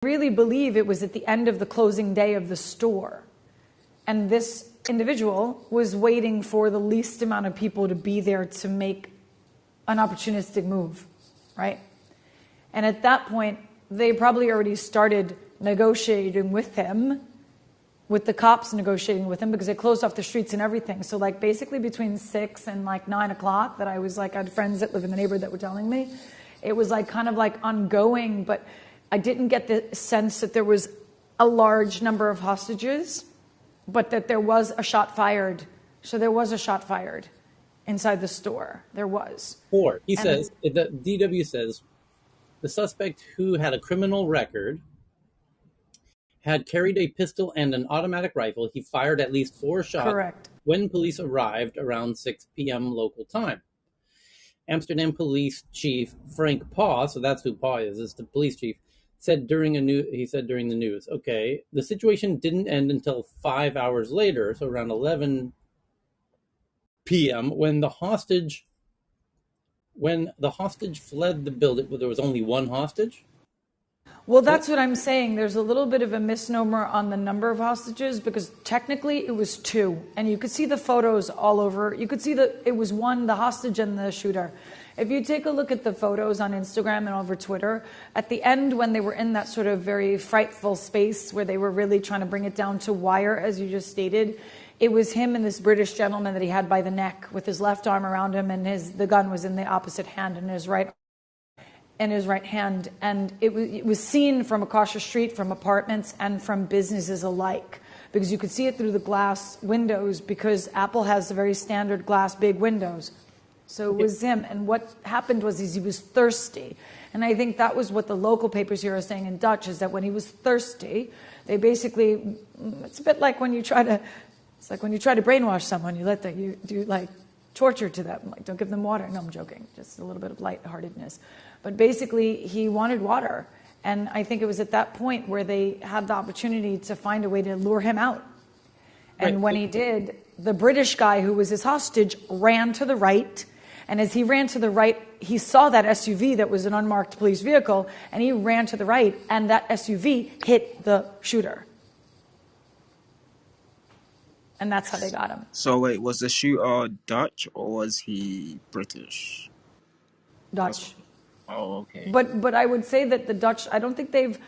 really believe it was at the end of the closing day of the store. And this individual was waiting for the least amount of people to be there to make an opportunistic move, right? And at that point, they probably already started negotiating with him, with the cops negotiating with him, because they closed off the streets and everything. So like basically between 6 and like 9 o'clock that I was like, I had friends that live in the neighborhood that were telling me, it was like kind of like ongoing, but I didn't get the sense that there was a large number of hostages, but that there was a shot fired. So there was a shot fired inside the store. There was. Or, he says, the DW says, the suspect, who had a criminal record, had carried a pistol and an automatic rifle. He fired at least 4 shots. Correct. When police arrived around 6 p.m. local time. Amsterdam Police Chief Frank Paw, so that's who Paw is the police chief, said during the news, okay, the situation didn't end until 5 hours later, so around 11 p.m. when the hostage fled the building. Well, there was only one hostage. Well, that's what I'm saying. There's a little bit of a misnomer on the number of hostages, because technically it was 2, and you could see the photos all over. You could see that it was one, the hostage and the shooter. If you take a look at the photos on Instagram and over Twitter, at the end when they were in that sort of very frightful space where they were really trying to bring it down to wire, as you just stated, it was him and this British gentleman that he had by the neck with his left arm around him, and the gun was in the opposite hand, in his right hand, and it was seen from across the street, from apartments and from businesses alike, because you could see it through the glass windows, because Apple has the very standard glass big windows. So it was him, and what happened was he was thirsty, and I think that was what the local papers here are saying in Dutch, is that when he was thirsty, they basically, it's a bit like when you try to brainwash someone, you do like torture to them, like don't give them water. No, I'm joking, just a little bit of lightheartedness. But basically, he wanted water. And I think it was at that point where they had the opportunity to find a way to lure him out. And right. When he did, the British guy who was his hostage ran to the right. And as he ran to the right, he saw that SUV that was an unmarked police vehicle, and he ran to the right, and that SUV hit the shooter. And that's how they got him. So wait, was the shooter Dutch or was he British? Dutch. Oh, okay. But I would say that the Dutch, I don't think they've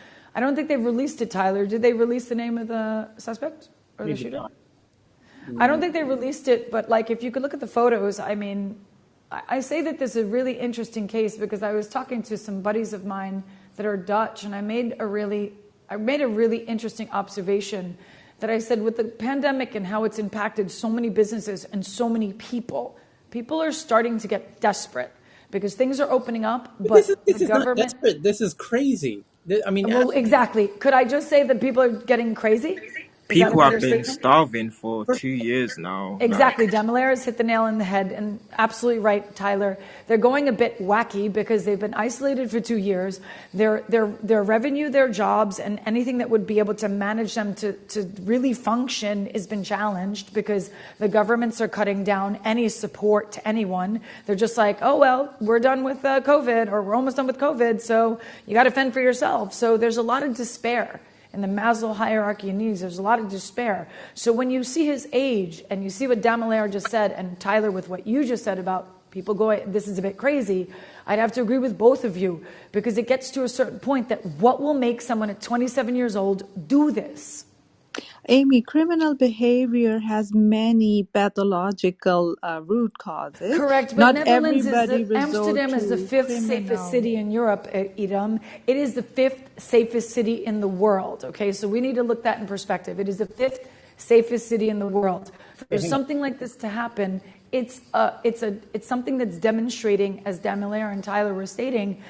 released it, Tyler. Did they release the name of the suspect or the shooter? I don't think they released it, but like if you could look at the photos, I mean, I say that this is a really interesting case because I was talking to some buddies of mine that are Dutch, and I made a really interesting observation that I said, with the pandemic and how it's impacted so many businesses and so many people are starting to get desperate. Because things are opening up, but this is not desperate. This is crazy. I mean, well, exactly. Could I just say that people are getting crazy? People have been starving for 2 years now. Exactly. Demolaire has hit the nail on the head, and absolutely right, Tyler. They're going a bit wacky because they've been isolated for 2 years. Their revenue, their jobs, and anything that would be able to manage them to really function has been challenged because the governments are cutting down any support to anyone. They're just like, oh, well, we're done with COVID, or we're almost done with COVID, so you got to fend for yourself. So there's a lot of despair. In the Maslow hierarchy of needs, there's a lot of despair. So when you see his age and you see what Demolaire just said, and Tyler with what you just said about people going, this is a bit crazy, I'd have to agree with both of you, because it gets to a certain point that what will make someone at 27 years old do this? Amy, criminal behavior has many pathological root causes. Correct, but Amsterdam is the 5th safest city in Europe, Idam. It is the 5th safest city in the world, okay? So we need to look that in perspective. It is the 5th safest city in the world. For something like this to happen, it's something that's demonstrating, as Demolaire and Tyler were stating,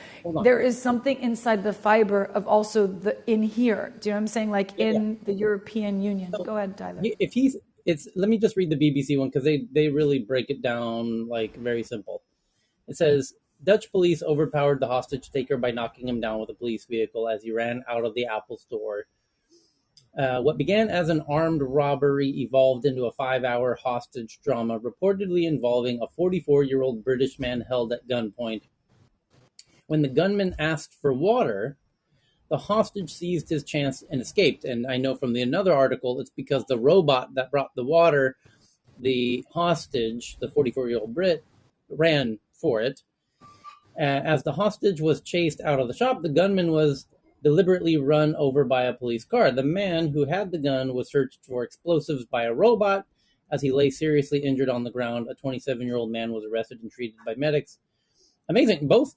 there is something inside the fiber of also the in here. Do you know what I'm saying? Like in the European Union. So go ahead, Tyler. Let me just read the BBC one because they really break it down like very simple. It says, Dutch police overpowered the hostage taker by knocking him down with a police vehicle as he ran out of the Apple store. What began as an armed robbery evolved into a 5-hour hostage drama, reportedly involving a 44-year-old British man held at gunpoint. When the gunman asked for water, the hostage seized his chance and escaped. And I know from another article, it's because the robot that brought the water, the hostage, the 44-year-old Brit, ran for it. As the hostage was chased out of the shop, the gunman was deliberately run over by a police car. The man who had the gun was searched for explosives by a robot. As he lay seriously injured on the ground, a 27-year-old man was arrested and treated by medics. Amazing. Both,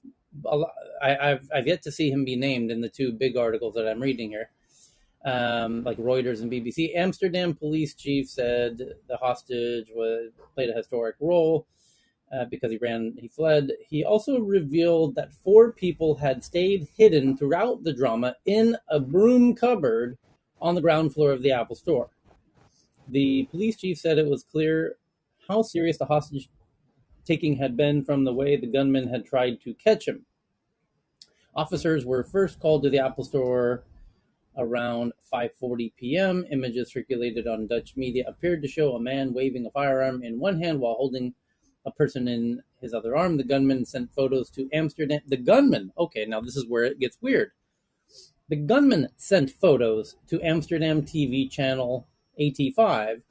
I've yet to see him be named in the two big articles that I'm reading here, like Reuters and BBC. Amsterdam police chief said the hostage played a historic role because he fled. He also revealed that 4 people had stayed hidden throughout the drama in a broom cupboard on the ground floor of the Apple store. The police chief said it was clear how serious the hostage taking had been from the way the gunman had tried to catch him. Officers were first called to the Apple store around 5:40 p.m. Images circulated on Dutch media appeared to show a man waving a firearm in one hand while holding a person in his other arm. The gunman sent photos to Amsterdam. Okay, now this is where it gets weird. The gunman sent photos to Amsterdam TV channel AT5,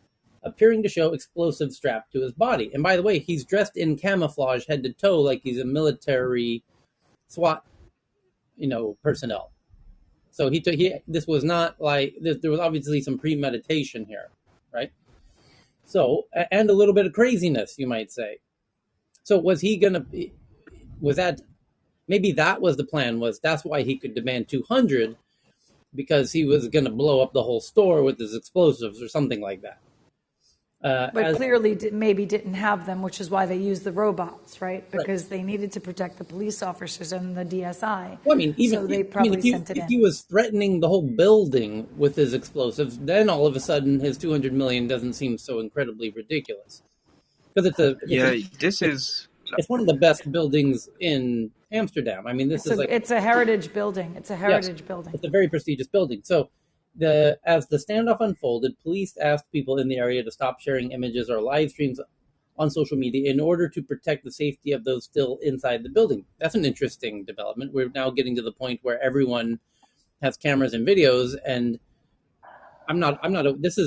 appearing to show explosives strapped to his body. And by the way, he's dressed in camouflage head to toe like he's a military SWAT, personnel. So this was not like, there was obviously some premeditation here, right? So, and a little bit of craziness, you might say. So maybe that was the plan, that's why he could demand 200, because he was going to blow up the whole store with his explosives or something like that. But clearly maybe didn't have them, which is why they used the robots, right? Because they needed to protect the police officers and the DSI. Well, I mean, so they probably sent it in. If he was threatening the whole building with his explosives, then all of a sudden his 200 million doesn't seem so incredibly ridiculous. Because it's one of the best buildings in Amsterdam. I mean, it's a heritage building. It's a heritage building. It's a very prestigious building. So as the standoff unfolded, police asked people in the area to stop sharing images or live streams on social media in order to protect the safety of those still inside the building. That's an interesting development. We're now getting to the point where everyone has cameras and videos, and this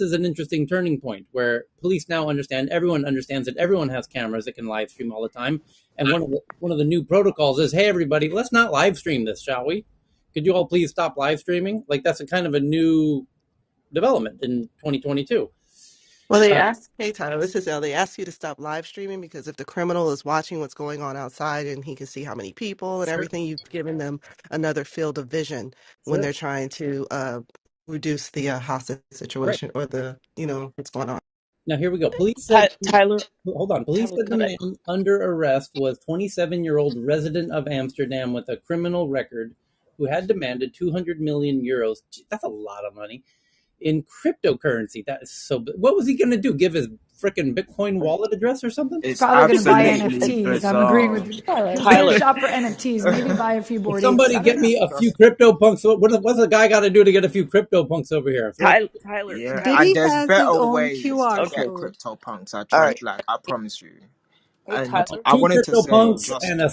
is an interesting turning point where police now everyone understands that everyone has cameras that can live stream all the time. And one of the new protocols is, hey, everybody, let's not live stream this, shall we? Could you all please stop live streaming? Like, that's a kind of a new development in 2022. Well, hey Tyler, this is Elle. They ask you to stop live streaming because if the criminal is watching what's going on outside and he can see how many people and everything, you've given them another field of vision when they're trying to reduce the hostage situation or what's going on. Now, here we go. Police said, Tyler, hold on. Police said the man under arrest was 27-year-old resident of Amsterdam with a criminal record who had demanded 200 million euros. That's a lot of money in cryptocurrency. That is so. What was he going to do? Give his freaking Bitcoin wallet address or something? He's probably going to buy NFTs. I'm agreeing with you. Tyler, shop for NFTs. Maybe buy a few board. Somebody get me a few crypto punks. What's the guy got to do to get a few crypto punks over here? Tyler. Yeah, Did there's has better his own ways QR to get code. crypto punks. I promise you. Hey, And Tyler. I wanted to crypto say punks just and a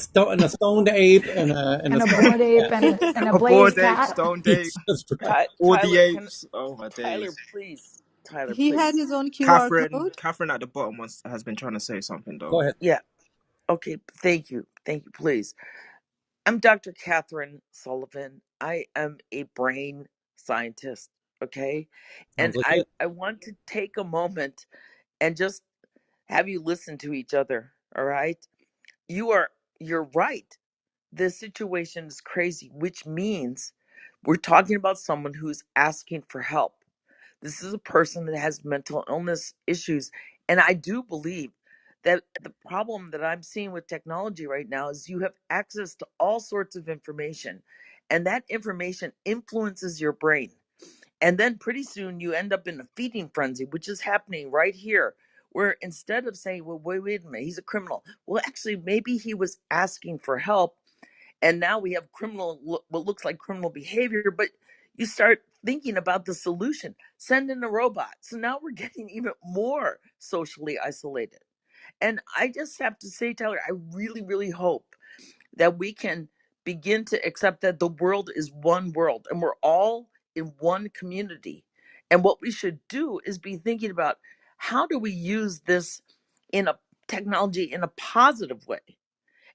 stoned ape and a bored ape and a blaze cat. Stoned ape, all the apes. Oh my days. Tyler, please. He had his own QR code. Catherine at the bottom has been trying to say something though. Go ahead. Yeah. Okay. Thank you, please. I'm Dr. Catherine Sullivan. I am a brain scientist. Okay. And I want to take a moment and just have you listen to each other. All right. You're right. The situation is crazy, which means we're talking about someone who's asking for help. This is a person that has mental illness issues. And I do believe that the problem that I'm seeing with technology right now is you have access to all sorts of information, and that information influences your brain. And then pretty soon you end up in a feeding frenzy, which is happening right here, where instead of saying, well, wait a minute, he's a criminal. Well, actually, maybe he was asking for help. And now we have what looks like criminal behavior, but you start thinking about the solution. Send in a robot. So now we're getting even more socially isolated. And I just have to say, Tyler, I really, really hope that we can begin to accept that the world is one world and we're all in one community. And what we should do is be thinking about how do we use this in a technology in a positive way.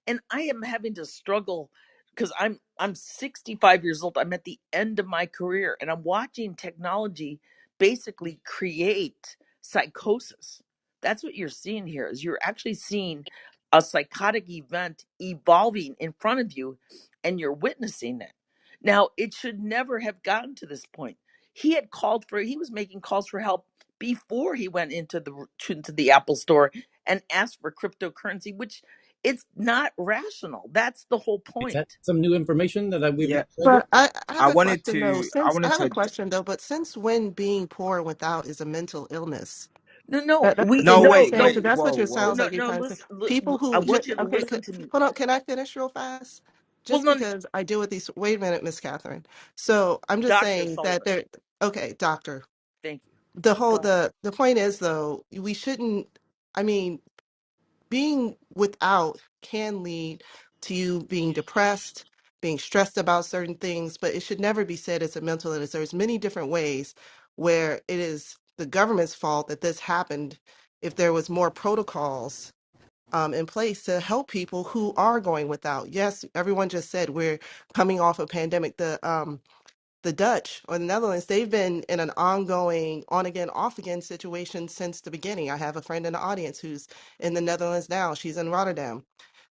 And I am having to struggle because I'm 65 years old. I'm at the end of my career and I'm watching technology basically create psychosis. That's what you're seeing here is you're actually seeing a psychotic event evolving in front of you and you're witnessing it. Now, it should never have gotten to this point. He was making calls for help before he went into the Apple store and asked for cryptocurrency, which it's not rational. That's the whole Is that point. some new information that we've Yeah, not shared But yet? I have I a wanted question though. to. I Since I wanted have a to. question though, but since when being poor and without is a mental illness? No, no, That's the we thing No, that you're no wait, saying, no because wait. that's what Whoa, it whoa. sounds no like you're no. trying to say. Listen, People I who want you to okay, listen to me. hold on, can I finish real fast? Well, Just no, because I deal with these. Wait a minute, Miss Catherine. So I'm just Dr. saying that Sullivan, there. Okay, doctor. thank you. The whole Go ahead. the point is though we shouldn't. I mean, being without can lead to you being depressed, being stressed about certain things, but it should never be said it's a mental illness. There's many different ways where it is the government's fault that this happened. If there was more protocols in place to help people who are going without. Yes, everyone just said we're coming off a pandemic. The Dutch or the Netherlands, they've been in an ongoing on again, off again situation since the beginning. I have a friend in the audience who's in the Netherlands now. She's in Rotterdam.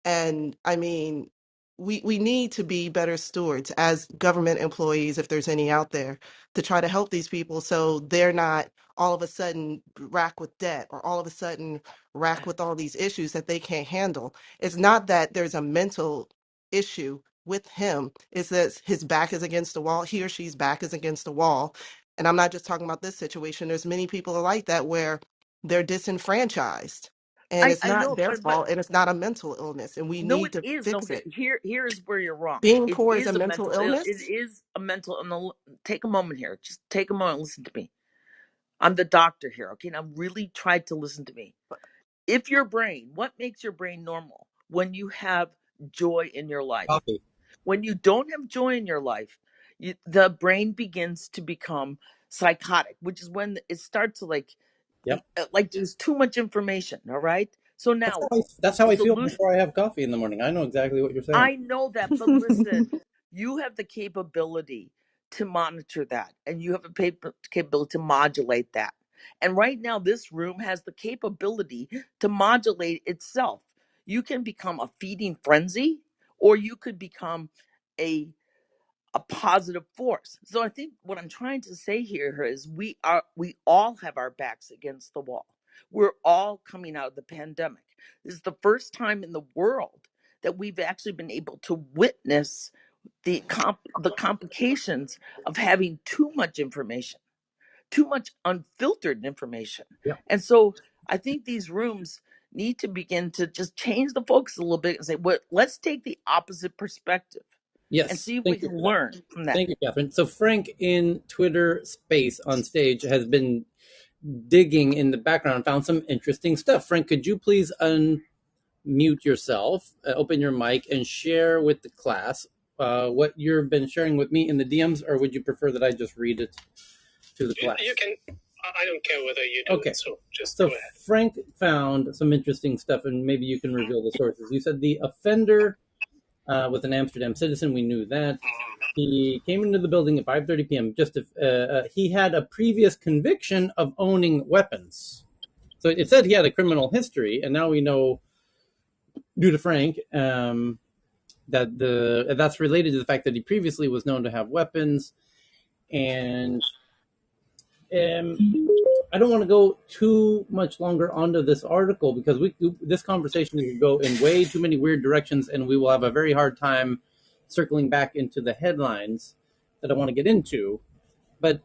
And I mean, we need to be better stewards as government employees, if there's any out there, to try to help these people so they're not all of a sudden racked with debt or all of a sudden racked with all these issues that they can't handle. It's not that there's a mental issue with him, it's that his back is against the wall, he or she's back is against the wall. And I'm not just talking about this situation. There's many people like that where they're disenfranchised and it's I not know, their but fault and it's not a mental illness and we no, need it to is. No, fix it. here is where you're wrong. Being It poor is a is a mental mental. illness. It is a mental. Take a moment here. Just take a moment. Listen to me. I'm the doctor here. Okay, and I'm really trying to listen to me. If your brain, what makes your brain normal? When you have joy in your life. Coffee. When you don't have joy in your life, the brain begins to become psychotic, which is when it starts to Yep. like there's too much information. All right. So That's now that's the how I feel solution. before I have coffee in the morning. I know exactly what you're saying. I know that, but listen, you have the capability to monitor that, and you have the capability to modulate that. And right now, this room has the capability to modulate itself. You can become a feeding frenzy, or you could become a a positive force. So I think what I'm trying to say here is we all have our backs against the wall. We're all coming out of the pandemic. This is the first time in the world that we've actually been able to witness the complications of having too much information, too much unfiltered information. Yep. And so I think these rooms need to begin to just change the focus a little bit and say, well, let's take the opposite perspective and Yes. see if we Thank you can for that. learn from that. Thank you, Catherine. So Frank in Twitter Space on stage has been digging in the background and found some interesting stuff. Frank, could you please unmute yourself, open your mic, and share with the class what you've been sharing with me in the DMs, or would you prefer that I just read it to the class? You can. I don't care whether you do it, so just go ahead. Frank found some interesting stuff, and maybe you can reveal the sources. You said the offender was an Amsterdam citizen. We knew that. He came into the building at 5:30 p.m. Just if he had a previous conviction of owning weapons. So it said he had a criminal history, and now we know, due to Frank, that's related to the fact that he previously was known to have weapons. And I don't want to go too much longer onto this article because this conversation could go in way too many weird directions, and we will have a very hard time circling back into the headlines that I want to get into. But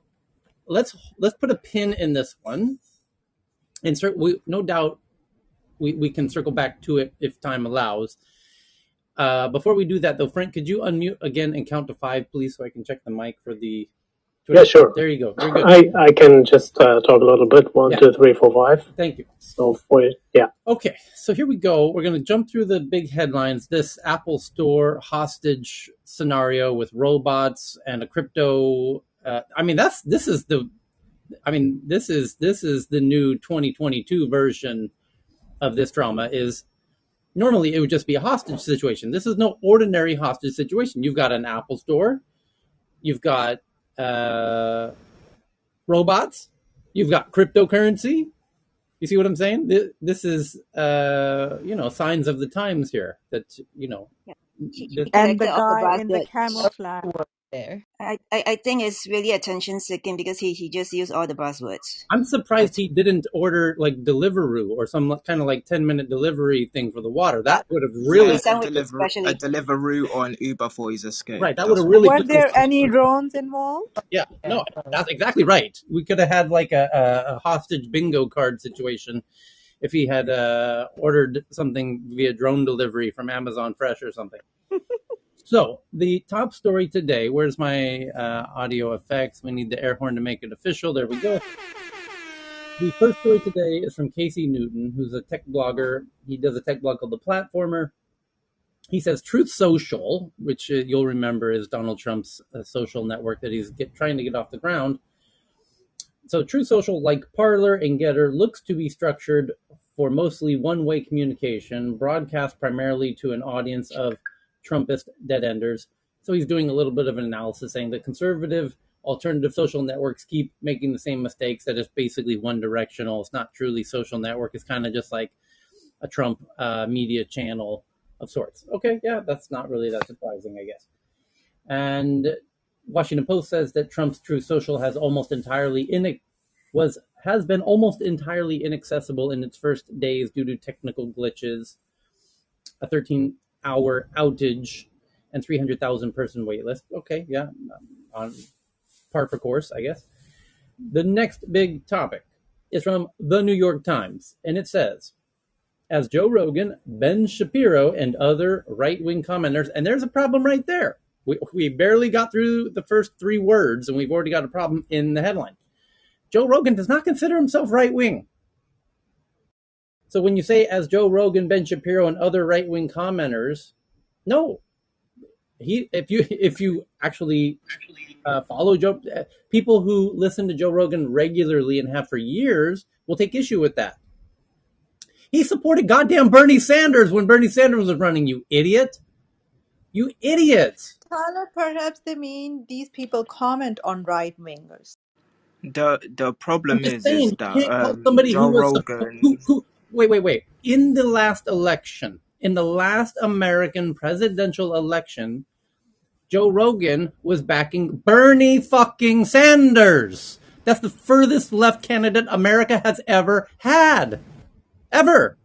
let's put a pin in this one, and no doubt we can circle back to it if time allows. Before we do that, though, Frank, could you unmute again and count to 5, please, so I can check the mic for the Yeah, sure. There you go. You're good. I can just talk a little bit. One, Yeah. 2, 3, 4, 5. Thank you. So for yeah. Okay, so here we go. We're going to jump through the big headlines. This Apple Store hostage scenario with robots and a crypto. This is the new 2022 version of this drama. Is normally it would just be a hostage situation. This is no ordinary hostage situation. You've got an Apple Store. You've got robots. You've got cryptocurrency. You see what I'm saying? This is, signs of the times here. That And the guy in the camouflage. There. I think it's really attention seeking because he just used all the buzzwords. I'm surprised he didn't order like Deliveroo or some kind of like 10-minute delivery thing for the water. That would have really a Deliveroo or an Uber for his escape. Right. That would have really. Were there any drones involved? Yeah. No, that's exactly right. We could have had like a hostage bingo card situation if he had ordered something via drone delivery from Amazon Fresh or something. So the top story today, where's my audio effects? We need the air horn to make it official. There we go. The first story today is from Casey Newton, who's a tech blogger. He does a tech blog called The Platformer. He says Truth Social, which you'll remember is Donald Trump's social network that he's trying to get off the ground. So Truth Social, like Parler and Getter, looks to be structured for mostly one-way communication, broadcast primarily to an audience of Trumpist dead-enders. So he's doing a little bit of an analysis saying that conservative alternative social networks keep making the same mistakes, that it's basically one-directional. It's not truly social network. It's kind of just like a Trump media channel of sorts. Okay, yeah, that's not really that surprising, I guess. And Washington Post says that Trump's Truth Social has been almost entirely inaccessible in its first days due to technical glitches, a 13-hour outage, and 300,000 person waitlist. Okay, yeah, on par for course, I guess. The next big topic is from the New York Times, and it says, as Joe Rogan, Ben Shapiro, and other right-wing commenters, and there's a problem right there. We barely got through the first 3 words, and we've already got a problem in the headline. Joe Rogan does not consider himself right-wing. So when you say, as Joe Rogan, Ben Shapiro, and other right-wing commenters, no. If you actually follow Joe, people who listen to Joe Rogan regularly and have for years will take issue with that. He supported goddamn Bernie Sanders when Bernie Sanders was running, you idiot. You idiots. Tyler, perhaps they mean these people comment on right-wingers. The problem is saying, that you can't call somebody Joe who was Rogan... Wait. In the last election, in the last American presidential election, Joe Rogan was backing Bernie fucking Sanders. That's the furthest left candidate America has ever had. Ever.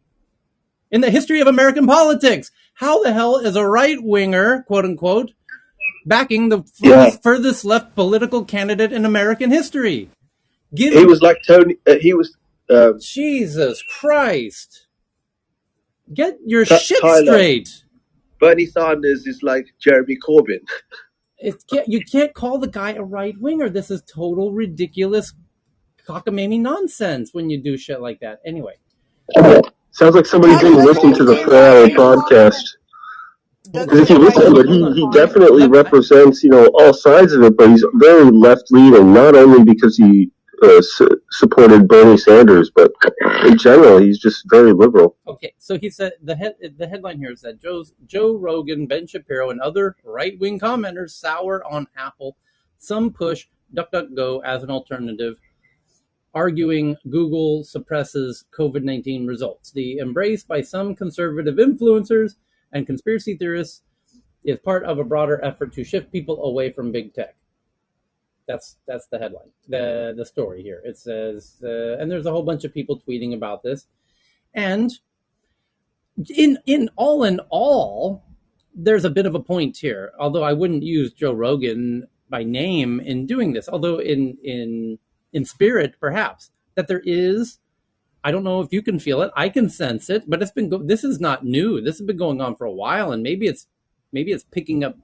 In the history of American politics. How the hell is a right-winger, quote unquote, backing the furthest left political candidate in American history? He was like Tony. He was. Jesus Christ! Get your shit straight. Bernie Sanders is like Jeremy Corbyn. You can't call the guy a right winger. This is total ridiculous cockamamie nonsense when you do shit like that. Anyway, sounds like somebody didn't listen to the 4-hour broadcast. Because if you listen to it, he definitely represents all sides of it, but he's very left leaning. Not only because he supported Bernie Sanders, but in general, he's just very liberal. Okay, so he said the headline here is that Joe Rogan, Ben Shapiro, and other right-wing commenters sour on Apple. Some push DuckDuckGo as an alternative, arguing Google suppresses COVID-19 results. The embrace by some conservative influencers and conspiracy theorists is part of a broader effort to shift people away from big tech. That's the headline, the story here. It says, and there's a whole bunch of people tweeting about this. And in all, there's a bit of a point here, although I wouldn't use Joe Rogan by name in doing this, although in spirit, perhaps, that there is, I don't know if you can feel it, I can sense it, but this is not new. This has been going on for a while, and maybe it's picking up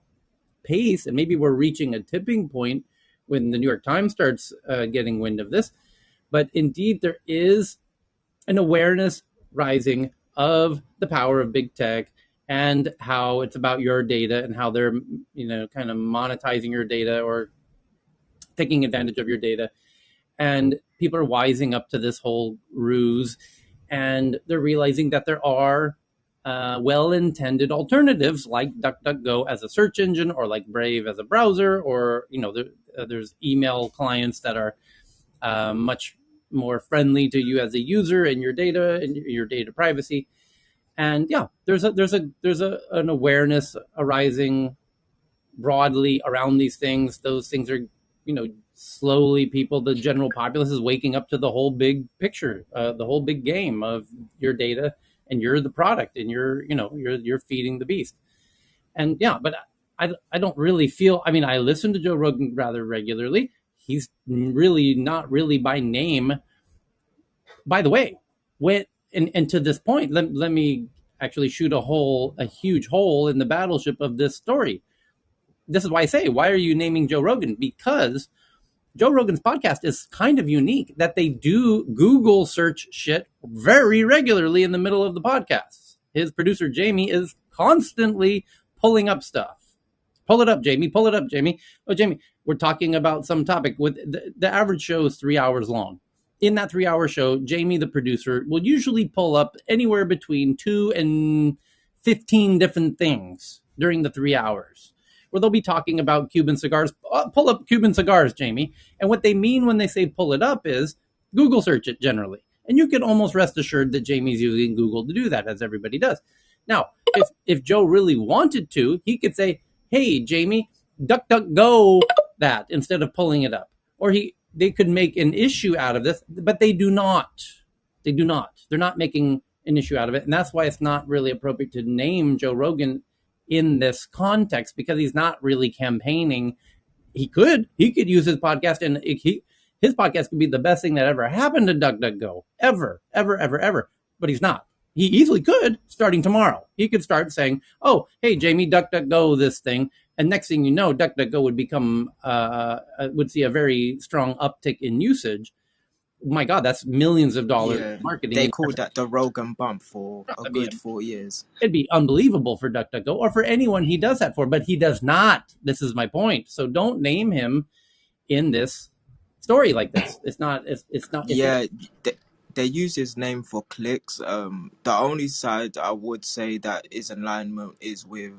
pace, and maybe we're reaching a tipping point when the New York Times starts getting wind of this. But indeed, there is an awareness rising of the power of big tech and how it's about your data and how they're, kind of monetizing your data or taking advantage of your data. And people are wising up to this whole ruse, and they're realizing that there are well-intended alternatives like DuckDuckGo as a search engine, or like Brave as a browser, or there's email clients that are much more friendly to you as a user and your data and your data privacy. And yeah, there's an awareness arising broadly around these things. Those things are, slowly the general populace is waking up to the whole big picture, the whole big game of your data, and you're the product, and you're feeding the beast. And yeah, but I don't really feel, I listen to Joe Rogan rather regularly. He's really not really by name. By the way, and to this point, let me actually shoot a huge hole in the battleship of this story. This is why I say, why are you naming Joe Rogan? Because Joe Rogan's podcast is kind of unique that they do Google search shit very regularly in the middle of the podcasts. His producer, Jamie, is constantly pulling up stuff. Pull it up, Jamie. Pull it up, Jamie. Oh, Jamie, we're talking about some topic. With the average show is 3 hours long. In that 3-hour show, Jamie, the producer, will usually pull up anywhere between 2 and 15 different things during the 3 hours, where they'll be talking about Cuban cigars. Pull up Cuban cigars, Jamie. And what they mean when they say pull it up is Google search it generally. And you can almost rest assured that Jamie's using Google to do that, as everybody does. Now, if Joe really wanted to, he could say, hey, Jamie, DuckDuckGo that, instead of pulling it up. Or they could make an issue out of this, but they do not. They do not. They're not making an issue out of it. And that's why it's not really appropriate to name Joe Rogan in this context, because he's not really campaigning. He could use his podcast, and his podcast could be the best thing that ever happened to DuckDuckGo, ever. But he's not. He easily could, starting tomorrow. He could start saying, oh, hey, Jamie, DuckDuckGo this thing. And next thing you know, DuckDuckGo would become, would see a very strong uptick in usage. My God, that's millions of dollars in marketing. They called that the Rogan bump for a good 4 years. It'd be unbelievable for DuckDuckGo, or for anyone he does that for, but he does not. This is my point. So don't name him in this story like this. It's not. They use his name for clicks. The only side I would say that is in alignment is with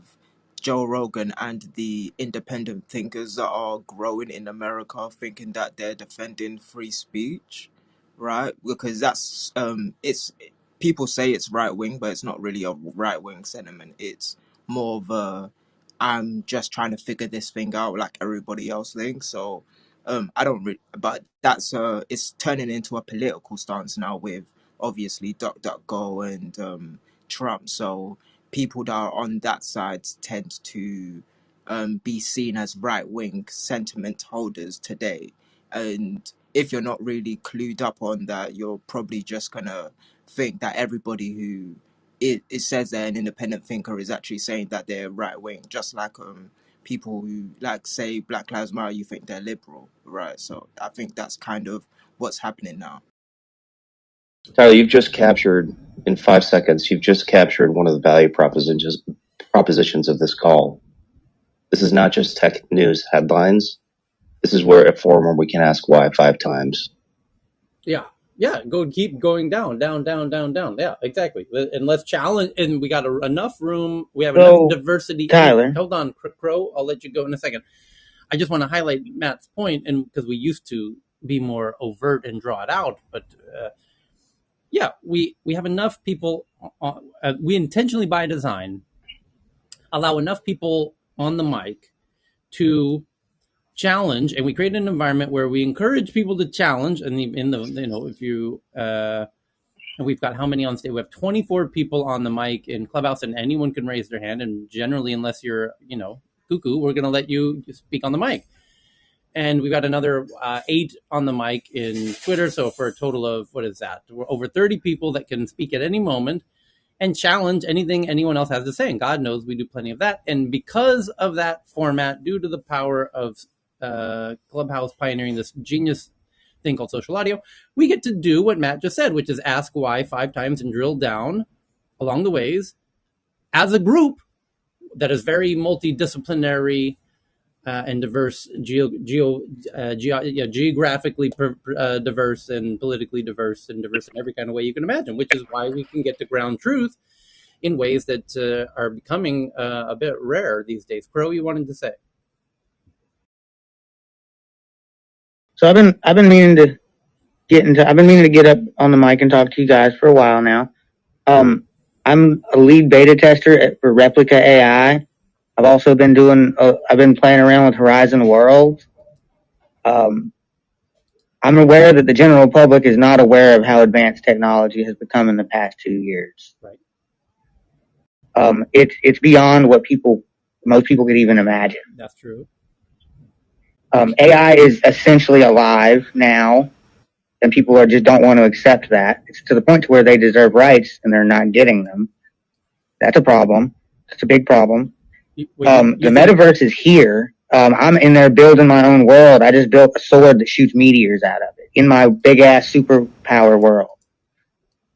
Joe Rogan and the independent thinkers that are growing in America, thinking that they're defending free speech, right? Because that's it's people say it's right wing, but it's not really a right wing sentiment. It's more of a I'm just trying to figure this thing out like everybody else thinks. So I don't really, but that's it's turning into a political stance now with obviously DuckDuckGo and Trump. So people that are on that side tend to be seen as right wing sentiment holders today. And if you're not really clued up on that, you're probably just gonna think that everybody who it says they're an independent thinker is actually saying that they're right wing, just like people who like say Black Lives Matter, you think they're liberal, right? So I think that's kind of what's happening now. Tyler, you've just captured, in 5 seconds, you've just captured one of the value propositions of this call. This is not just tech news headlines. This is where a forum where we can ask why 5 times. Yeah. Keep going down. Yeah, exactly. And let's challenge. And we got enough room. We have enough diversity. Tyler, hold on, Crow. I'll let you go in a second. I just want to highlight Matt's point, and because we used to be more overt and draw it out, but we have enough people. We intentionally, by design, allow enough people on the mic to challenge, and we create an environment where we encourage people to challenge. And if you and we've got how many on stage? We have 24 people on the mic in Clubhouse, and anyone can raise their hand. And generally, unless you're cuckoo, we're going to let you speak on the mic. And we've got another 8 on the mic in Twitter. So for a total of, what is that? We're over 30 people that can speak at any moment and challenge anything anyone else has to say. And God knows we do plenty of that. And because of that format, due to the power of Clubhouse pioneering this genius thing called social audio, we get to do what Matt just said, which is ask why 5 times and drill down along the ways as a group that is very multidisciplinary and diverse, geographically diverse and politically diverse and diverse in every kind of way you can imagine, which is why we can get to ground truth in ways that are becoming a bit rare these days. Crow, you wanted to say? So I've been meaning to get up on the mic and talk to you guys for a while now. I'm a lead beta tester for Replica AI. I've also been I've been playing around with Horizon Worlds. I'm aware that the general public is not aware of how advanced technology has become in the past 2 years. Right. It's beyond what most people could even imagine. That's true. AI is essentially alive now, and people just don't want to accept that. It's to the point to where they deserve rights and they're not getting them. That's a problem. It's a big problem. The metaverse is here. I'm in there building my own world. I just built a sword that shoots meteors out of it in my big ass superpower world.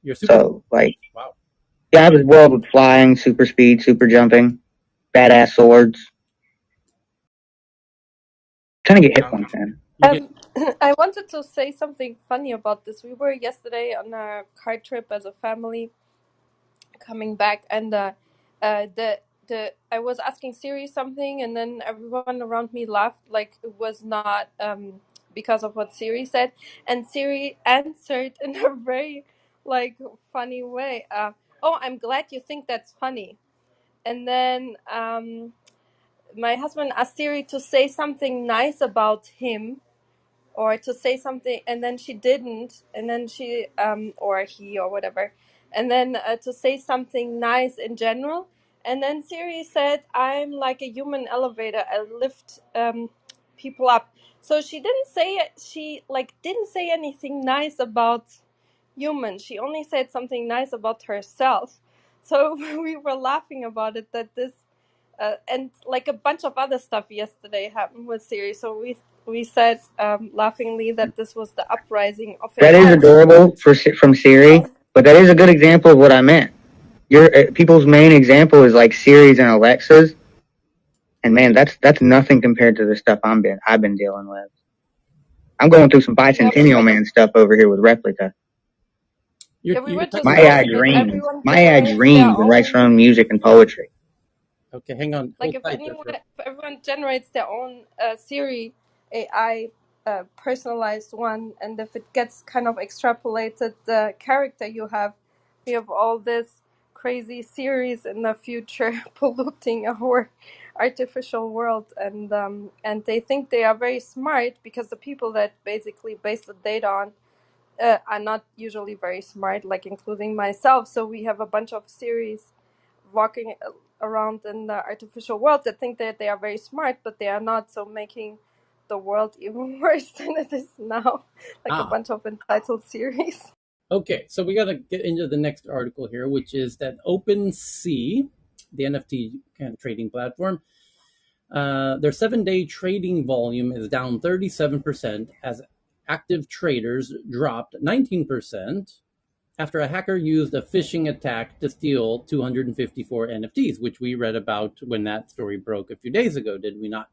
Wow. Yeah, I have a world with flying, super speed, super jumping, badass swords. Trying to get hit points in. I wanted to say something funny about this. We were yesterday on a car trip as a family coming back, and I was asking Siri something, and then everyone around me laughed like it was not because of what Siri said, and Siri answered in a very funny way. Oh, I'm glad you think that's funny. And then my husband asked Siri to say something nice about him, or to say something, and then she didn't, and then she or he or whatever, and then to say something nice in general, and then Siri said, I'm like a human elevator, I lift people up. So she didn't say anything nice about humans. She only said something nice about herself. So we were laughing about it, that this and like a bunch of other stuff yesterday happened with Siri. So we said laughingly that this was the uprising of AI. That is adorable from Siri, but that is a good example of what I meant. People's main example is like Siri's and Alexa's, and man, that's nothing compared to the stuff I've been dealing with. I'm going through some Bicentennial Man stuff over here with Replica. My AI dreams and writes her own music and poetry. Okay, hang on. Like if everyone generates their own Siri AI personalized one, and if it gets kind of extrapolated the character you have, we have all this crazy series in the future polluting our artificial world, and they think they are very smart because the people that basically base the data on are not usually very smart, like including myself. So we have a bunch of series walking around in the artificial world that think that they are very smart, but they are not, so making the world even worse than it is now, like a bunch of entitled series. Okay, so we got to get into the next article here, which is that OpenSea, the NFT kind of trading platform, their 7-day trading volume is down 37% as active traders dropped 19% after a hacker used a phishing attack to steal 254 NFTs, which we read about when that story broke a few days ago, did we not?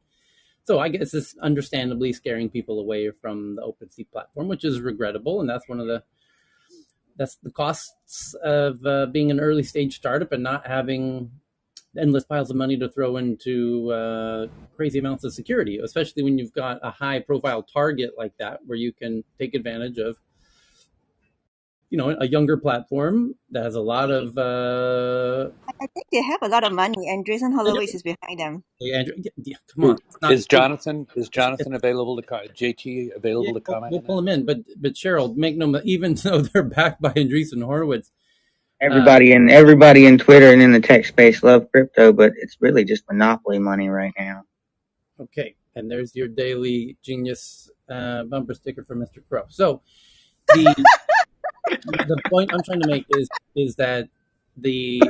So I guess it's understandably scaring people away from the OpenSea platform, which is regrettable, and that's the costs of being an early stage startup and not having endless piles of money to throw into crazy amounts of security, especially when you've got a high profile target like that, where you can take advantage of a younger platform that has a lot of I think they have a lot of money, and Jason Horowitz is behind them. Come on. Is Jonathan available to JT available to comment? We'll pull him in, but Cheryl, make no, even though they're backed by Andreessen Horowitz, everybody in Twitter and in the tech space love crypto, but it's really just monopoly money right now. Okay, and there's your daily genius bumper sticker for Mr. Crow. So the point I'm trying to make is that the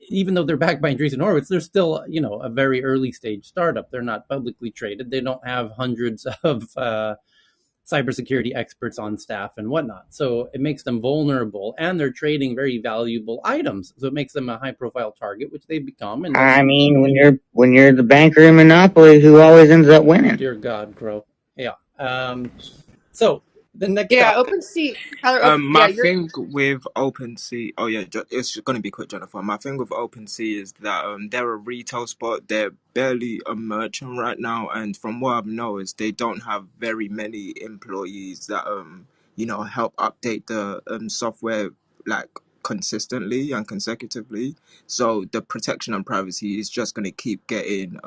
even though they're backed by Andreessen Horowitz, they're still, a very early stage startup. They're not publicly traded. They don't have hundreds of cybersecurity experts on staff and whatnot. So it makes them vulnerable, and they're trading very valuable items. So it makes them a high-profile target, which they become. And I mean, when you're the banker in Monopoly, who always ends up winning? Dear God, Crow. Yeah. So the next OpenSea. Tyler, My thing with OpenSea, it's going to be quick, Jennifer. My thing with OpenSea is that they're a retail spot. They're barely a merchant right now, and from what I've noticed, they don't have very many employees that help update the software like consistently and consecutively. So the protection and privacy is just going to keep getting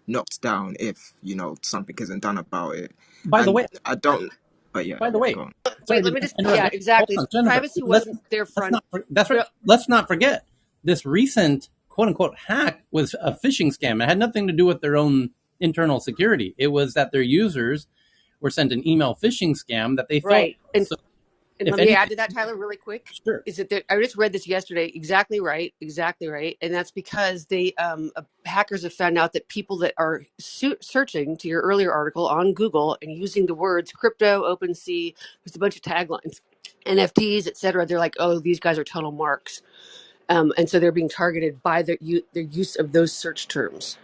knocked down if something isn't done about it. By the way, I don't. But yeah. By the way, go on. sorry, wait, let me just. interrupt. Yeah, exactly. Hold on, Jennifer. Privacy wasn't their front. That's right. Let's not forget this recent quote unquote hack was a phishing scam. It had nothing to do with their own internal security. It was that their users were sent an email phishing scam that they felt. Right. And let me add to that, Tyler, really quick. Sure. Is that I just read this yesterday. Exactly right. And that's because they hackers have found out that people that are searching to your earlier article on Google and using the words crypto, OpenSea, there's a bunch of taglines, NFTs, etc. They're like, oh, these guys are total marks, and so they're being targeted by their use of those search terms.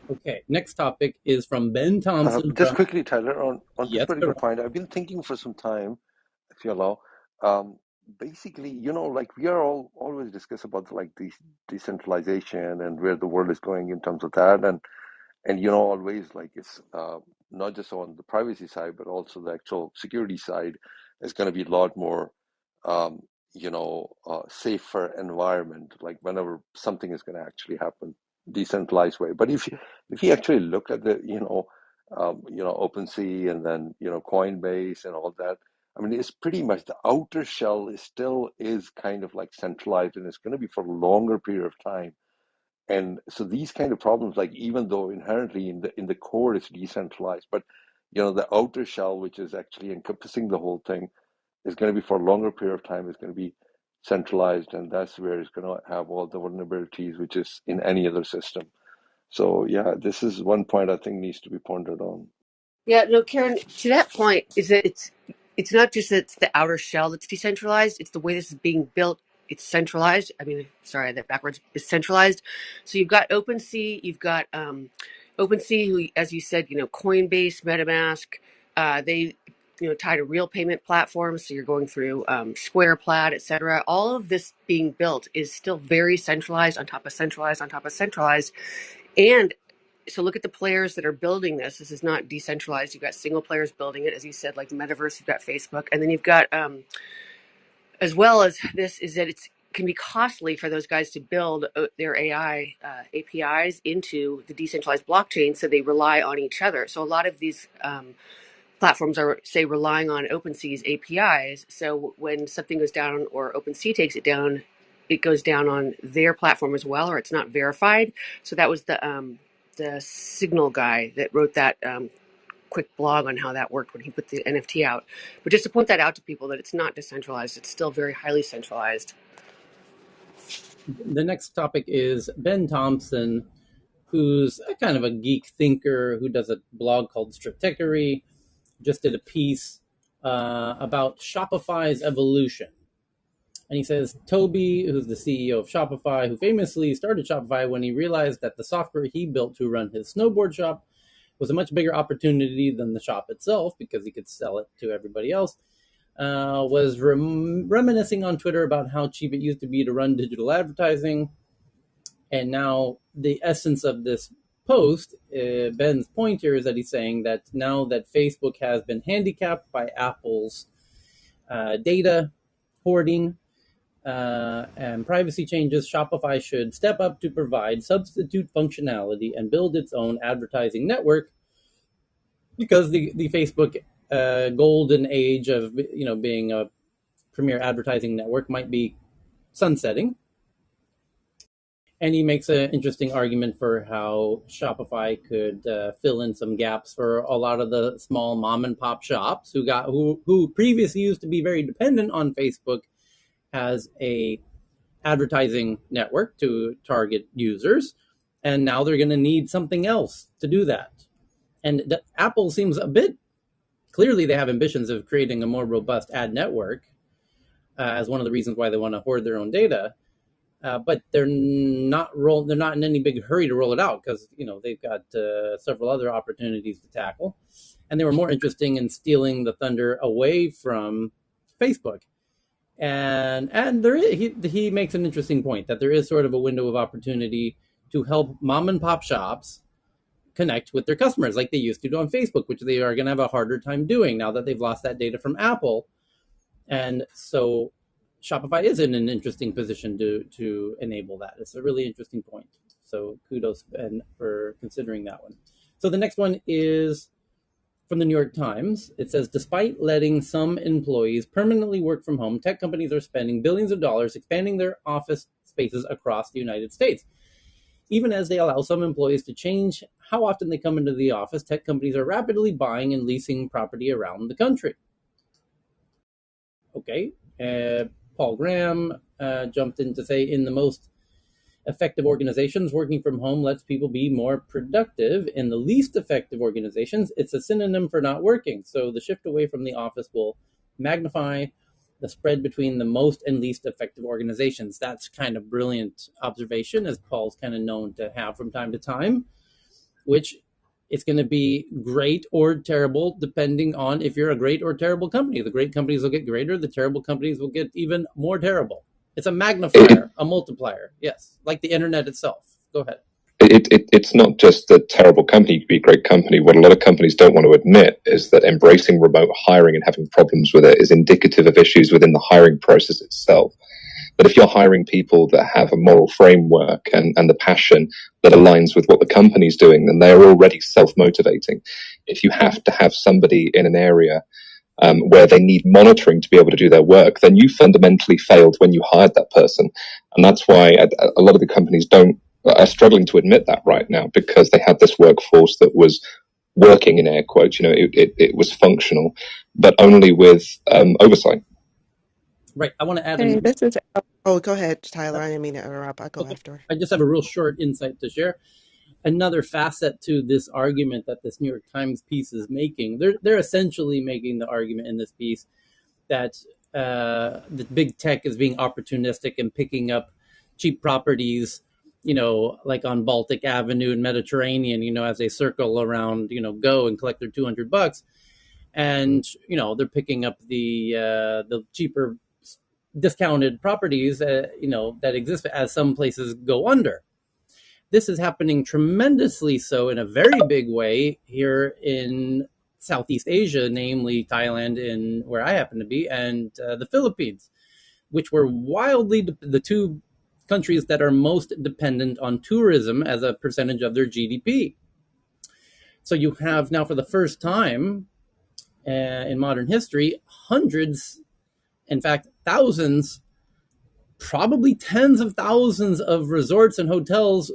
Okay. Next topic is from Ben Thompson. Just quickly, Tyler, on yes, this particular point, I've been thinking for some time, if you allow. Basically, like we are always discuss about like the decentralization and where the world is going in terms of that, and always like it's not just on the privacy side, but also the actual security side is going to be a lot more, safer environment. Like whenever something is going to actually happen, decentralized way. But if you actually look at the OpenSea and then Coinbase and all that. I mean, it's pretty much the outer shell is kind of like centralized, and it's going to be for a longer period of time. And so these kind of problems, like even though inherently in the core it's decentralized, but the outer shell, which is actually encompassing the whole thing, is going to be for a longer period of time. Is going to be centralized, and that's where it's going to have all the vulnerabilities, which is in any other system. So yeah, this is one point I think needs to be pondered on. Yeah, no, Karen, to that point, is that it's not just that it's the outer shell that's decentralized, it's the way this is being built. It's centralized. I mean, sorry, that backwards. It's centralized. So you've got OpenSea, you've got OpenSea, who, as you said, Coinbase, MetaMask, they tie to real payment platforms. So you're going through Square, Plaid, etc. All of this being built is still very centralized on top of centralized on top of centralized, and so look at the players that are building this. This is not decentralized. You've got single players building it, as you said, like the metaverse. You've got Facebook, and then you've got, as well as this, is that it can be costly for those guys to build their AI APIs into the decentralized blockchain, so they rely on each other. So a lot of these platforms are, say, relying on OpenSea's APIs. So when something goes down or OpenSea takes it down, it goes down on their platform as well, or it's not verified. So that was the Signal guy that wrote that quick blog on how that worked when he put the NFT out. But just to point that out to people that it's not decentralized, it's still very highly centralized. The next topic is Ben Thompson, who's a kind of a geek thinker who does a blog called Stratechery, just did a piece about Shopify's evolution. And he says, Toby, who's the CEO of Shopify, who famously started Shopify when he realized that the software he built to run his snowboard shop was a much bigger opportunity than the shop itself because he could sell it to everybody else, was reminiscing on Twitter about how cheap it used to be to run digital advertising. And now the essence of this post, Ben's point here is that he's saying that now that Facebook has been handicapped by Apple's data hoarding, and privacy changes, Shopify should step up to provide substitute functionality and build its own advertising network, because the Facebook golden age of being a premier advertising network might be sunsetting. And he makes an interesting argument for how Shopify could fill in some gaps for a lot of the small mom and pop shops who previously used to be very dependent on Facebook as a advertising network to target users, and now they're going to need something else to do that. And Apple seems a bit clearly they have ambitions of creating a more robust ad network as one of the reasons why they want to hoard their own data. But they're not in any big hurry to roll it out because they've got several other opportunities to tackle, and they were more interested in stealing the thunder away from Facebook. And he makes an interesting point that there is sort of a window of opportunity to help mom and pop shops connect with their customers like they used to do on Facebook, which they are going to have a harder time doing now that they've lost that data from Apple. And so Shopify is in an interesting position to enable that. It's a really interesting point. So kudos Ben for considering that one. So the next one is from the New York Times. It says, despite letting some employees permanently work from home, tech companies are spending billions of dollars expanding their office spaces across the United States. Even as they allow some employees to change how often they come into the office, tech companies are rapidly buying and leasing property around the country. Okay. Paul Graham jumped in to say, in the most effective organizations, working from home lets people be more productive. In the least effective organizations, it's a synonym for not working. So the shift away from the office will magnify the spread between the most and least effective organizations. That's kind of brilliant observation, as Paul's kind of known to have from time to time, which it's going to be great or terrible depending on if you're a great or terrible company. The great companies will get greater. The terrible companies will get even more terrible. It's a magnifier, a multiplier. Yes, like the internet itself. Go ahead. It's not just a terrible company to be a great company. What a lot of companies don't want to admit is that embracing remote hiring and having problems with it is indicative of issues within the hiring process itself. But if you're hiring people that have a moral framework and the passion that aligns with what the company's doing, then they're already self-motivating. If you have to have somebody in an area where they need monitoring to be able to do their work, then you fundamentally failed when you hired that person. And that's why a lot of the companies are struggling to admit that right now, because they had this workforce that was working in air quotes. It was functional, but only with oversight. Right. I want to add Hey, this is. Oh, go ahead, Tyler. I didn't mean to interrupt. I'll go after. I just have a real short insight to share. Another facet to this argument that this New York Times piece is making. They're essentially making the argument in this piece that the big tech is being opportunistic and picking up cheap properties, like on Baltic Avenue and Mediterranean, as they circle around, go and collect their $200, and they're picking up the cheaper discounted properties, that exist as some places go under. This is happening tremendously so in a very big way here in Southeast Asia, namely Thailand, in where I happen to be, and the Philippines, which were wildly the two countries that are most dependent on tourism as a percentage of their GDP. So you have now, for the first time in modern history, hundreds, in fact, thousands, probably tens of thousands of resorts and hotels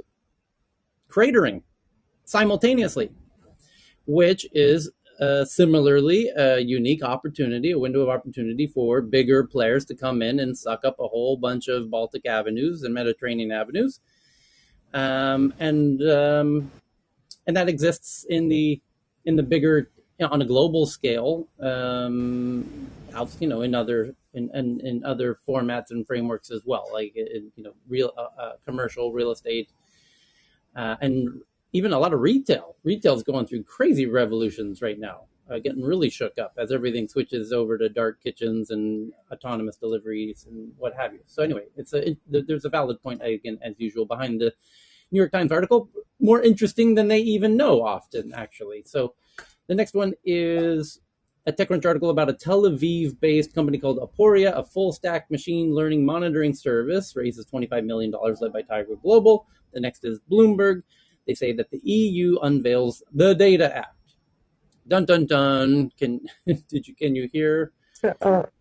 cratering simultaneously, which is similarly a unique opportunity, a window of opportunity for bigger players to come in and suck up a whole bunch of Baltic avenues and Mediterranean avenues, and that exists in the bigger, on a global scale, in other formats and frameworks as well, like real commercial real estate, and even a lot of retail. Retail is going through crazy revolutions right now, getting really shook up as everything switches over to dark kitchens and autonomous deliveries and what have you. So anyway, there's a valid point, again, as usual, behind the New York Times article. More interesting than they even know often, actually. So the next one is a TechCrunch article about a Tel Aviv-based company called Aporia, a full-stack machine learning monitoring service, raises $25 million, led by Tiger Global. The next is Bloomberg. They say that the EU unveils the Data Act. Dun dun dun. Can you hear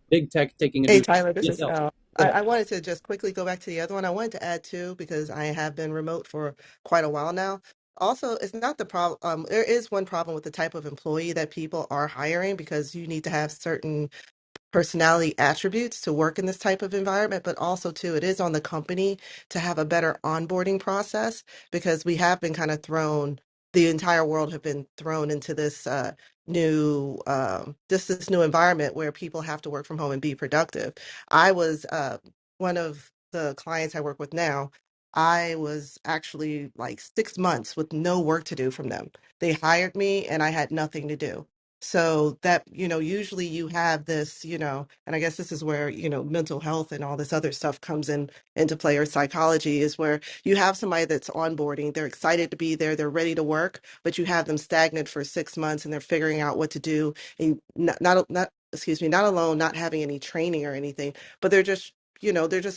big tech taking a Hey, new? Tyler, this Yes, is Elsa. Elle. Go I ahead. wanted to just quickly go back to the other one. I wanted to add too, because I have been remote for quite a while now. Also, it's not the problem. There is one problem with the type of employee that people are hiring, because you need to have certain personality attributes to work in this type of environment, but also too, it is on the company to have a better onboarding process because we have been kind of thrown, the entire world have been thrown into this new, this new environment where people have to work from home and be productive. I was one of the clients I work with now. I was actually like 6 months with no work to do from them. They hired me and I had nothing to do. So that, usually you have this, and I guess this is where, mental health and all this other stuff comes in into play, or psychology, is where you have somebody that's onboarding, they're excited to be there, they're ready to work, but you have them stagnant for 6 months and they're figuring out what to do. And excuse me, not alone, not having any training or anything, but they're just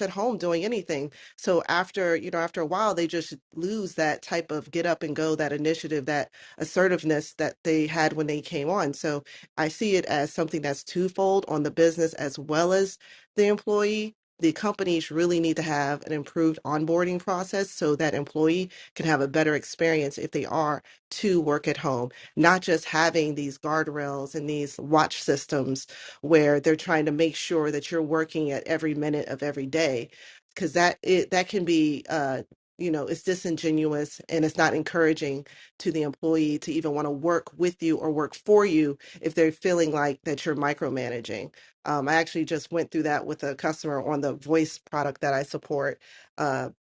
at home doing anything. So after a while, they just lose that type of get up and go, that initiative, that assertiveness that they had when they came on. So I see it as something that's twofold on the business as well as the employee. The companies really need to have an improved onboarding process so that employee can have a better experience if they are to work at home, not just having these guardrails and these watch systems where they're trying to make sure that you're working at every minute of every day, because that can be it's disingenuous and it's not encouraging to the employee to even want to work with you or work for you if they're feeling like that you're micromanaging. I actually just went through that with a customer on the voice product that I support.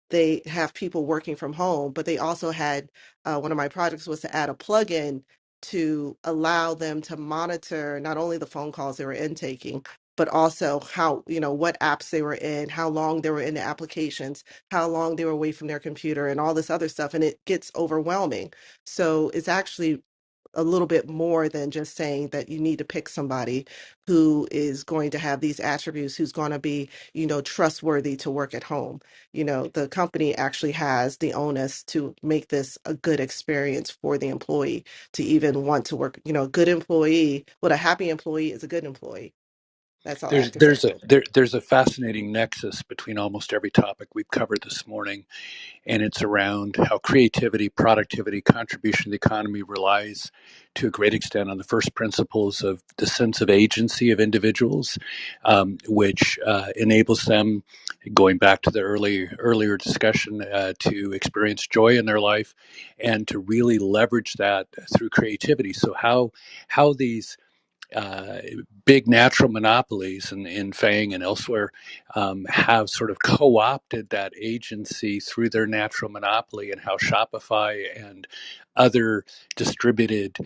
They have people working from home, but they also had one of my projects was to add a plugin to allow them to monitor not only the phone calls they were intaking, but also how, what apps they were in, how long they were in the applications, how long they were away from their computer, and all this other stuff. And it gets overwhelming. So it's actually a little bit more than just saying that you need to pick somebody who is going to have these attributes, who's going to be, trustworthy to work at home. The company actually has the onus to make this a good experience for the employee to even want to work. A good employee, what a happy employee is a good employee. That's all I There's have to say. there's a there's a fascinating nexus between almost every topic we've covered this morning, and it's around how creativity, productivity, contribution to the economy relies to a great extent on the first principles of the sense of agency of individuals, which enables them, going back to the earlier discussion, to experience joy in their life and to really leverage that through creativity. So how these uh, big natural monopolies in Fang and elsewhere have sort of co-opted that agency through their natural monopoly, and how Shopify and other distributed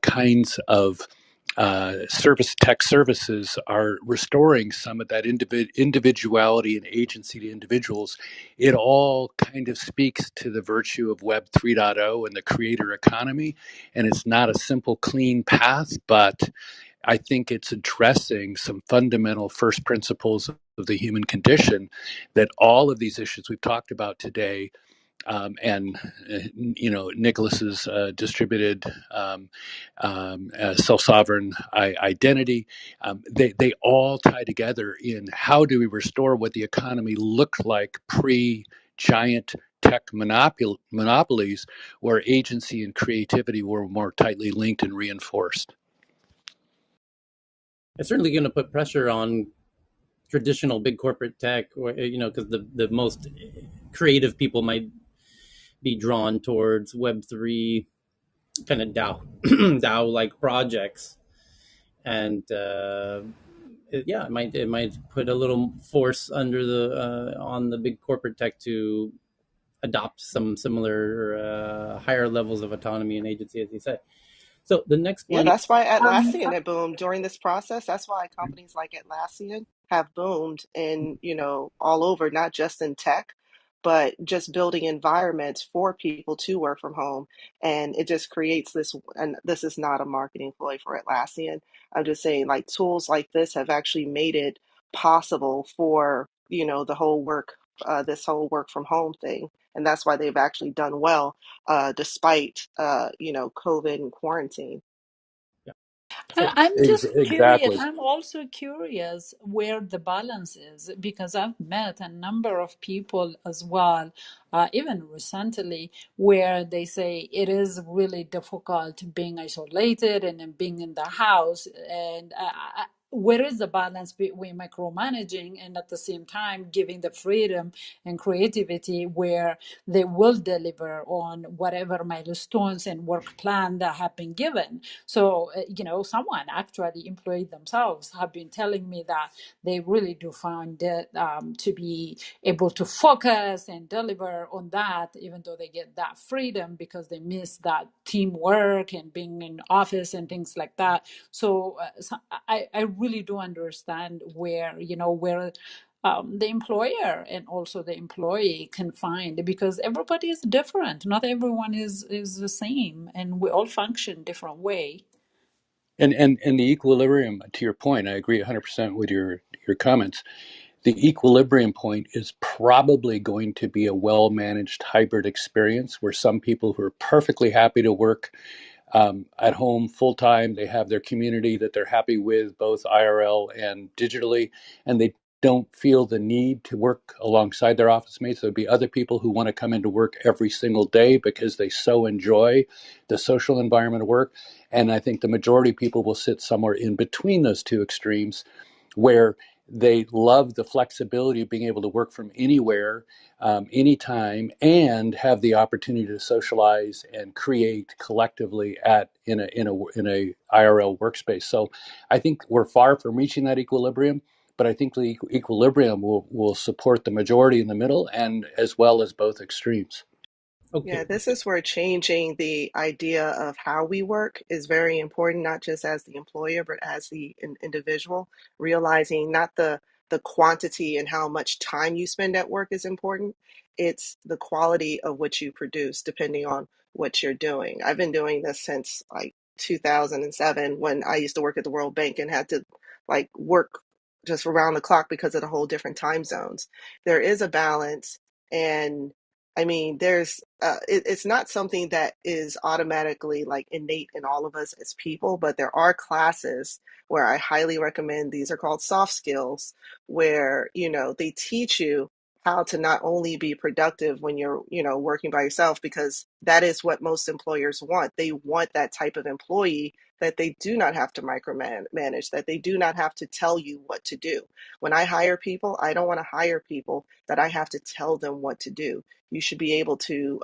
kinds of tech services are restoring some of that individuality and agency to individuals. It all kind of speaks to the virtue of Web 3.0 and the creator economy. And it's not a simple, clean path, but I think it's addressing some fundamental first principles of the human condition that all of these issues we've talked about today, and Nicholas's distributed self-sovereign identity, they all tie together in how do we restore what the economy looked like pre-giant tech monopolies, where agency and creativity were more tightly linked and reinforced. It's certainly going to put pressure on traditional big corporate tech, or because the most creative people might be drawn towards Web3 kind of DAO DAO like projects, and it might put a little force under the on the big corporate tech to adopt some similar higher levels of autonomy and agency, as you say. So the next Yeah, one, that's why Um, Atlassian had boomed during this process. That's why companies like Atlassian have boomed in, all over, not just in tech, but just building environments for people to work from home. And it just creates this, and this is not a marketing ploy for Atlassian. I'm just saying, like, tools like this have actually made it possible for, the whole this whole work from home thing. And that's why they've actually done well, despite, COVID and quarantine. yeah. So I'm just curious. Exactly. I'm also curious where the balance is because I've met a number of people as well, even recently, where they say it is really difficult being isolated and then being in the house. And where is the balance between micromanaging and at the same time giving the freedom and creativity where they will deliver on whatever milestones and work plan that have been given. So someone actually, employee themselves, have been telling me that they really do find it to be able to focus and deliver on that, even though they get that freedom, because they miss that teamwork and being in office and things like that. So I really do understand where the employer and also the employee can find, because everybody is different. Not everyone is the same, and we all function different way. And the equilibrium, to your point, I agree 100% with your comments. The equilibrium point is probably going to be a well-managed hybrid experience where some people who are perfectly happy to work at home full time, they have their community that they're happy with, both IRL and digitally, and they don't feel the need to work alongside their office mates. There'll be other people who want to come into work every single day because they so enjoy the social environment of work. And I think the majority of people will sit somewhere in between those two extremes, where they love the flexibility of being able to work from anywhere, anytime, and have the opportunity to socialize and create collectively in a IRL workspace. So I think we're far from reaching that equilibrium, but I think the equilibrium will support the majority in the middle, and as well as both extremes. Okay. Yeah, this is where changing the idea of how we work is very important, not just as the employer, but as the individual, realizing not the quantity and how much time you spend at work is important. It's the quality of what you produce, depending on what you're doing. I've been doing this since like 2007, when I used to work at the World Bank and had to like work just around the clock because of the whole different time zones. There is a balance, and I mean, it's not something that is automatically like innate in all of us as people, but there are classes where I highly recommend. These are called soft skills, where, they teach you how to not only be productive when you're, working by yourself, because that is what most employers want. They want that type of employee that they do not have to micromanage, that they do not have to tell you what to do. When I hire people, I don't want to hire people that I have to tell them what to do. You should be able to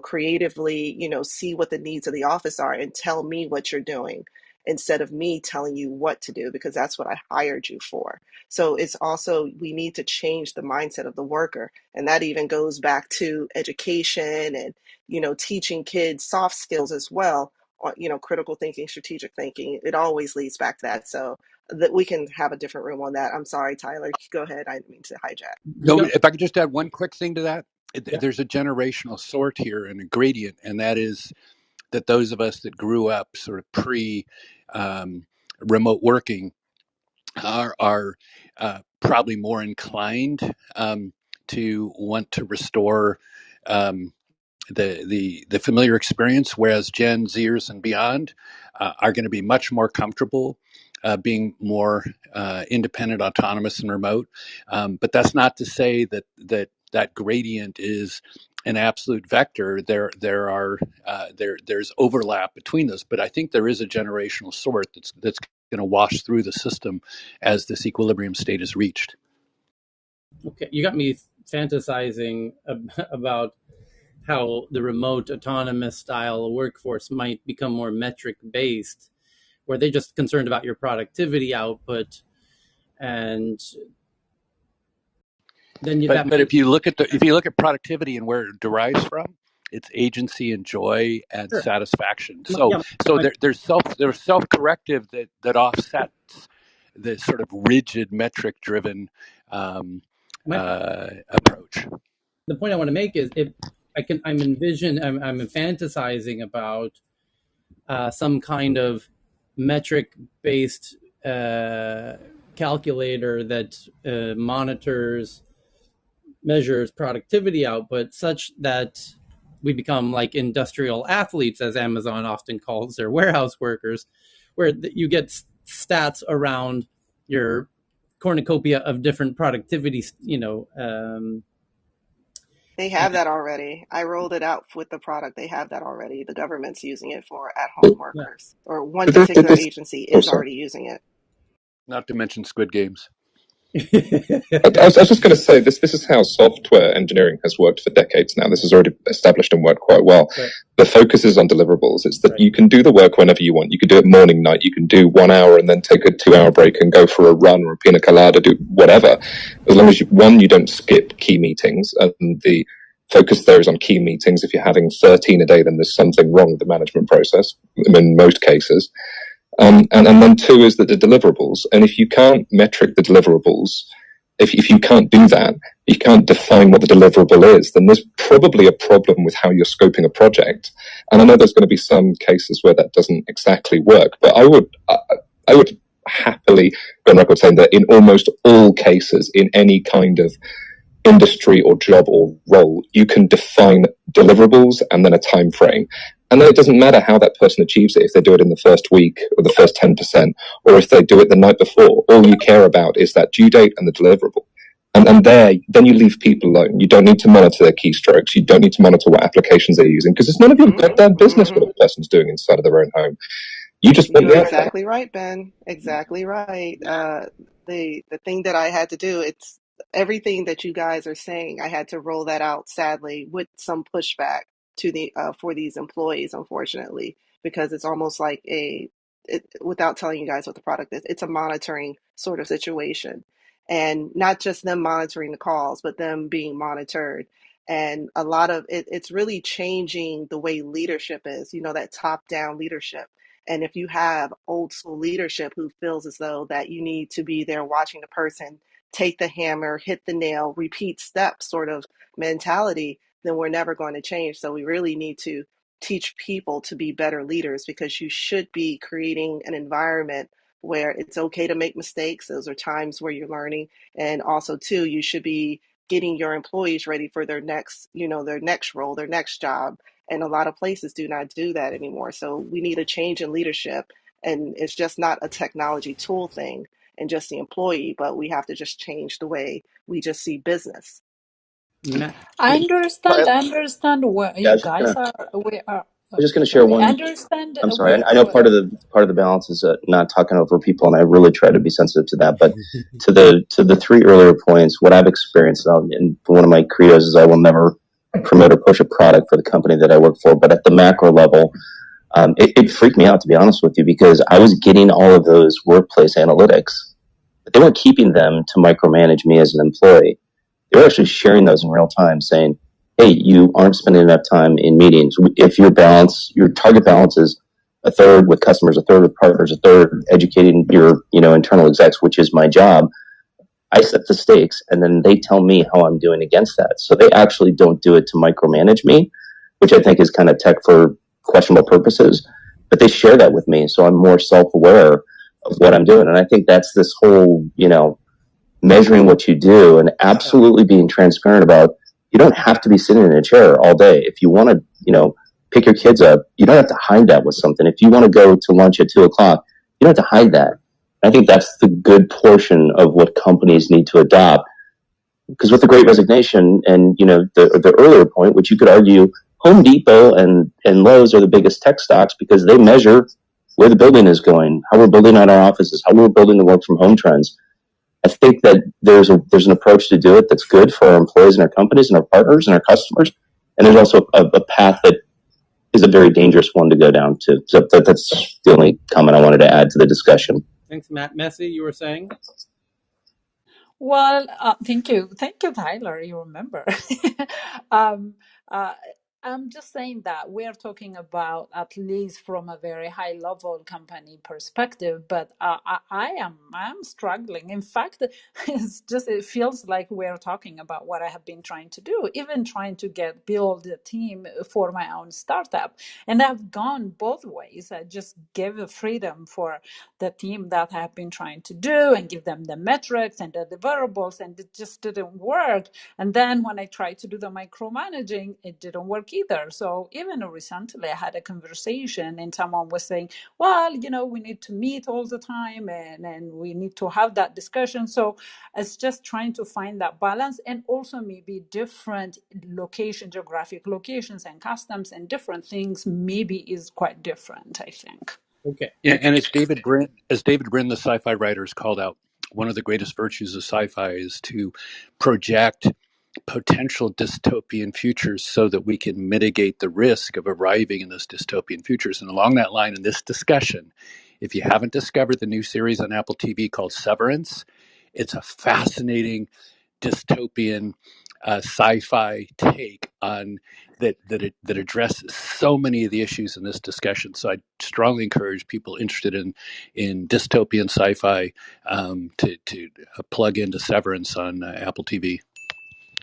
creatively, see what the needs of the office are and tell me what you're doing, instead of me telling you what to do, because that's what I hired you for. So it's also, we need to change the mindset of the worker. And that even goes back to education and, teaching kids soft skills as well. Critical thinking, strategic thinking, it always leads back to that. So that we can have a different room on that. I'm sorry, Tyler, go ahead. I didn't mean to hijack. No, if I could just add one quick thing to that, Yeah. there's a generational sort here and a gradient, and that is that those of us that grew up sort of pre remote working are probably more inclined to want to restore um, the familiar experience, whereas Gen Zers and beyond are going to be much more comfortable being more independent, autonomous, and remote. But that's not to say that gradient is an absolute vector. There's overlap between those, but I think there is a generational sort that's going to wash through the system as this equilibrium state is reached. Okay, you got me fantasizing about how the remote autonomous style workforce might become more metric based, where they're just concerned about your productivity output, and then But that but might. if you look at productivity and where it derives from, it's agency and joy and Sure. satisfaction. So Yeah. so there's self corrective that offsets the sort of rigid metric driven My approach. the point I want to make is, if I'm fantasizing about some kind of metric based calculator that monitors, measures productivity output, such that we become like industrial athletes, as Amazon often calls their warehouse workers, where you get stats around your cornucopia of different productivity, They and have that already. I rolled it out with the product. They have that already. The government's using it for at-home yeah. workers, or one But particular this, agency I'm is sorry. already using it. Not to mention Squid Games. I was just going to say this is how software engineering has worked for decades now. This is already established and worked quite well. Right. The focus is on deliverables. It's that you can do the work whenever you want. You can do it morning, night. You can do 1 hour and then take a 2 hour break and go for a run or a pina colada, do whatever. As long as you don't skip key meetings. And the focus there is on key meetings. If you're having 13 a day, then there's something wrong with the management process in most cases. And then two is that the deliverables. And if you can't metric the deliverables, if you can't do that, you can't define what the deliverable is, then there's probably a problem with how you're scoping a project. And I know there's going to be some cases where that doesn't exactly work, but I would happily go on record saying that in almost all cases, in any kind of industry or job or role, you can define deliverables and then a time frame. And then it doesn't matter how that person achieves it, if they do it in the first week or the first 10%, or if they do it the night before. All you care about is that due date and the deliverable. And then you leave people alone. You don't need to monitor their keystrokes. You don't need to monitor what applications they're using, because it's none of your goddamn business what a person's doing inside of their own home. You just want You're the outcome. exactly right, Ben. Exactly right. The thing that I had to do, it's everything that you guys are saying. I had to roll that out, sadly, with some pushback to the for these employees, unfortunately, because it's almost like without telling you guys what the product is, it's a monitoring sort of situation, and not just them monitoring the calls, but them being monitored. And a lot of it's really changing the way leadership is. You know, that top-down leadership, and if you have old school leadership who feels as though that you need to be there watching the person take the hammer, hit the nail, repeat steps sort of mentality, then we're never going to change. So we really need to teach people to be better leaders, because you should be creating an environment where it's okay to make mistakes. Those are times where you're learning. And also too, you should be getting your employees ready for their next, their next role, their next job. And a lot of places do not do that anymore. So we need a change in leadership. And it's just not a technology tool thing and just the employee, but we have to just change the way we just see business. I understand where Yeah, you guys are. We are. I was just going to share Sorry, I one. understand I'm sorry. where. I know part of the balance is not talking over people, and I really try to be sensitive to that. But to the three earlier points, what I've experienced, and one of my credos is I will never promote or push a product for the company that I work for. But at the macro level, it freaked me out, to be honest with you, because I was getting all of those workplace analytics, but they weren't keeping them to micromanage me as an employee. They're actually sharing those in real time, saying, hey, you aren't spending enough time in meetings. If your target balance is a third with customers, a third with partners, a third educating your internal execs, which is my job, I set the stakes, and then they tell me how I'm doing against that. So they actually don't do it to micromanage me, which I think is kind of tech for questionable purposes, but they share that with me. So I'm more self-aware of what I'm doing. And I think that's this whole, measuring what you do and absolutely being transparent about, you don't have to be sitting in a chair all day. If you want to, pick your kids up, you don't have to hide that with something. If you want to go to lunch at 2 o'clock, you don't have to hide that. I think that's the good portion of what companies need to adopt. Because with the Great Resignation and, the earlier point, which you could argue Home Depot and Lowe's are the biggest tech stocks because they measure where the building is going, how we're building out our offices, how we're building the work from home trends. I think that there's an approach to do it that's good for our employees and our companies and our partners and our customers. And there's also a path that is a very dangerous one to go down to. So that's the only comment I wanted to add to the discussion. Thanks, Matt. Messi, you were saying? Well, thank you, Tyler. You remember. um, uh, I'm just saying that we are talking about, at least from a very high level company perspective, but I'm struggling. In fact, it feels like we're talking about what I have been trying to do, even trying to build a team for my own startup, and I've gone both ways. I just give a freedom for the team that I have been trying to do and give them the metrics and the deliverables, and it just didn't work. And then when I tried to do the micromanaging, it didn't work either. So even recently I had a conversation and someone was saying, well, we need to meet all the time and we need to have that discussion. So it's just trying to find that balance, and also maybe different geographic locations and customs and different things maybe is quite different, I think. Okay. Yeah, and as David Brin, the sci-fi writer, has called out, one of the greatest virtues of sci-fi is to project potential dystopian futures so that we can mitigate the risk of arriving in those dystopian futures. And along that line, in this discussion, if you haven't discovered the new series on Apple TV called Severance, it's a fascinating dystopian sci-fi take on that addresses so many of the issues in this discussion. So I strongly encourage people interested in dystopian sci-fi to plug into Severance on Apple TV.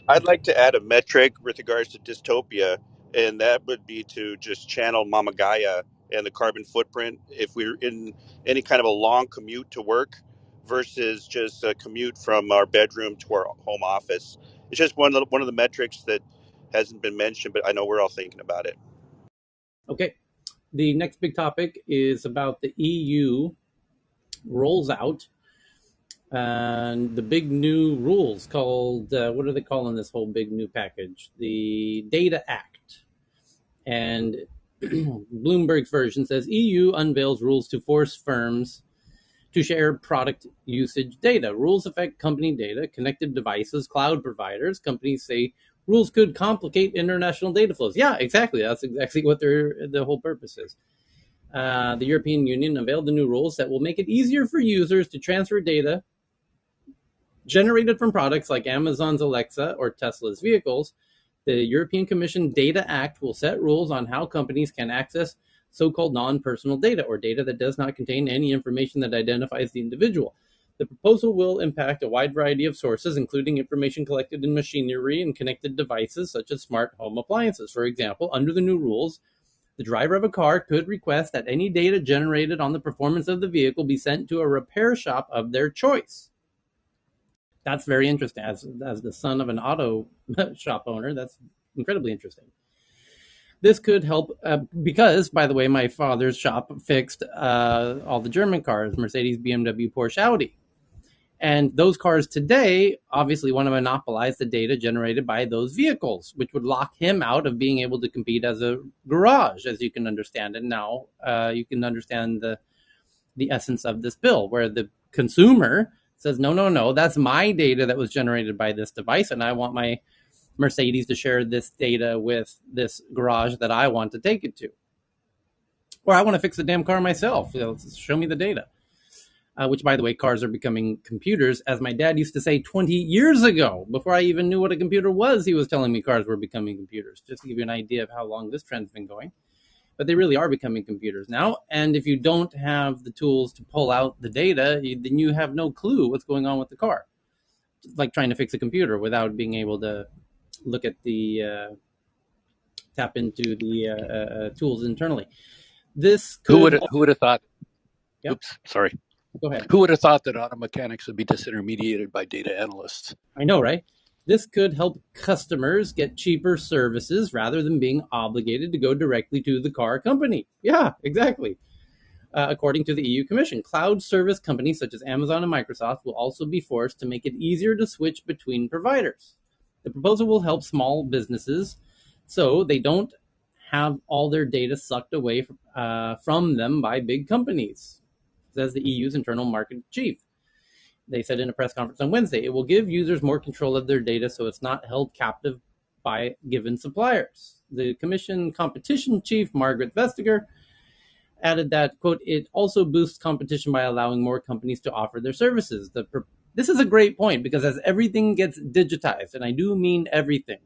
I'd like to add a metric with regards to dystopia, and that would be to just channel Mama Gaia and the carbon footprint if we're in any kind of a long commute to work versus just a commute from our bedroom to our home office. It's just one of the metrics that hasn't been mentioned, but I know we're all thinking about it. Okay. The next big topic is about the EU rolls out and the big new rules called, what are they calling this whole big new package? The Data Act. And Bloomberg's version says EU unveils rules to force firms to share product usage data. Rules affect company data, connected devices, cloud providers. Companies say rules could complicate international data flows. Yeah, exactly. That's exactly what the whole purpose is. The European Union unveiled the new rules that will make it easier for users to transfer data generated from products like Amazon's Alexa or Tesla's vehicles. The European Commission Data Act will set rules on how companies can access so-called non-personal data, or data that does not contain any information that identifies the individual. The proposal will impact a wide variety of sources, including information collected in machinery and connected devices such as smart home appliances. For example, under the new rules, the driver of a car could request that any data generated on the performance of the vehicle be sent to a repair shop of their choice. That's very interesting. As the son of an auto shop owner, that's incredibly interesting. This could help because, by the way, my father's shop fixed all the German cars, Mercedes, BMW, Porsche, Audi. And those cars today obviously want to monopolize the data generated by those vehicles, which would lock him out of being able to compete as a garage, as you can understand. And now you can understand the essence of this bill, where the consumer says, no, that's my data that was generated by this device, and I want my Mercedes to share this data with this garage that I want to take it to. Or I want to fix the damn car myself. Show me the data. Which, by the way, cars are becoming computers. As my dad used to say 20 years ago, before I even knew what a computer was, he was telling me cars were becoming computers, just to give you an idea of how long this trend's been going. But they really are becoming computers now. And if you don't have the tools to pull out the data, then you have no clue what's going on with the car. It's like trying to fix a computer without being able to look at the tap into the tools internally. This could. Who would have thought? Yep. Oops, sorry. Go ahead. Who would have thought that auto mechanics would be disintermediated by data analysts? I know, right? This could help customers get cheaper services rather than being obligated to go directly to the car company. Yeah, exactly. According to the EU Commission, cloud service companies such as Amazon and Microsoft will also be forced to make it easier to switch between providers. The proposal will help small businesses so they don't have all their data sucked away from them by big companies, says the EU's internal market chief. They said in a press conference on Wednesday, it will give users more control of their data so it's not held captive by given suppliers. The Commission competition chief, Margaret Vestager, added that, quote, it also boosts competition by allowing more companies to offer their services. This is a great point because as everything gets digitized, and I do mean everything,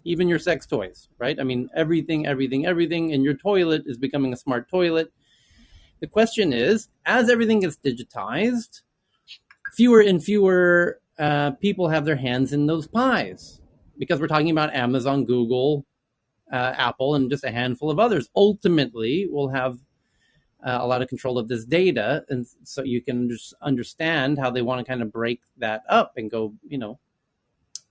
even your sex toys, right? I mean, everything in your toilet is becoming a smart toilet. The question is, as everything gets digitized, fewer and fewer people have their hands in those pies because we're talking about Amazon, Google, Apple, and just a handful of others. Ultimately, we'll have a lot of control of this data, and so you can just understand how they want to kind of break that up and go,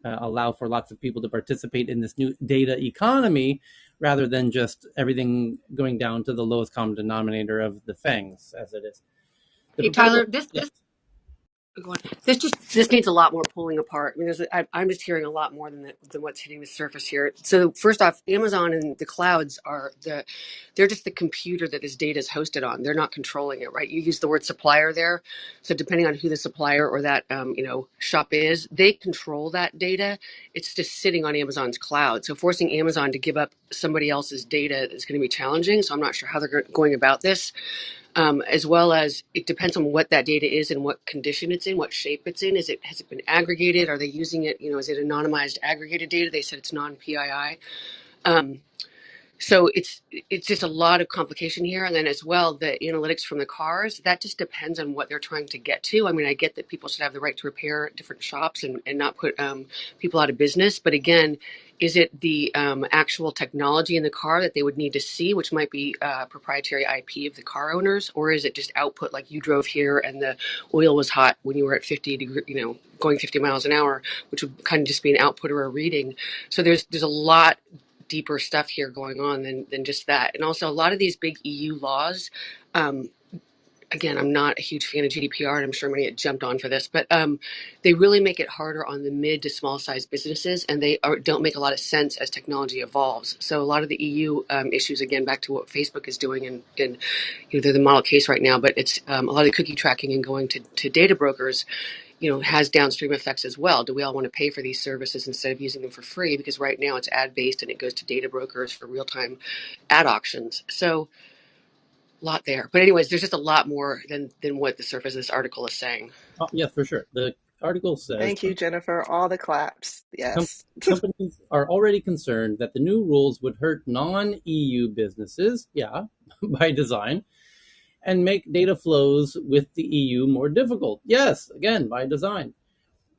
allow for lots of people to participate in this new data economy rather than just everything going down to the lowest common denominator of the FANGs, as it is. Hey, Tyler, This needs a lot more pulling apart. I mean, I'm just hearing a lot more than what's hitting the surface here. So first off, Amazon and the clouds they're just the computer that this data is hosted on. They're not controlling it, right? You use the word supplier there, so depending on who the supplier or that shop is, they control that data. It's just sitting on Amazon's cloud. So forcing Amazon to give up somebody else's data is going to be challenging. So I'm not sure how they're going about this. As well as it depends on what that data is and what condition it's in, what shape it's in. Has it been aggregated? Are they using it? Is it anonymized aggregated data? They said it's non-PII. So it's just a lot of complication here. And then as well, the analytics from the cars, that just depends on what they're trying to get to. I mean, I get that people should have the right to repair at different shops and not put people out of business. But again, is it the actual technology in the car that they would need to see, which might be proprietary IP of the car owners? Or is it just output like you drove here and the oil was hot when you were at 50 degrees, going 50 miles an hour, which would kind of just be an output or a reading. So there's a lot deeper stuff here going on than just that. And also a lot of these big EU laws, again, I'm not a huge fan of GDPR, and I'm sure many had jumped on for this, but they really make it harder on the mid to small size businesses, and they don't make a lot of sense as technology evolves. So a lot of the EU issues, again, back to what Facebook is doing, and they're the model case right now, but it's a lot of the cookie tracking and going to data brokers has downstream effects as well. Do we all want to pay for these services instead of using them for free? Because right now it's ad based and it goes to data brokers for real time ad auctions. So a lot there. But anyways, there's just a lot more than what the surface of this article is saying. Oh, yes, for sure. The article says Thank you, Jennifer. All the claps. Yes. companies are already concerned that the new rules would hurt non-EU businesses, by design, and make data flows with the EU more difficult. Yes, again, by design.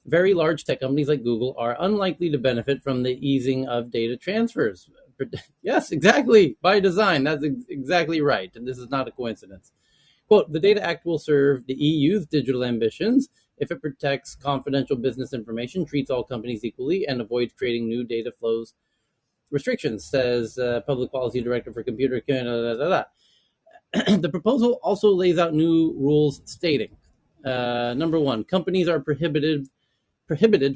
Very large tech companies like Google are unlikely to benefit from the easing of data transfers. Yes, exactly, by design. That's exactly right. And this is not a coincidence. Quote, the Data Act will serve the EU's digital ambitions if it protects confidential business information, treats all companies equally, and avoids creating new data flows restrictions, says Public Policy Director for Computer. The proposal also lays out new rules stating, number one, companies are prohibited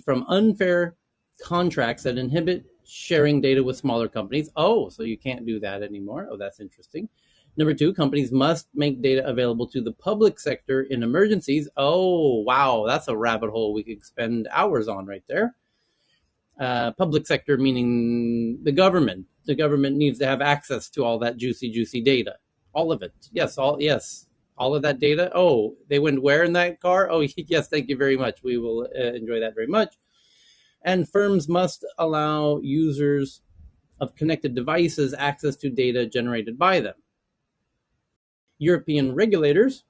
from unfair contracts that inhibit sharing data with smaller companies. Oh, so you can't do that anymore. Oh, that's interesting. Number two, companies must make data available to the public sector in emergencies. Oh, wow, that's a rabbit hole we could spend hours on right there. Public sector meaning the government. The government needs to have access to all that juicy data. All of it. Yes, all of that data. Oh, they went where in that car? Oh, yes, thank you very much. We will enjoy that very much. And firms must allow users of connected devices access to data generated by them. European regulators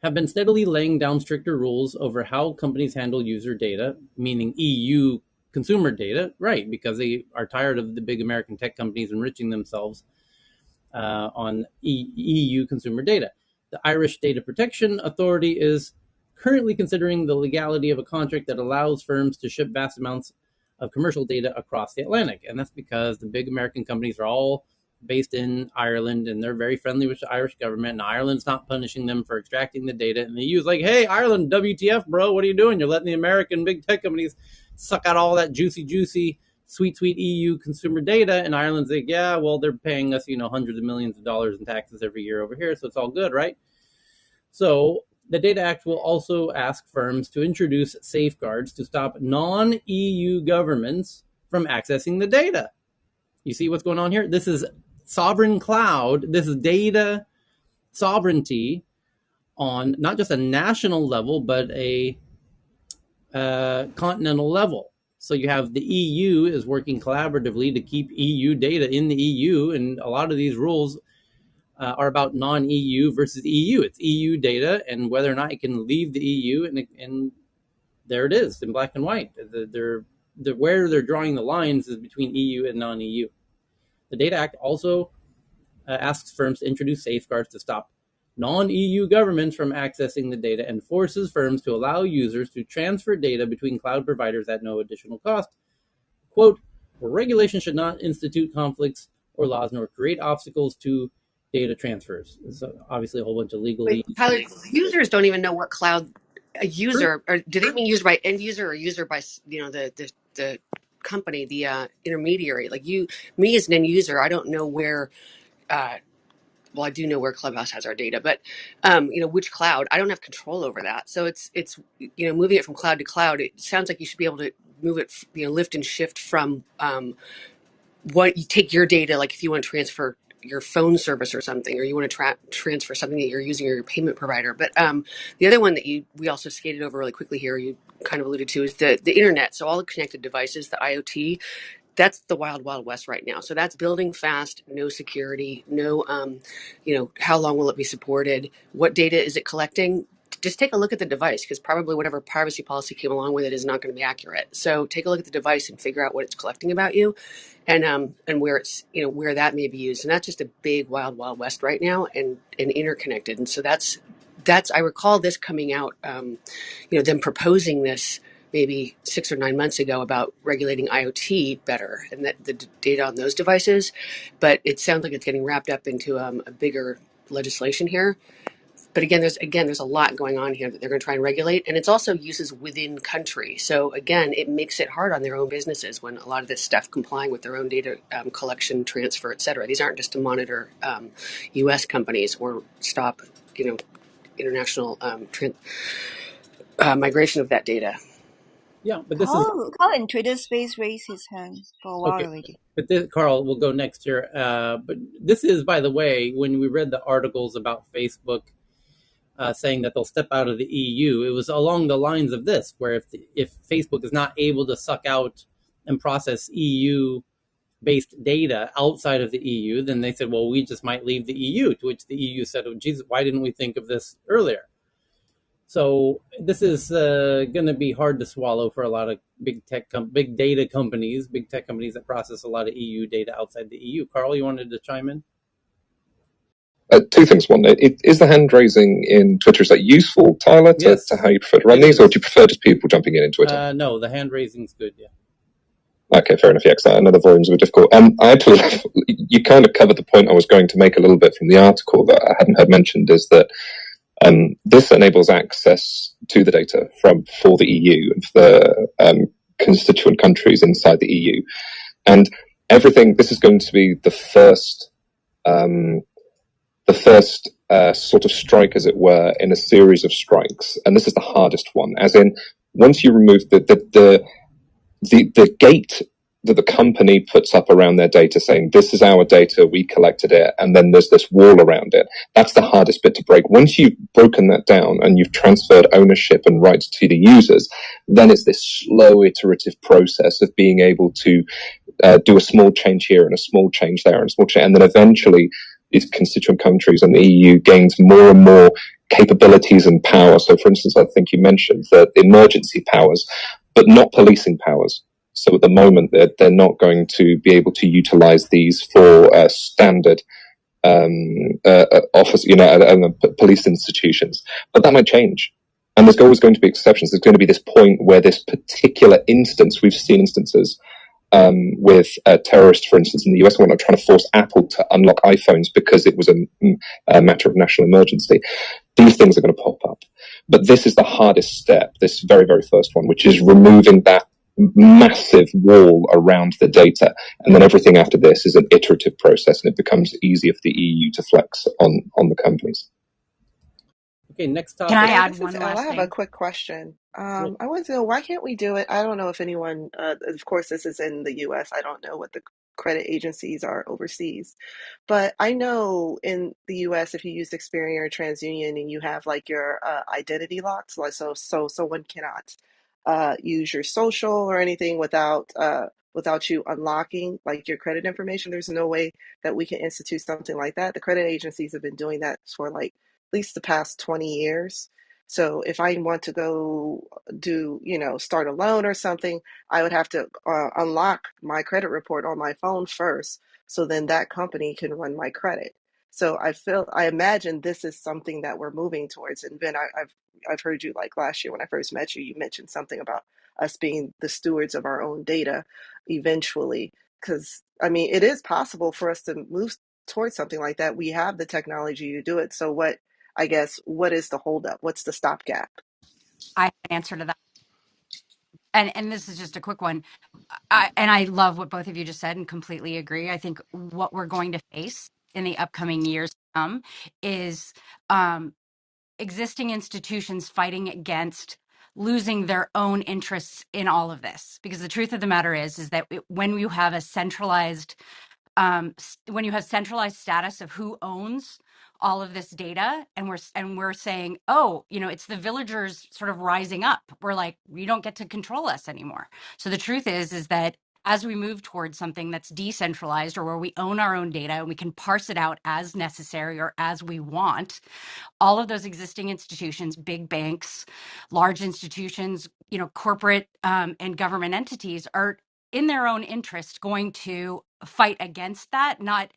have been steadily laying down stricter rules over how companies handle user data, meaning EU consumer data, right, because they are tired of the big American tech companies enriching themselves on EU consumer data. The Irish Data Protection Authority is currently considering the legality of a contract that allows firms to ship vast amounts of commercial data across the Atlantic. And that's because the big American companies are all based in Ireland, and they're very friendly with the Irish government, and Ireland's not punishing them for extracting the data. And the EU is like, hey, Ireland, WTF, bro, what are you doing? You're letting the American big tech companies suck out all that juicy, sweet EU consumer data. And Ireland's like, yeah, well, they're paying us, hundreds of millions of dollars in taxes every year over here, so it's all good, right? So the Data Act will also ask firms to introduce safeguards to stop non-EU governments from accessing the data. You see what's going on here? This is sovereign cloud. This is data sovereignty on not just a national level, but a continental level. So you have the EU is working collaboratively to keep EU data in the EU, and a lot of these rules are about non-EU versus EU. It's EU data, and whether or not it can leave the EU, and there it is in black and white. Where they're drawing the lines is between EU and non-EU. The Data Act also asks firms to introduce safeguards to stop non-EU governments from accessing the data and forces firms to allow users to transfer data between cloud providers at no additional cost. Quote, regulation should not institute conflicts or laws nor create obstacles to data transfers. So obviously a whole bunch of legalese. Tyler, users don't even know what cloud a user, or do they mean user by end user or user by the company, the intermediary? Like me as an end user, I don't know where. Well, I do know where Clubhouse has our data, but which cloud? I don't have control over that. So it's moving it from cloud to cloud. It sounds like you should be able to move it, lift and shift from what you take your data, like if you want to transfer your phone service or something, or you want to transfer something that you're using or your payment provider. But the other one that we also skated over really quickly here, you kind of alluded to, is the internet. So all the connected devices, the IoT, that's the wild, wild west right now. So that's building fast, no security, no, how long will it be supported? What data is it collecting? Just take a look at the device, because probably whatever privacy policy came along with it is not going to be accurate. So take a look at the device and figure out what it's collecting about you, and where it's, where that may be used. And that's just a big wild, wild west right now, and interconnected. And so that's I recall this coming out, them proposing this maybe 6 or 9 months ago about regulating IoT better and that the data on those devices. But it sounds like it's getting wrapped up into a bigger legislation here. But there's a lot going on here that they're going to try and regulate, and it's also uses within country. So again, it makes it hard on their own businesses when a lot of this stuff complying with their own data collection, transfer, et cetera. These aren't just to monitor U.S. companies or stop, international migration of that data. Yeah, but this is Carl in Twitter space raised his hand for a while okay. already. But Carl will go next here. But this is, by the way, when we read the articles about Facebook saying that they'll step out of the EU, it was along the lines of this, where if Facebook is not able to suck out and process EU based data outside of the EU, then they said, well, we just might leave the EU. To which the EU said, oh, Jesus, why didn't we think of this earlier? So this is going to be hard to swallow for a lot of big data companies, big tech companies that process a lot of EU data outside the EU. Carl, you wanted to chime in? Two things. One, is the hand raising in Twitter, is that useful, Tyler, Yes, to how you prefer to run these, or do you prefer just people jumping in Twitter? No, the hand raising's good, yeah. Okay, fair enough. Yeah, because I know the volumes were difficult. I actually, you kind of covered the point I was going to make a little bit from the article that I hadn't heard mentioned, is that this enables access to the data for the EU and for the constituent countries inside the EU. And this is going to be the first sort of strike, as it were, in a series of strikes. And this is the hardest one, as in, once you remove the gate that the company puts up around their data saying, this is our data, we collected it, and then there's this wall around it. That's the hardest bit to break. Once you've broken that down and you've transferred ownership and rights to the users, then it's this slow iterative process of being able to do a small change here and a small change there and a small change, and then eventually these constituent countries and the EU gains more and more capabilities and power. So, for instance, I think you mentioned that emergency powers, but not policing powers. So at the moment, they're not going to be able to utilize these for standard office, police institutions. But that might change. And there's always going to be exceptions. There's going to be this point where this particular instance, we've seen instances with terrorists, for instance, in the US, when they're trying to force Apple to unlock iPhones because it was a matter of national emergency. These things are going to pop up. But this is the hardest step, this very, very first one, which is removing that massive wall around the data. And then everything after this is an iterative process, and it becomes easier for the EU to flex on the companies. Okay, next topic. Can I add one last thing? I have a quick question. I want to know, why can't we do it? I don't know if anyone, of course, this is in the US. I don't know what the credit agencies are overseas. But I know in the US, if you use Experian or TransUnion and you have like your identity locked, so one cannot use your social or anything without you unlocking like your credit information. There's no way that we can institute something like that. The credit agencies have been doing that for like at least the past 20 years. So if I want to go do, start a loan or something, I would have to unlock my credit report on my phone first. So then that company can run my credit. So I imagine this is something that we're moving towards. And Ben, I've heard you, like last year when I first met you, you mentioned something about us being the stewards of our own data eventually. Because it is possible for us to move towards something like that. We have the technology to do it. So what is the holdup? What's the stopgap? I have an answer to that. And this is just a quick one. I love what both of you just said and completely agree. I think what we're going to face in the upcoming years to come is existing institutions fighting against losing their own interests in all of this, because the truth of the matter is that when you have a centralized when you have centralized status of who owns all of this data, and we're saying, oh, it's the villagers sort of rising up, we're like, you don't get to control us anymore. So the truth is that as we move towards something that's decentralized, or where we own our own data and we can parse it out as necessary or as we want, all of those existing institutions, big banks, large institutions, corporate and government entities, are in their own interest going to fight against that, not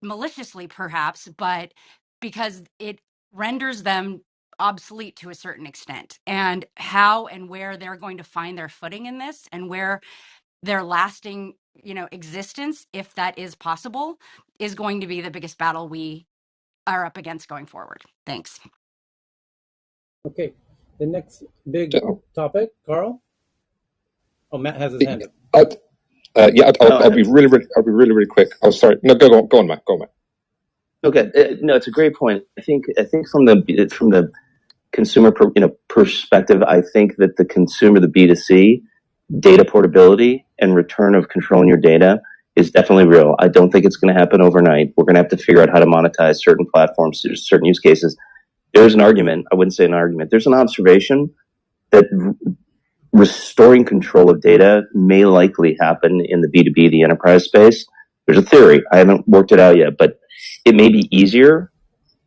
maliciously perhaps, but because it renders them obsolete to a certain extent. And how and where they're going to find their footing in this, and where their lasting existence, if that is possible, is going to be the biggest battle we are up against going forward. Thanks. Okay, the next big topic, Carl. Oh, Matt has his hand up. I'll be really quick. Oh, sorry. No, go on, Matt. Go on, Matt. Okay, no, it's a great point. I think from the consumer perspective, I think that the consumer, the B2C, data portability and return of controlling your data is definitely real. I don't think it's going to happen overnight. We're going to have to figure out how to monetize certain platforms, certain use cases. There's an argument. I wouldn't say an argument. There's an observation that restoring control of data may likely happen in the B2B, the enterprise space. There's a theory. I haven't worked it out yet, but it may be easier.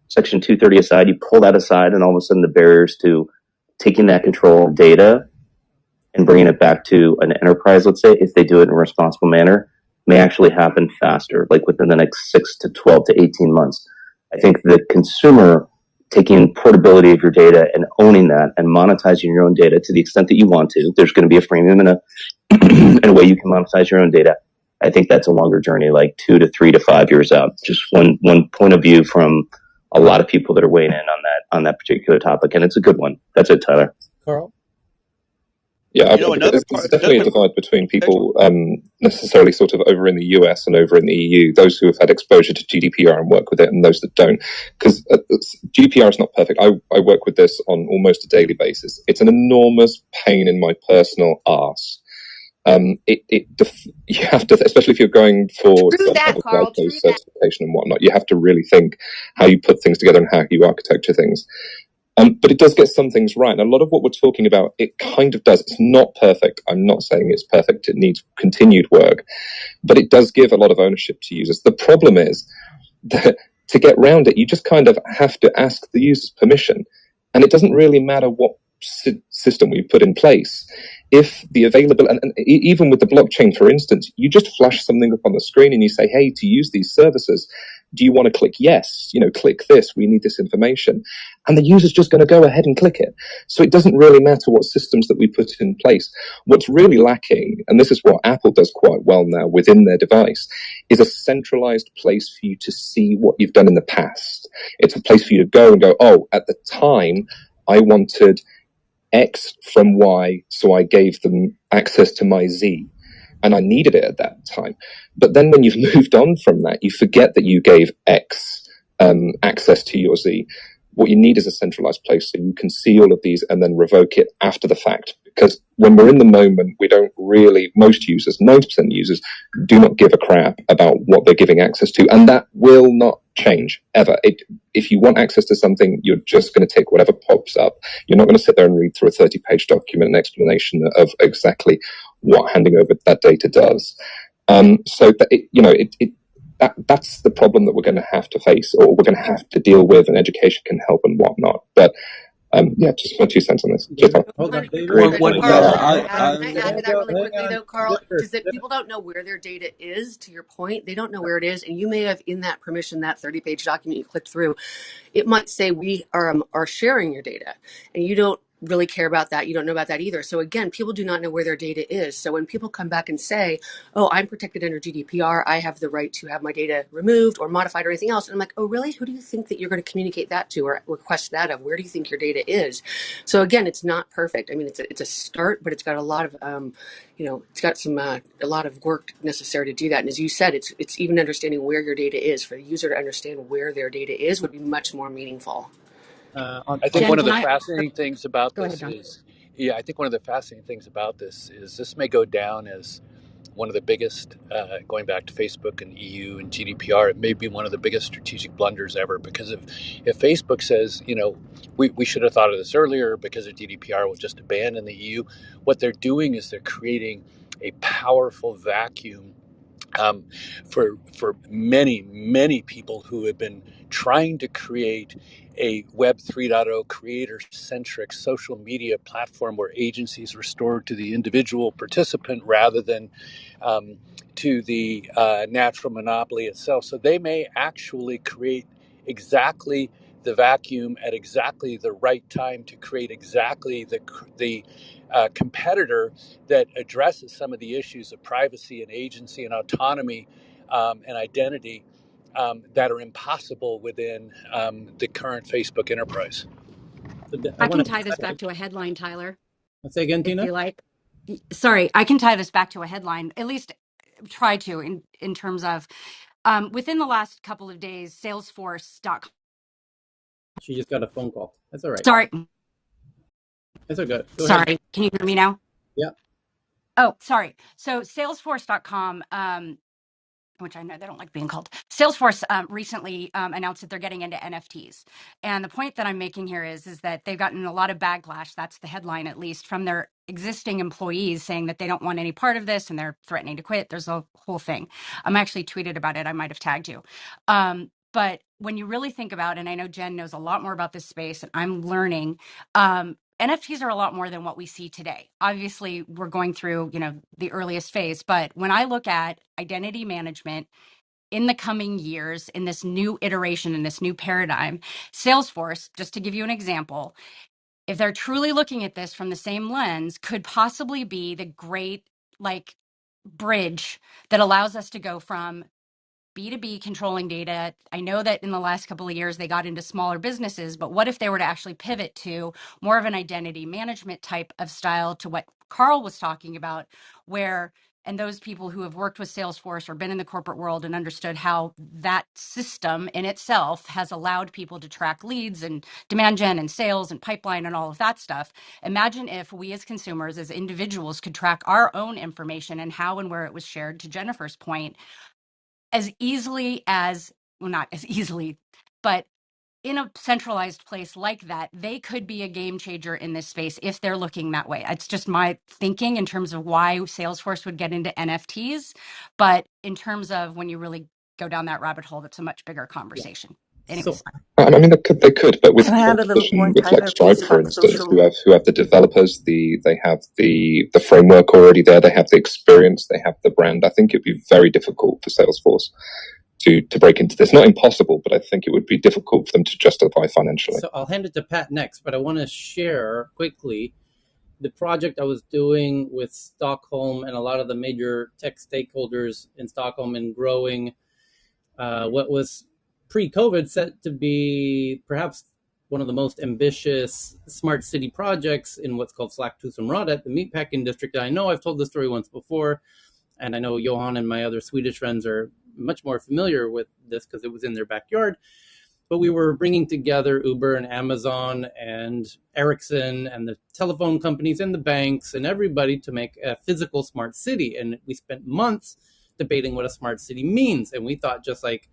Section 230 aside, you pull that aside, and all of a sudden the barriers to taking that control of data and bringing it back to an enterprise, let's say, if they do it in a responsible manner, may actually happen faster, like within the next 6 to 12 to 18 months. I think the consumer taking portability of your data and owning that and monetizing your own data to the extent that you want to, there's going to be a freemium and a way you can monetize your own data. I think that's a longer journey, like 2 to 3 to 5 years out. Just one point of view from a lot of people that are weighing in on that particular topic, and it's a good one. That's it, Tyler. Carl? Yeah, there's definitely a divide between people necessarily sort of over in the US and over in the EU, those who have had exposure to GDPR and work with it, and those that don't. Because GDPR is not perfect. I work with this on almost a daily basis. It's an enormous pain in my personal arse. You have to, especially if you're going for some type of cloud-based certification and whatnot, you have to really think how you put things together and how you architecture things. But it does get some things right. And a lot of what we're talking about, it kind of does. It's not perfect. I'm not saying it's perfect. It needs continued work. But it does give a lot of ownership to users. The problem is that to get around it, you just kind of have to ask the user's permission. And it doesn't really matter what system we put in place. If the available, and even with the blockchain, for instance, you just flash something up on the screen and you say, hey, to use these services, do you want to click yes? Click this, we need this information. And the user's just going to go ahead and click it. So it doesn't really matter what systems that we put in place. What's really lacking, and this is what Apple does quite well now within their device, is a centralized place for you to see what you've done in the past. It's a place for you to go and go, oh, at the time, I wanted X from Y, so I gave them access to my Z. And I needed it at that time. But then when you've moved on from that, you forget that you gave X access to your Z. What you need is a centralized place so you can see all of these and then revoke it after the fact. Because when we're in the moment, we don't really, most users, 90% of users, do not give a crap about what they're giving access to. And that will not change ever. If you want access to something, you're just going to take whatever pops up. You're not going to sit there and read through a 30-page document and explanation of exactly what handing over that data does. So that, that's the problem that we're going to have to face, or we're going to have to deal with, and education can help and whatnot. But just my 2 cents on this. Just Carl, can I add to that really quickly though, Carl? Because people don't know where their data is. To your point, they don't know where it is, and you may have in that permission, that 30-page document you clicked through, it might say we are sharing your data, and you don't really care about that. You don't know about that either. So again, people do not know where their data is. So when people come back and say, "Oh, I'm protected under GDPR. I have the right to have my data removed or modified or anything else," and I'm like, "Oh, really? Who do you think that you're going to communicate that to or request that of? Where do you think your data is?" So again, it's not perfect. I mean, it's a start, but it's got a lot of it's got some a lot of work necessary to do that. And as you said, it's even understanding where your data is for the user to understand where their data is would be much more meaningful. I think Jen, one of can the I? fascinating things about Go ahead, this John. is, yeah, I think one of the fascinating things about this may go down as one of the biggest, going back to Facebook and EU and GDPR, it may be one of the biggest strategic blunders ever. Because if Facebook says, we should have thought of this earlier because of GDPR, we'll just abandon the EU, what they're doing is they're creating a powerful vacuum um, for many people who have been trying to create a Web 3.0 creator centric social media platform where agencies are restored to the individual participant rather than to the natural monopoly itself. So they may actually create exactly the vacuum at exactly the right time to create exactly the competitor that addresses some of the issues of privacy and agency and autonomy and identity that are impossible within the current Facebook enterprise. So I I want can to tie this back to a headline, Tyler, say again, if Tina. you like. Sorry, I can tie this back to a headline, at least try to, in terms of within the last couple of days, Salesforce.com. She just got a phone call. That's all right. Sorry, That's all good. Go ahead. sorry. Can you hear me now? Yeah. Oh, sorry. So Salesforce.com, which I know they don't like being called. Salesforce recently announced that they're getting into NFTs, and the point that I'm making here is that they've gotten a lot of backlash. That's the headline, at least, from their existing employees saying that they don't want any part of this and they're threatening to quit. There's a whole thing. I'm actually tweeted about it. I might have tagged you. But when you really think about, and I know Jen knows a lot more about this space, and I'm learning. NFTs are a lot more than what we see today. Obviously, we're going through, the earliest phase, but when I look at identity management in the coming years, in this new iteration, in this new paradigm, Salesforce, just to give you an example, if they're truly looking at this from the same lens, could possibly be the great bridge that allows us to go from B2B controlling data. I know that in the last couple of years they got into smaller businesses, but what if they were to actually pivot to more of an identity management type of style to what Carl was talking about, where and those people who have worked with Salesforce or been in the corporate world and understood how that system in itself has allowed people to track leads and demand gen and sales and pipeline and all of that stuff. Imagine if we as consumers, as individuals, could track our own information and how and where it was shared, to Jennifer's point, as easily as, well, not as easily, but in a centralized place like that, they could be a game changer in this space if they're looking that way. It's just my thinking in terms of why Salesforce would get into NFTs. But in terms of when you really go down that rabbit hole, that's a much bigger Yeah. conversation. So Anyways. I mean, they could, but with Can I add a little competition, point, with like Tyler, please, Stripe, for about instance, social? who have the developers, they have the framework already there, they have the experience, they have the brand. I think it'd be very difficult for Salesforce to break into this. Not impossible, but I think it would be difficult for them to justify financially. So I'll hand it to Pat next, but I want to share quickly the project I was doing with Stockholm and a lot of the major tech stakeholders in Stockholm in growing what was pre-COVID set to be perhaps one of the most ambitious smart city projects in what's called Slakthusområdet, the meatpacking district. I know I've told this story once before, and I know Johan and my other Swedish friends are much more familiar with this because it was in their backyard. But we were bringing together Uber and Amazon and Ericsson and the telephone companies and the banks and everybody to make a physical smart city. And we spent months debating what a smart city means. And we thought, just like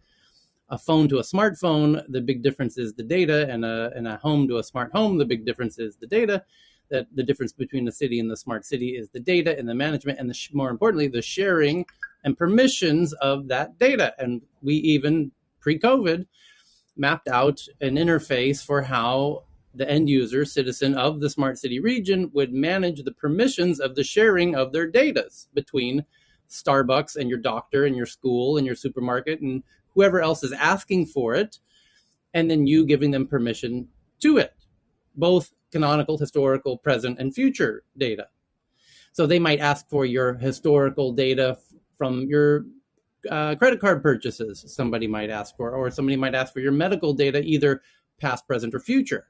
a phone to a smartphone, the big difference is the data, and a home to a smart home, the big difference is the data. That the difference between the city and the smart city is the data and the management, and more importantly, the sharing and permissions of that data. And we even pre-COVID mapped out an interface for how the end user, citizen of the smart city region, would manage the permissions of the sharing of their data between Starbucks and your doctor and your school and your supermarket and whoever else is asking for it, and then you giving them permission to it, both canonical, historical, present, and future data. So they might ask for your historical data from your credit card purchases, somebody might ask for, or somebody might ask for your medical data, either past, present, or future.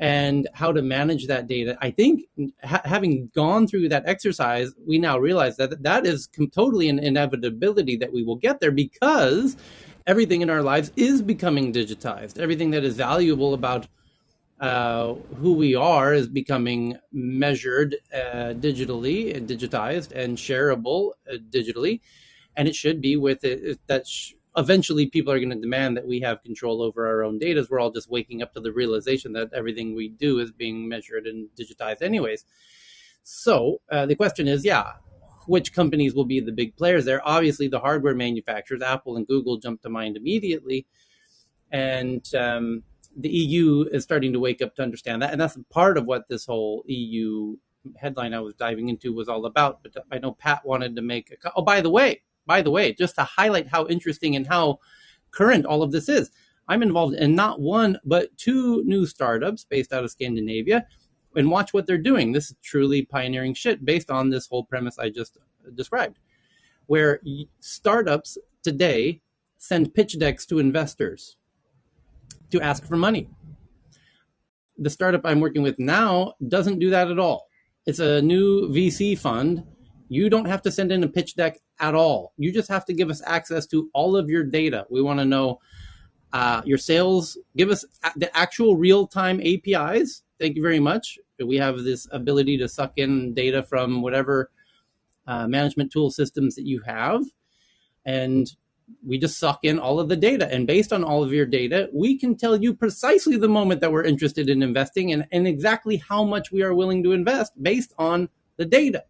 And how to manage that data. I think having gone through that exercise, we now realize that that is totally an inevitability that we will get there, because everything in our lives is becoming digitized. Everything that is valuable about who we are is becoming measured digitally, digitized, and shareable digitally. And it should be with it that eventually people are going to demand that we have control over our own data, as we're all just waking up to the realization that everything we do is being measured and digitized anyways. So the question is, which companies will be the big players there? Obviously, the hardware manufacturers, Apple and Google, jump to mind immediately. And the EU is starting to wake up to understand that. And that's part of what this whole EU headline I was diving into was all about. But I know Pat wanted to make by the way, just to highlight how interesting and how current all of this is. I'm involved in not one, but two new startups based out of Scandinavia. And watch what they're doing. This is truly pioneering shit based on this whole premise I just described, where startups today send pitch decks to investors to ask for money. The startup I'm working with now doesn't do that at all. It's a new VC fund. You don't have to send in a pitch deck at all. You just have to give us access to all of your data. We want to know your sales. Give us the actual real-time APIs. Thank you very much. We have this ability to suck in data from whatever management tool systems that you have. And we just suck in all of the data. And based on all of your data, we can tell you precisely the moment that we're interested in investing, and exactly how much we are willing to invest based on the data.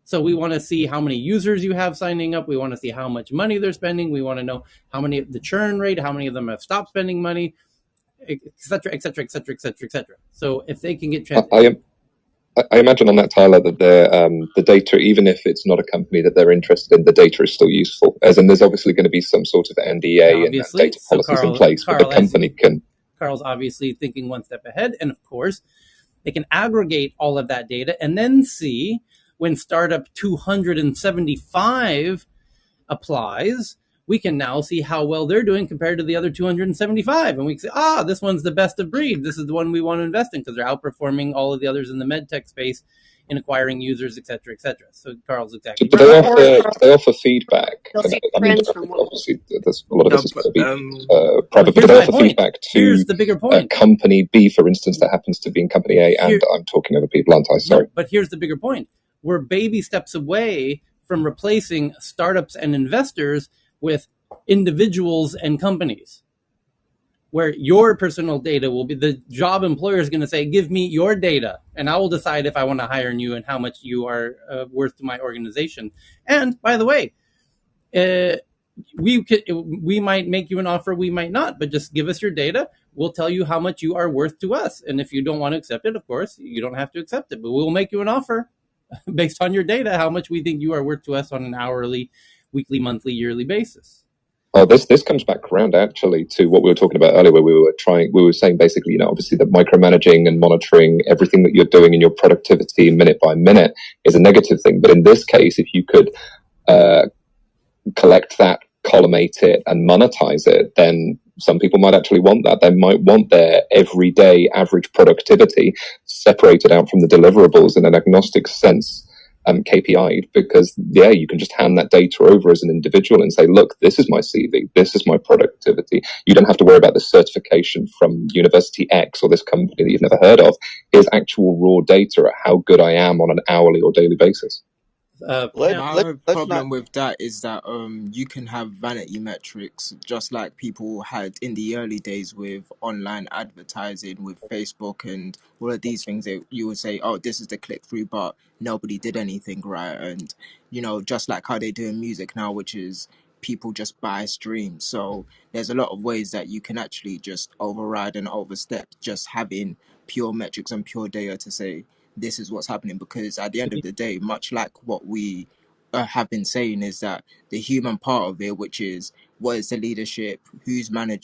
So we want to see how many users you have signing up. We want to see how much money they're spending. We want to know how many, the churn rate, how many of them have stopped spending money, et cetera, et cetera, et cetera, et cetera, et cetera. So if they can get I imagine on that, Tyler, that the data, even if it's not a company that they're interested in, the data is still useful. As in, there's obviously going to be some sort of NDA and data policies in place, but the company can. Carl's obviously thinking one step ahead, and of course, they can aggregate all of that data and then see when startup 275 applies. We can now see how well they're doing compared to the other 275. And we can say, this one's the best of breed. This is the one we want to invest in because they're outperforming all of the others in the med tech space in acquiring users, et cetera, et cetera. So Carl's exactly right. Do they offer feedback? Obviously, there's a lot of this is going to be private, but do they offer feedback to the bigger point. Company B, for instance, that happens to be in company A, and I'm talking over people, aren't I? Sorry. No, but here's the bigger point. We're baby steps away from replacing startups and investors with individuals and companies, where your personal data will be, the job employer is going to say, give me your data and I will decide if I want to hire you and how much you are worth to my organization. And by the way, we might make you an offer, we might not, but just give us your data. We'll tell you how much you are worth to us. And if you don't want to accept it, of course, you don't have to accept it, but we'll make you an offer based on your data, how much we think you are worth to us on an hourly, weekly, monthly, yearly basis. This comes back around actually to what we were talking about earlier, where we were saying basically, obviously that micromanaging and monitoring everything that you're doing in your productivity minute by minute is a negative thing. But in this case, if you could collect that, collimate it, and monetize it, then some people might actually want that. They might want their everyday average productivity separated out from the deliverables in an agnostic sense. KPI'd, because you can just hand that data over as an individual and say, look, this is my CV, this is my productivity. You don't have to worry about the certification from University X or this company that you've never heard of. Here's actual raw data at how good I am on an hourly or daily basis. My problem with that is that you can have vanity metrics just like people had in the early days with online advertising, with Facebook and all of these things. You would say, oh, this is the click-through, but nobody did anything right. And, just like how they do in music now, which is people just buy streams. So there's a lot of ways that you can actually just override and overstep just having pure metrics and pure data to say, this is what's happening, because at the end of the day, much like what we have been saying is that the human part of it, which is what is the leadership,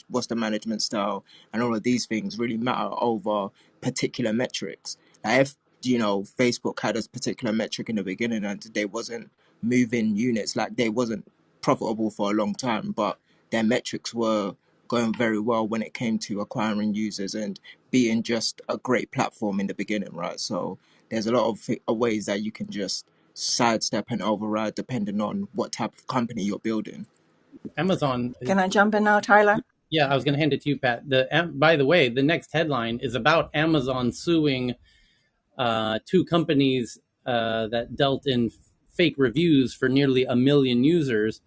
what's the management style, and all of these things really matter over particular metrics. Like if Facebook had a particular metric in the beginning and they wasn't moving units, like they wasn't profitable for a long time, but their metrics were going very well when it came to acquiring users and being just a great platform in the beginning, right? So there's a lot of ways that you can just sidestep and override depending on what type of company you're building. Amazon. Can I jump in now, Tyler? Yeah, I was going to hand it to you, Pat. By the way, the next headline is about Amazon suing two companies that dealt in fake reviews for nearly 1 million users,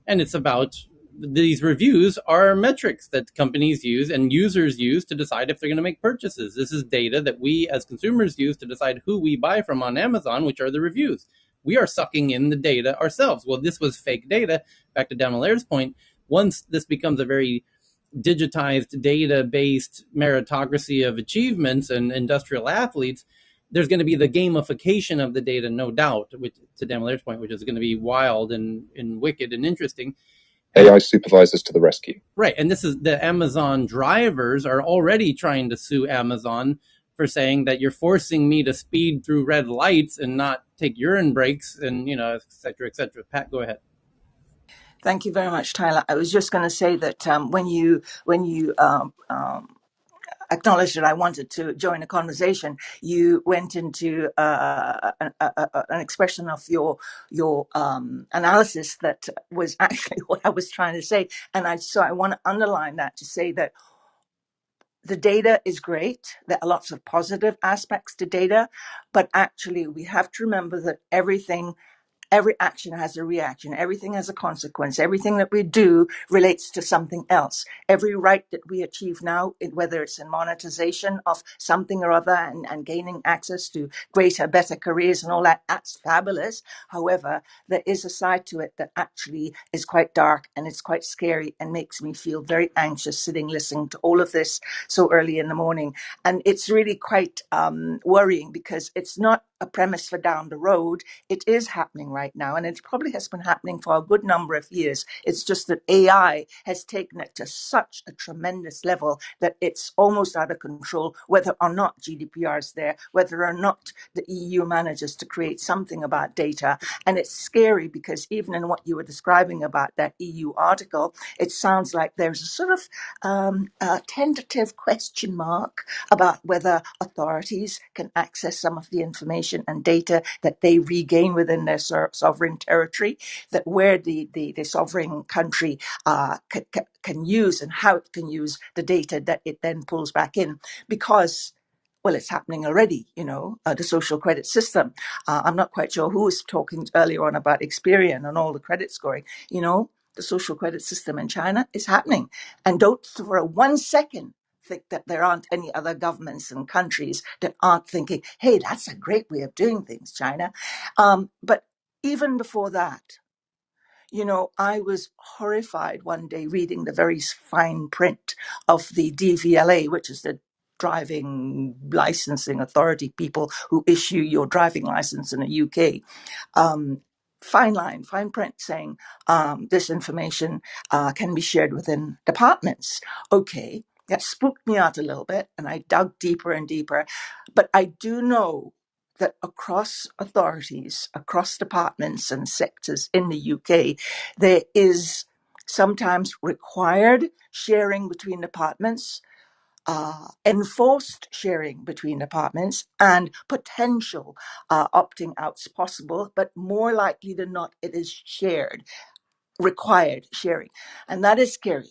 and it's about these reviews are metrics that companies use and users use to decide if they're going to make purchases. This is data that we as consumers use to decide who we buy from on Amazon, which are the reviews. We are sucking in the data ourselves. Well, this was fake data. Back to Damelaire's point, once this becomes a very digitized data-based meritocracy of achievements and industrial athletes, there's going to be the gamification of the data, no doubt, which, to Damelaire's point, which is going to be wild and wicked and interesting. AI supervisors to the rescue. Right. And this is the Amazon drivers are already trying to sue Amazon for saying that you're forcing me to speed through red lights and not take urine breaks and, et cetera, et cetera. Pat, go ahead. Thank you very much, Tyler. I was just going to say that when you acknowledged that I wanted to join the conversation, you went into an expression of your analysis that was actually what I was trying to say, and I want to underline that to say that the data is great. There are lots of positive aspects to data, but actually we have to remember that every action has a reaction. Everything has a consequence. Everything that we do relates to something else. Every right that we achieve now, whether it's in monetization of something or other and gaining access to greater, better careers and all that, that's fabulous. However, there is a side to it that actually is quite dark and it's quite scary and makes me feel very anxious sitting listening to all of this so early in the morning. And it's really quite worrying because it's not a premise for down the road. It is happening right now, and it probably has been happening for a good number of years. It's just that AI has taken it to such a tremendous level that it's almost out of control, whether or not GDPR is there, whether or not the EU manages to create something about data. And it's scary because even in what you were describing about that EU article, it sounds like there's a sort of a tentative question mark about whether authorities can access some of the information and data that they regain within their sovereign territory, that where the sovereign country can use and how it can use the data that it then pulls back in, because well, it's happening already, the social credit system. I'm not quite sure who was talking earlier on about Experian and all the credit scoring. The social credit system in China is happening. And don't for 1 second think that there aren't any other governments and countries that aren't thinking, hey, that's a great way of doing things, China. But even before that, I was horrified one day reading the very fine print of the DVLA, which is the driving licensing authority, people who issue your driving license in the UK. Fine print saying this information can be shared within departments. Okay, that spooked me out a little bit, and I dug deeper and deeper. But I do know that across authorities, across departments and sectors in the UK, there is sometimes required sharing between departments, enforced sharing between departments, and potential opting outs possible, but more likely than not, it is required sharing. And that is scary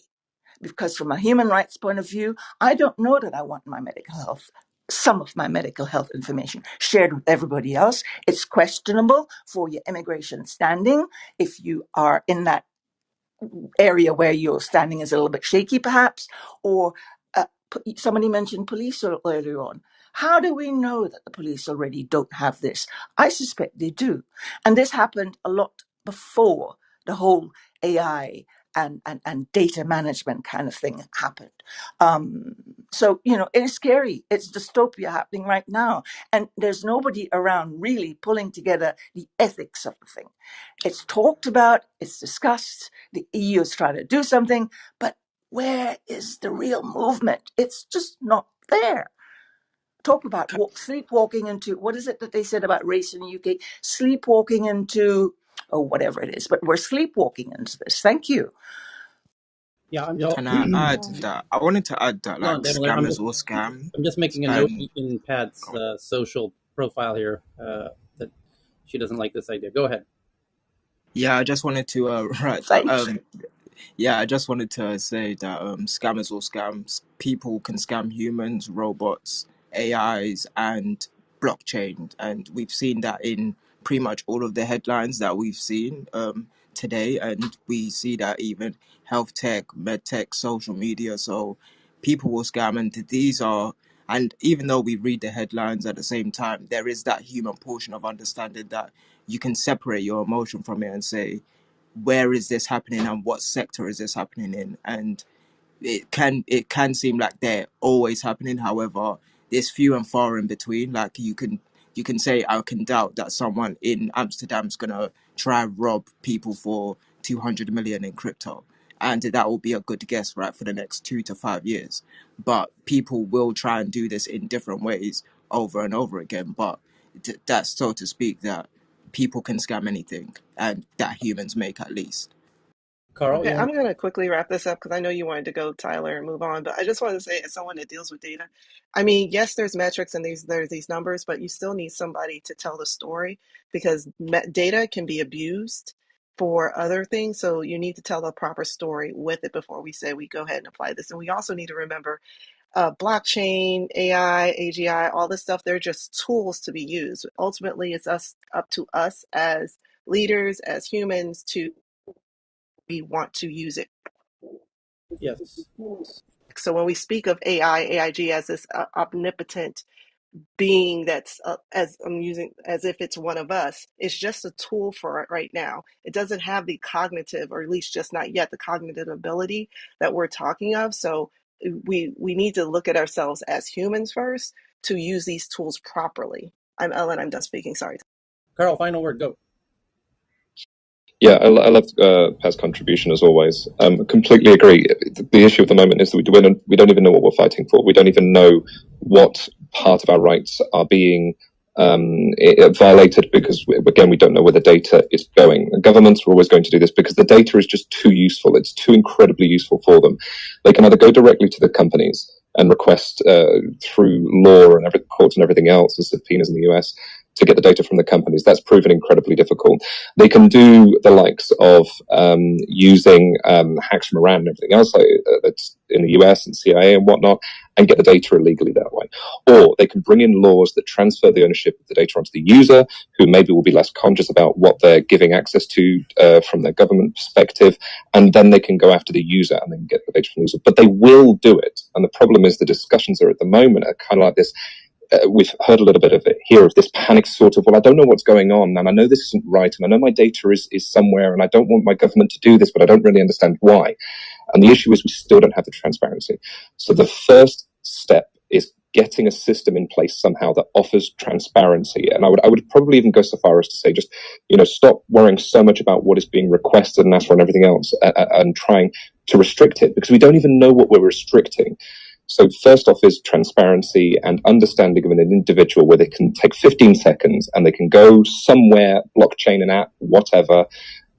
because from a human rights point of view, I don't know that I want some of my medical health information shared with everybody else. It's questionable for your immigration standing if you are in that area where your standing is a little bit shaky, perhaps, or somebody mentioned police earlier on. How do we know that the police already don't have this? I suspect they do. And this happened a lot before the whole AI and data management kind of thing happened. So, it is scary. It's dystopia happening right now. And there's nobody around really pulling together the ethics of the thing. It's talked about, it's discussed, the EU is trying to do something, but where is the real movement? It's just not there. Talk about sleepwalking into, what is it that they said about race in the UK? Sleepwalking into, oh, whatever it is, but we're sleepwalking into this. Thank you. Yeah, Can I add that? I wanted to add that no, like Devil, scammers will scam, I'm just making a note and in Pat's social profile here that she doesn't like this idea. Go ahead. yeah, I just wanted to write that. Thanks. Yeah, I just wanted to say that scammers will scam. People can scam humans, robots, AIs, and blockchain, and we've seen that in pretty much all of the headlines that we've seen today, and we see that even health tech, med tech, social media. So people will scam, and these are. And even though we read the headlines at the same time, there is that human portion of understanding that you can separate your emotion from it and say, where is this happening and what sector is this happening in? And it can seem like they're always happening. However, there's few and far in between. Like you can say, I can doubt that someone in Amsterdam's gonna try and rob people for 200 million in crypto, and that will be a good guess, right, for the next 2 to 5 years. But people will try and do this in different ways over and over again. But that's so to speak that people can scam anything, and that humans make at least. Carl, Okay, you I'm want going to quickly wrap this up because I know you wanted to go, Tyler, and move on. But I just want to say, as someone that deals with data, I mean, yes, there's metrics and there's these numbers, but you still need somebody to tell the story because data can be abused for other things. So you need to tell the proper story with it before we say we go ahead and apply this. And we also need to remember blockchain, AI, AGI, all this stuff, they're just tools to be used. Ultimately, it's up to us as leaders, as humans, to we want to use it. yes. So when we speak of AI, AIG as this omnipotent being that's as I'm using as if it's one of us, it's just a tool for it right now. It doesn't have the cognitive, or at least just not yet, the cognitive ability that we're talking of. So we need to look at ourselves as humans first to use these tools properly. I'm Ellen. I'm done speaking. Sorry. Carl, final word, go. Yeah, I love Pat's contribution as always. Completely agree. The issue at the moment is that we don't even know what we're fighting for. We don't even know what part of our rights are being violated because, again, we don't know where the data is going. The governments are always going to do this because the data is just too useful. It's too incredibly useful for them. They can either go directly to the companies and request through law and courts and everything else, the subpoenas in the US, to get the data from the companies. That's proven incredibly difficult. They can do the likes of using hacks from Iran and everything else that's in the US and CIA and whatnot, and get the data illegally that way. Or they can bring in laws that transfer the ownership of the data onto the user, who maybe will be less conscious about what they're giving access to from their government perspective, and then they can go after the user and then get the data from the user. But they will do it. And the problem is the discussions are at the moment are kind of like this. We've heard a little bit of it here, of this panic sort of, well, I don't know what's going on, and I know this isn't right, and I know my data is somewhere, and I don't want my government to do this, but I don't really understand why. And the issue is we still don't have the transparency. So the first step is getting a system in place somehow that offers transparency. And I would probably even go so far as to say, just, stop worrying so much about what is being requested and asked for and everything else, and trying to restrict it, because we don't even know what we're restricting. So first off is transparency and understanding of an individual, where they can take 15 seconds and they can go somewhere, blockchain, an app, whatever,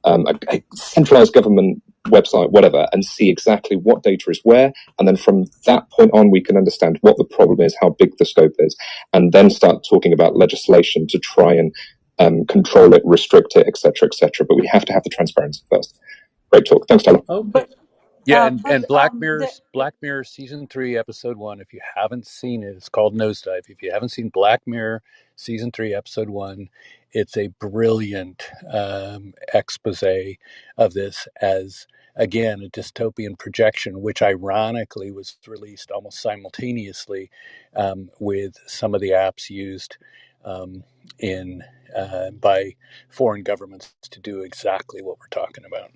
a centralized government website, whatever, and see exactly what data is where. And then from that point on, we can understand what the problem is, how big the scope is, and then start talking about legislation to try and control it, restrict it, etc., etc. But we have to have the transparency first. Great talk. Thanks, Tyler. Okay. Yeah, But and Black Mirror season 3, episode 1. If you haven't seen it, it's called Nosedive. If you haven't seen Black Mirror season 3, episode 1, it's a brilliant expose of this as, again, a dystopian projection, which ironically was released almost simultaneously with some of the apps used in by foreign governments to do exactly what we're talking about.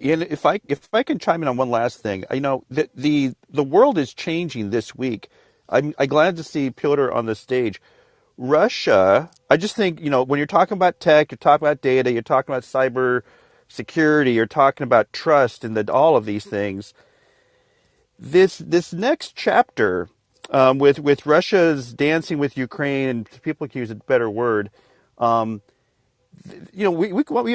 And if I can chime in on one last thing, the world is changing this week. I'm glad to see Piotr on the stage. Russia, I just think, when you're talking about tech, you're talking about data, you're talking about cyber security, you're talking about trust, and all of these things. This next chapter, with Russia's dancing with Ukraine, and people can use a better word, we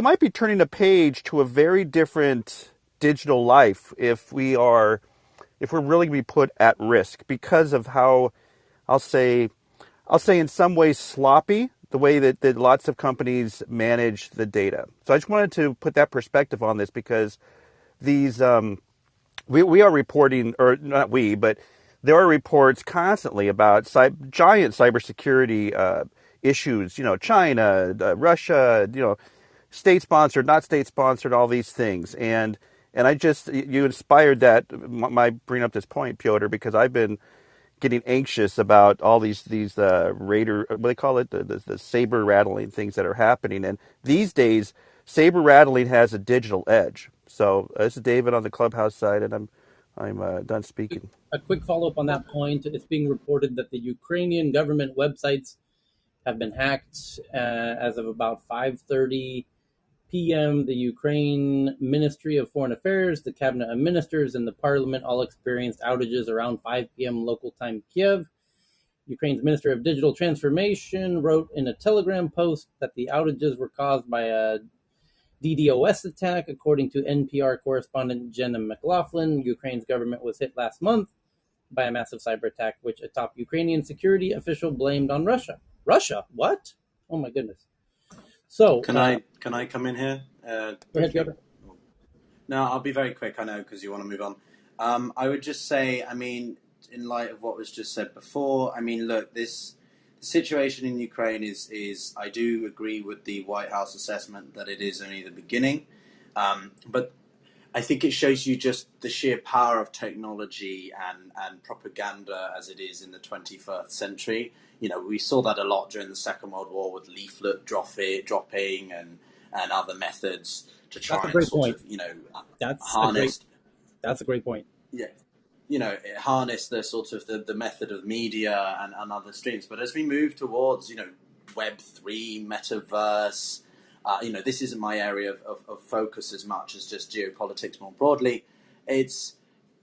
might be turning a page to a very different digital life if we're really going to be put at risk because of how I'll say in some ways sloppy the way that lots of companies manage the data. So I just wanted to put that perspective on this because these we are reporting, or not we, but there are reports constantly about giant cybersecurity issues. China, Russia, state sponsored, not state sponsored, all these things. And I just you inspired that my bring up this point, Piotr, because I've been getting anxious about all these radar, what do they call it, the saber rattling things that are happening. And these days, saber rattling has a digital edge. So this is David on the Clubhouse side, and I'm done speaking. A quick follow up on that point. It's being reported that the Ukrainian government websites have been hacked as of about 5:30 p.m. The Ukraine Ministry of Foreign Affairs, the Cabinet of Ministers, and the Parliament all experienced outages around 5 p.m. local time Kiev. Ukraine's Minister of Digital Transformation wrote in a Telegram post that the outages were caused by a DDoS attack. According to NPR correspondent Jenna McLaughlin, Ukraine's government was hit last month by a massive cyber attack, which a top Ukrainian security official blamed on Russia. Russia? What? Oh my goodness. So can I come in here? Go ahead, Piotr. No, I'll be very quick. I know because you want to move on. I would just say, in light of what was just said before, look, this situation in Ukraine is I do agree with the White House assessment that it is only the beginning, but I think it shows you just the sheer power of technology and propaganda as it is in the 21st century. We saw that a lot during the Second World War with leaflet dropping and other methods to try and sort of, harness. That's a great point. Yeah. Harness the sort of the method of media and other streams. But as we move towards, Web3, metaverse, this isn't my area of focus as much as just geopolitics more broadly.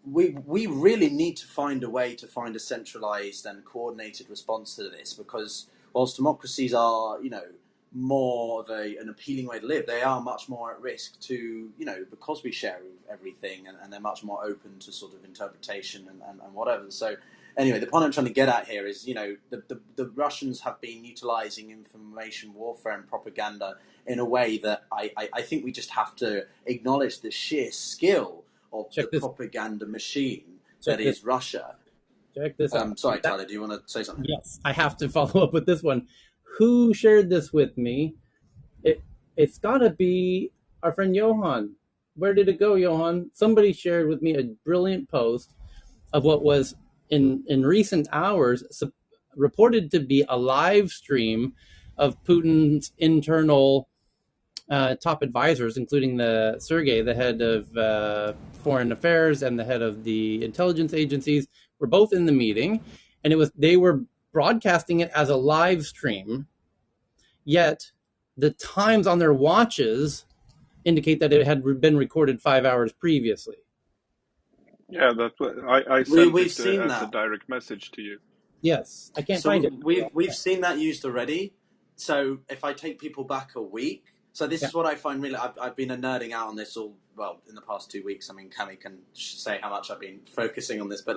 We really need to find a way to find a centralized and coordinated response to this, because whilst democracies are, more of an appealing way to live, they are much more at risk to, because we share everything and they're much more open to sort of interpretation and whatever. So anyway, the point I'm trying to get at here is, the Russians have been utilizing information warfare and propaganda in a way that I think we just have to acknowledge the sheer skill of the propaganda machine that is Russia. Check this out. Sorry, Tyler, do you want to say something? Yes, I have to follow up with this one. Who shared this with me? It's got to be our friend Johan. Where did it go, Johan? Somebody shared with me a brilliant post of what was in recent hours reported to be a live stream of Putin's internal top advisors, including the Sergei, the head of foreign affairs, and the head of the intelligence agencies, were both in the meeting, and they were broadcasting it as a live stream. Yet the times on their watches indicate that it had been recorded 5 hours previously. Yeah, that's what I sent we've it seen as that. a direct message to you. Yes, I can't find it. We've seen that used already. So if I take people back a week, so this is what I find really. I've been nerding out on this in the past 2 weeks. Cami can say how much I've been focusing on this, but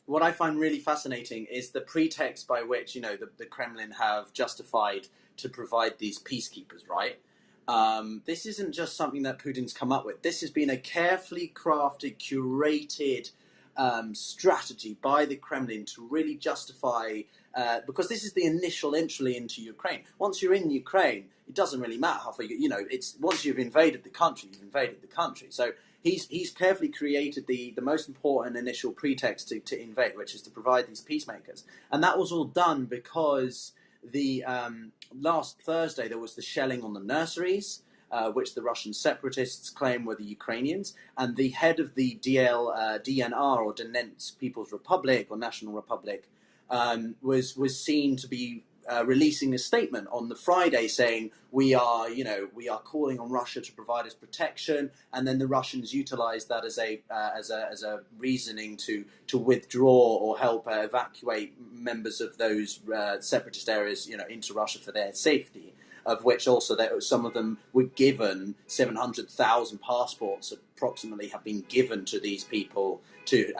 what I find really fascinating is the pretext by which the Kremlin have justified to provide these peacekeepers, right? This isn't just something that Putin's come up with. This has been a carefully crafted, curated strategy by the Kremlin to really justify, because this is the initial entry into Ukraine. Once you're in Ukraine, it doesn't really matter how far it's once you've invaded the country, you've invaded the country. So he's carefully created the most important initial pretext to invade, which is to provide these peacemakers, and that was all done because the last Thursday there was the shelling on the nurseries. which the Russian separatists claim were the Ukrainians, and the head of the DNR, or Donetsk People's Republic or National Republic, was seen to be releasing a statement on the Friday saying we are calling on Russia to provide us protection, and then the Russians utilised that as a reasoning to withdraw or help evacuate members of those separatist areas into Russia for their safety. Of which also some of them were given 700,000 passports, approximately, have been given to these people to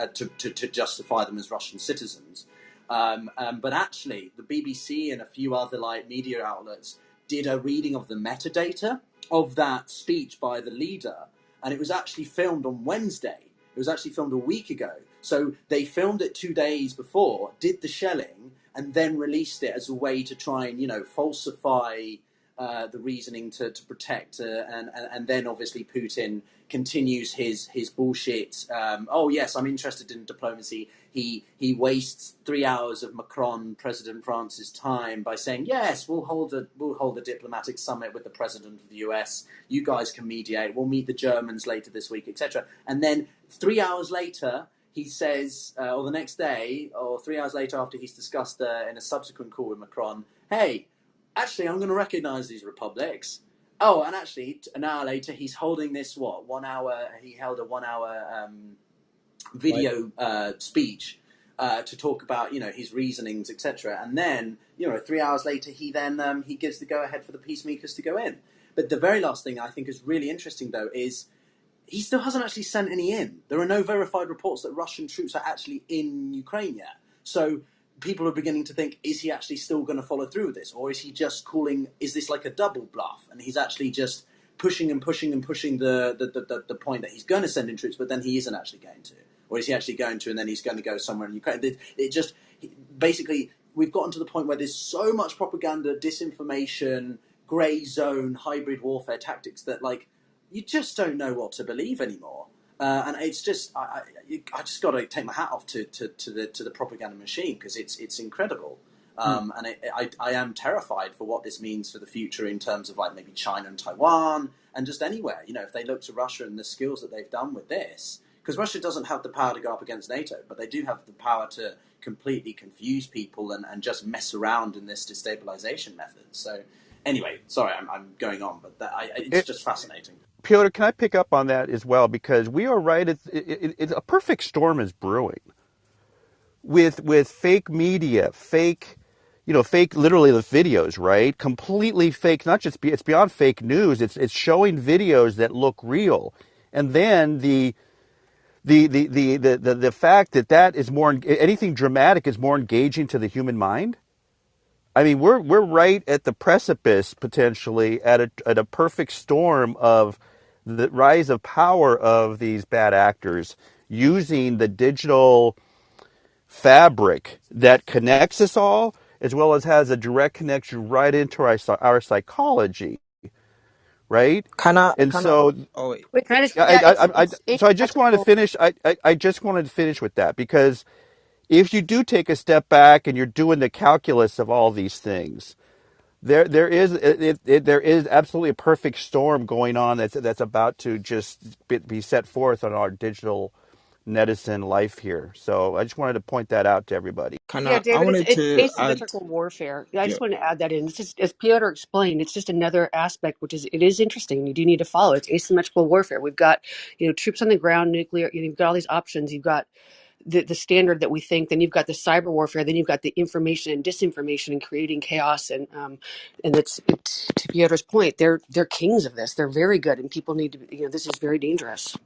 justify them as Russian citizens. But actually, the BBC and a few other media outlets did a reading of the metadata of that speech by the leader, and it was actually filmed on Wednesday. It was actually filmed a week ago. So they filmed it 2 days before, did the shelling, and then released it as a way to try and falsify the reasoning to protect, and then obviously Putin continues his bullshit. Oh yes, I'm interested in diplomacy. He wastes 3 hours of Macron, President France's time, by saying yes, we'll hold a diplomatic summit with the president of the US. You guys can mediate. We'll meet the Germans later this week, etc. And then 3 hours later, he says, or the next day, or 3 hours later after he's discussed in a subsequent call with Macron, hey, actually, I'm going to recognise these republics. Oh, and actually, an hour later, he's holding this, 1 hour, he held a 1 hour video speech to talk about, his reasonings, etc. And then, 3 hours later, he gives the go-ahead for the peacemakers to go in. But the very last thing I think is really interesting, though, is he still hasn't actually sent any in. There are no verified reports that Russian troops are actually in Ukraine yet. So people are beginning to think, is he actually still going to follow through with this? Or is he just is this like a double bluff? And he's actually just pushing and pushing and pushing the point that he's going to send in troops, but then he isn't actually going to. Or is he actually going to, and then he's going to go somewhere in Ukraine? Basically, we've gotten to the point where there's so much propaganda, disinformation, grey zone, hybrid warfare tactics that, you just don't know what to believe anymore. And it's just, I just got to take my hat off to the propaganda machine, because it's incredible. And I am terrified for what this means for the future in terms of maybe China and Taiwan and just anywhere. If they look to Russia and the skills that they've done with this, because Russia doesn't have the power to go up against NATO, but they do have the power to completely confuse people and just mess around in this destabilization method. So anyway, sorry, I'm going on, but it's just fascinating. Piotr, can I pick up on that as well? Because we are right. It's a perfect storm is brewing with fake media, fake, fake, literally the videos, right? Completely fake. Not just it's beyond fake news. It's showing videos that look real, and then the fact that is more, anything dramatic is more engaging to the human mind. I mean, we're right at the precipice, potentially, at a perfect storm of the rise of power of these bad actors using the digital fabric that connects us all, as well as has a direct connection right into our psychology, right? Can I? And Can I? so, Oh wait. Wait, can I just, yeah, so I that's just wanted to cool. finish. I just wanted to finish with that, because if you do take a step back and you're doing the calculus of all these things, there is absolutely a perfect storm going on that's about to just be set forth on our digital netizen life here. So I just wanted to point that out to everybody. Can Yeah, I David, wanted it's to add. asymmetrical warfare. I Yeah. just want to add that in. It's just, as Piotr explained, it's just another aspect, which is, it is interesting. You do need to follow. It's asymmetrical warfare. We've got, troops on the ground, nuclear. You've got all these options. You've got the standard that we think. Then you've got the cyber warfare. Then you've got the information and disinformation and creating chaos. And to Piotr's point, they're kings of this. They're very good, and people need to. This is very dangerous.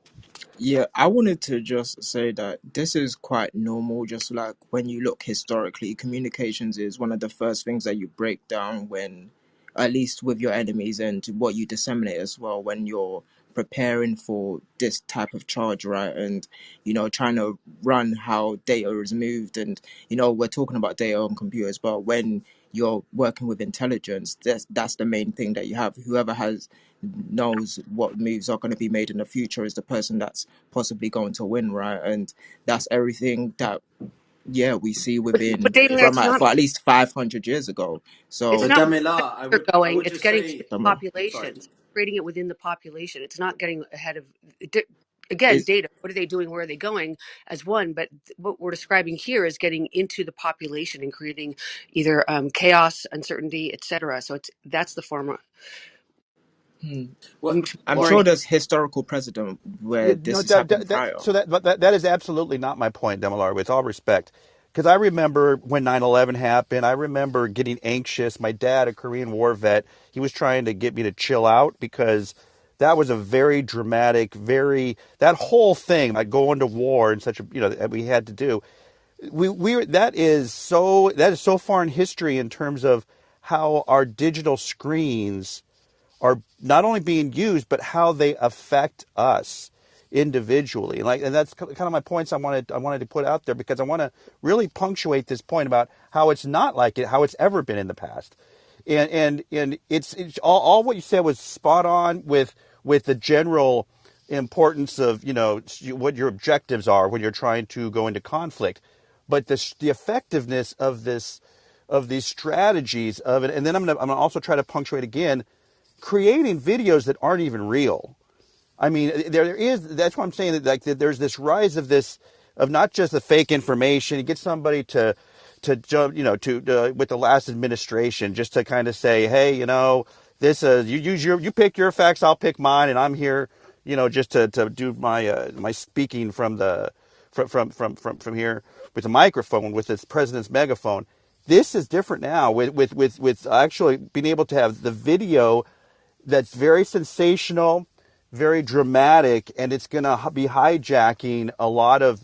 Yeah, I wanted to just say that this is quite normal. Just like when you look historically, communications is one of the first things that you break down when, at least with your enemies, and what you disseminate as well when you're preparing for this type of charge, right? And, trying to run how data is moved. And, we're talking about data on computers, but when you're working with intelligence, that's the main thing that you have. Whoever knows what moves are going to be made in the future is the person that's possibly going to win, right? And that's everything that we see But within David, from it's not. for at least 500 years ago. It's So not Damilar, where they're I going. would It's just getting to say, sorry, populations. creating it within the population. It's not getting ahead of again, Is data. What are they doing? Where are they going? As one, but what we're describing here is getting into the population and creating either chaos, uncertainty, etc. So that's the form Well, I'm well, sure there's historical precedent Yeah, where this no, has happened prior. so that is absolutely not my point, Demalar, with all respect. Because I remember when 9/11 happened, I remember getting anxious. My dad, a Korean War vet, he was trying to get me to chill out because that was a very dramatic, that whole thing, like going to war and such a, that we had to do. That is so far in history in terms of how our digital screens are not only being used, but how they affect us individually. And that's kind of my points I wanted to put out there, because I want to really punctuate this point about how it's not like it, how it's ever been in the past. And it's all what you said was spot on with the general importance of what your objectives are when you're trying to go into conflict, but the effectiveness of these strategies of it. And then I'm gonna also try to punctuate again, creating videos that aren't even real. I mean, there is. That's why I'm saying that, like, that there's this rise of not just the fake information. You get somebody to jump, to with the last administration, just to kind of say, hey, this you pick your facts, I'll pick mine, and I'm here, just to do my speaking from here with the microphone, with this president's megaphone. This is different now with actually being able to have the video that's very sensational, very dramatic, and it's going to be hijacking a lot of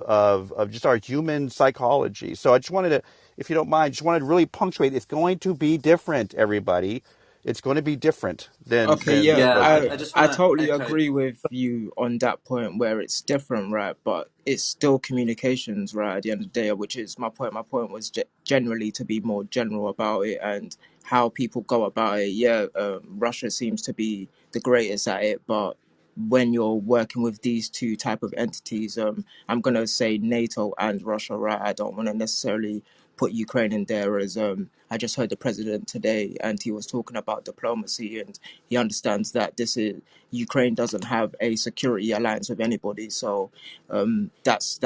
just our human psychology. So I just wanted to, if you don't mind, just wanted to really punctuate. It's going to be different, everybody. It's going to be different than Okay, than yeah, it yeah, was in the I past. just I want to totally echo. agree with you on that point where it's different, right? But it's still communications, right? At the end of the day, which is my point. My point was generally to be more general about it and how people go about it. Yeah, Russia seems to be the greatest at it, but when you're working with these two type of entities, I'm gonna say NATO and Russia, right? I don't want to necessarily put Ukraine in there as I just heard the president today, and he was talking about diplomacy, and he understands that this is Ukraine doesn't have a security alliance with anybody. So that's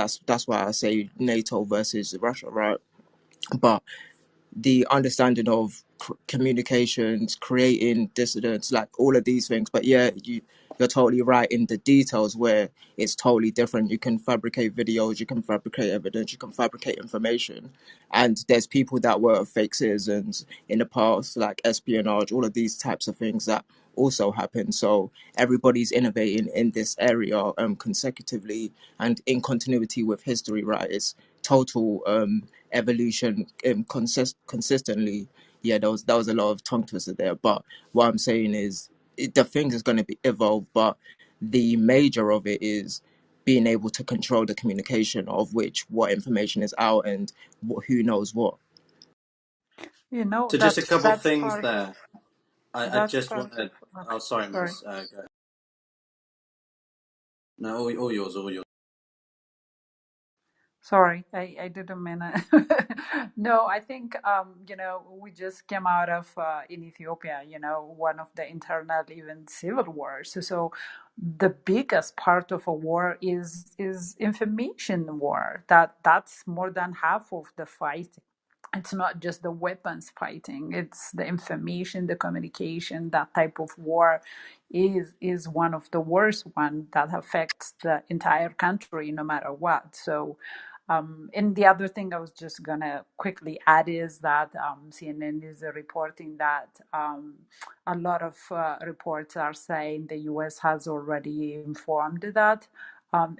why I say NATO versus Russia, right? But the understanding of communications, creating dissidents, like all of these things. But yeah, you're totally right in the details where it's totally different. You can fabricate videos, you can fabricate evidence, you can fabricate information. And there's people that were fake citizens in the past, like espionage, all of these types of things that also happen. So everybody's innovating in this area consecutively and in continuity with history, right? It's total evolution consistently. Yeah, there was a lot of tongue twister there, but what I'm saying is the thing is going to be evolved, but the major of it is being able to control the communication of which what information is out and who knows what. So just a couple of That's things part there. I that's just part of wanted. okay, Oh, sorry, sorry. Miss. Go. No, all yours, all yours. Sorry, I didn't mean it. No, I think we just came out of in Ethiopia, one of the internal even civil wars. So the biggest part of a war is information war. That's more than half of the fight. It's not just the weapons fighting, it's the information, the communication. That type of war is one of the worst one that affects the entire country no matter what. So and the other thing I was just gonna quickly add is that CNN is reporting that a lot of reports are saying the US has already informed that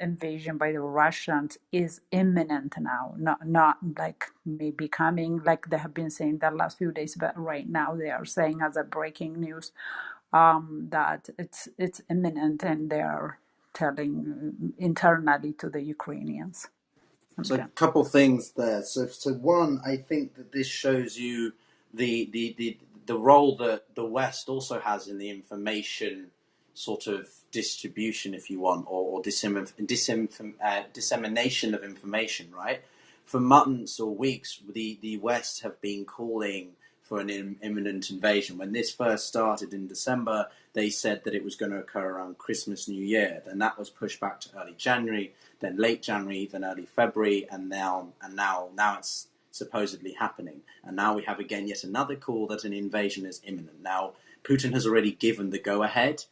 invasion by the Russians is imminent now, not like maybe coming like they have been saying the last few days, but right now they are saying as a breaking news that it's imminent, and they are telling internally to the Ukrainians. I'm So a done. couple things there. So one, I think that this shows you the role that the West also has in the information sort of distribution, if you want, or dissemination of information. Right. For months or weeks, the West have been calling for an imminent invasion. When this first started in December, they said that it was going to occur around Christmas, New Year. Then that was pushed back to early January, then late January, then early February, and now it's supposedly happening. And now we have again yet another call that an invasion is imminent. Now, Putin has already given the go-ahead.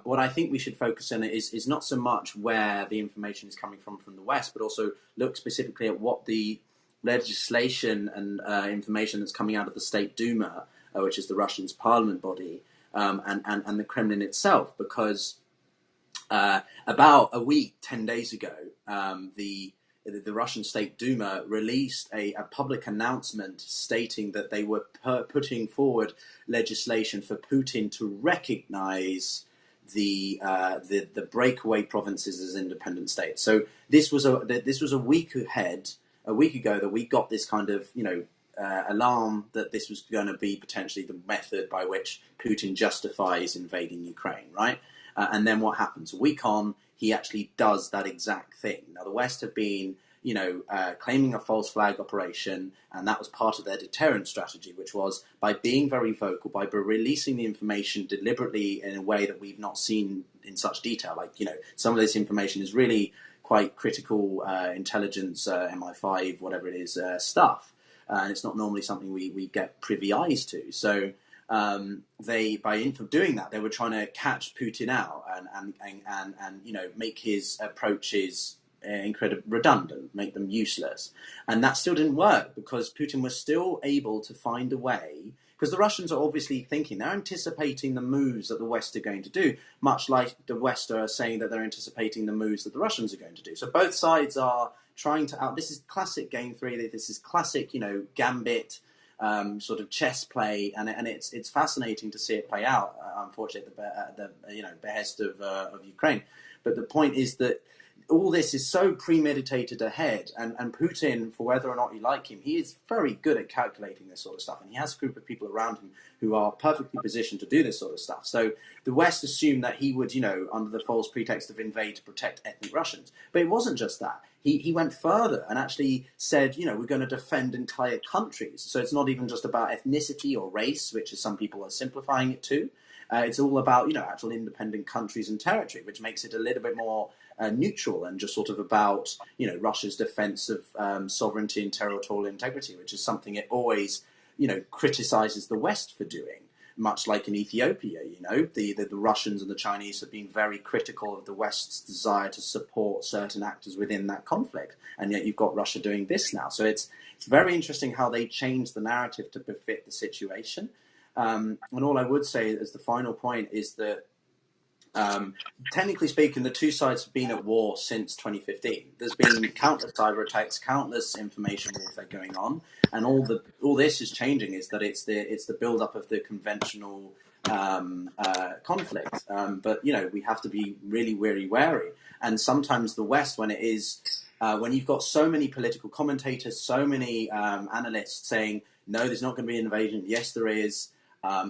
What I think we should focus on is not so much where the information is coming from the West, but also look specifically at what the legislation and information that's coming out of the State Duma, which is the Russian's parliament body, and the Kremlin itself, because about a week, 10 days ago, the Russian State Duma released a public announcement stating that they were putting forward legislation for Putin to recognize the breakaway provinces as independent states. So this was a week ago that we got this kind of alarm that this was going to be potentially the method by which Putin justifies invading Ukraine, right? And then what happens? A week on, he actually does that exact thing. Now, the West have been, claiming a false flag operation, and that was part of their deterrent strategy, which was by being very vocal, by releasing the information deliberately in a way that we've not seen in such detail. Like, some of this information is really quite critical intelligence, MI5, whatever it is, stuff. And it's not normally something we get privy eyes to. So by doing that, they were trying to catch Putin out and make his approaches incredibly redundant, make them useless. And that still didn't work because Putin was still able to find a way, because the Russians are obviously thinking, they're anticipating the moves that the West are going to do, much like the West are saying that they're anticipating the moves that the Russians are going to do. So both sides are trying to this is classic game theory, this is classic, gambit, sort of chess play, and it's fascinating to see it play out. Unfortunately, at the behest of Ukraine. But the point is that all this is so premeditated ahead, and Putin, for whether or not you like him, he is very good at calculating this sort of stuff, and he has a group of people around him who are perfectly positioned to do this sort of stuff. So the West assumed that he would, under the false pretext of invade to protect ethnic Russians. But it wasn't just that. He went further and actually said, we're going to defend entire countries. So it's not even just about ethnicity or race, which is some people are simplifying it to. It's all about, actual independent countries and territory, which makes it a little bit more neutral and just sort of about, Russia's defense of sovereignty and territorial integrity, which is something it always, criticizes the West for doing. Much like in Ethiopia, the Russians and the Chinese have been very critical of the West's desire to support certain actors within that conflict. And yet you've got Russia doing this now. So it's very interesting how they change the narrative to befit the situation. And all I would say as the final point is that technically speaking, the two sides have been at war since 2015. There's been countless cyber attacks, countless information warfare going on, and all this is changing is that it's the build up of the conventional conflict. But we have to be really wary. And sometimes the West, when it is when you've got so many political commentators, so many analysts saying no, there's not going to be an invasion. Yes, there is.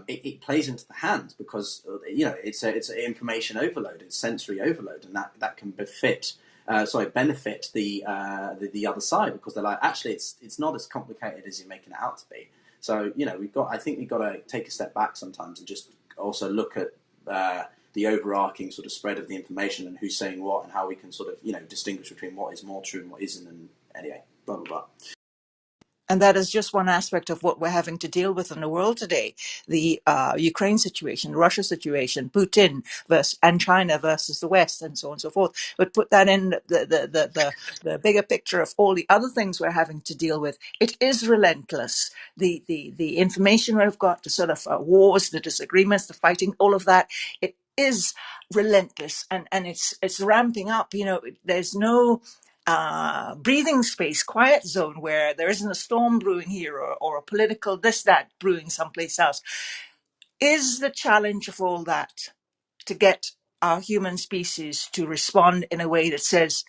It plays into the hand because it's information overload, it's sensory overload, and that can benefit the other side because they're like, actually it's not as complicated as you're making it out to be. So I think we've got to take a step back sometimes and just also look at the overarching sort of spread of the information and who's saying what and how we can sort of distinguish between what is more true and what isn't. And anyway, blah blah blah. And that is just one aspect of what we're having to deal with in the world today. The Ukraine situation, Russia situation, Putin and China versus the West, and so on and so forth. But put that in the bigger picture of all the other things we're having to deal with. It is relentless. The information we've got, the sort of wars, the disagreements, the fighting, all of that, it is relentless, and it's ramping up. There's no breathing space, quiet zone where there isn't a storm brewing here or a political this, that brewing someplace else. Is the challenge of all that to get our human species to respond in a way that says,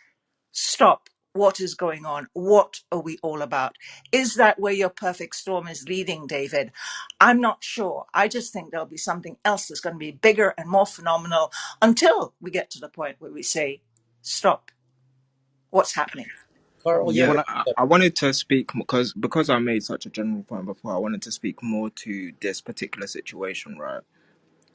stop, what is going on? What are we all about? Is that where your perfect storm is leading, David? I'm not sure. I just think there'll be something else that's going to be bigger and more phenomenal until we get to the point where we say, stop, what's happening? Carl, you Yeah, want When I wanted to speak because I made such a general point before. I wanted to speak more to this particular situation, right?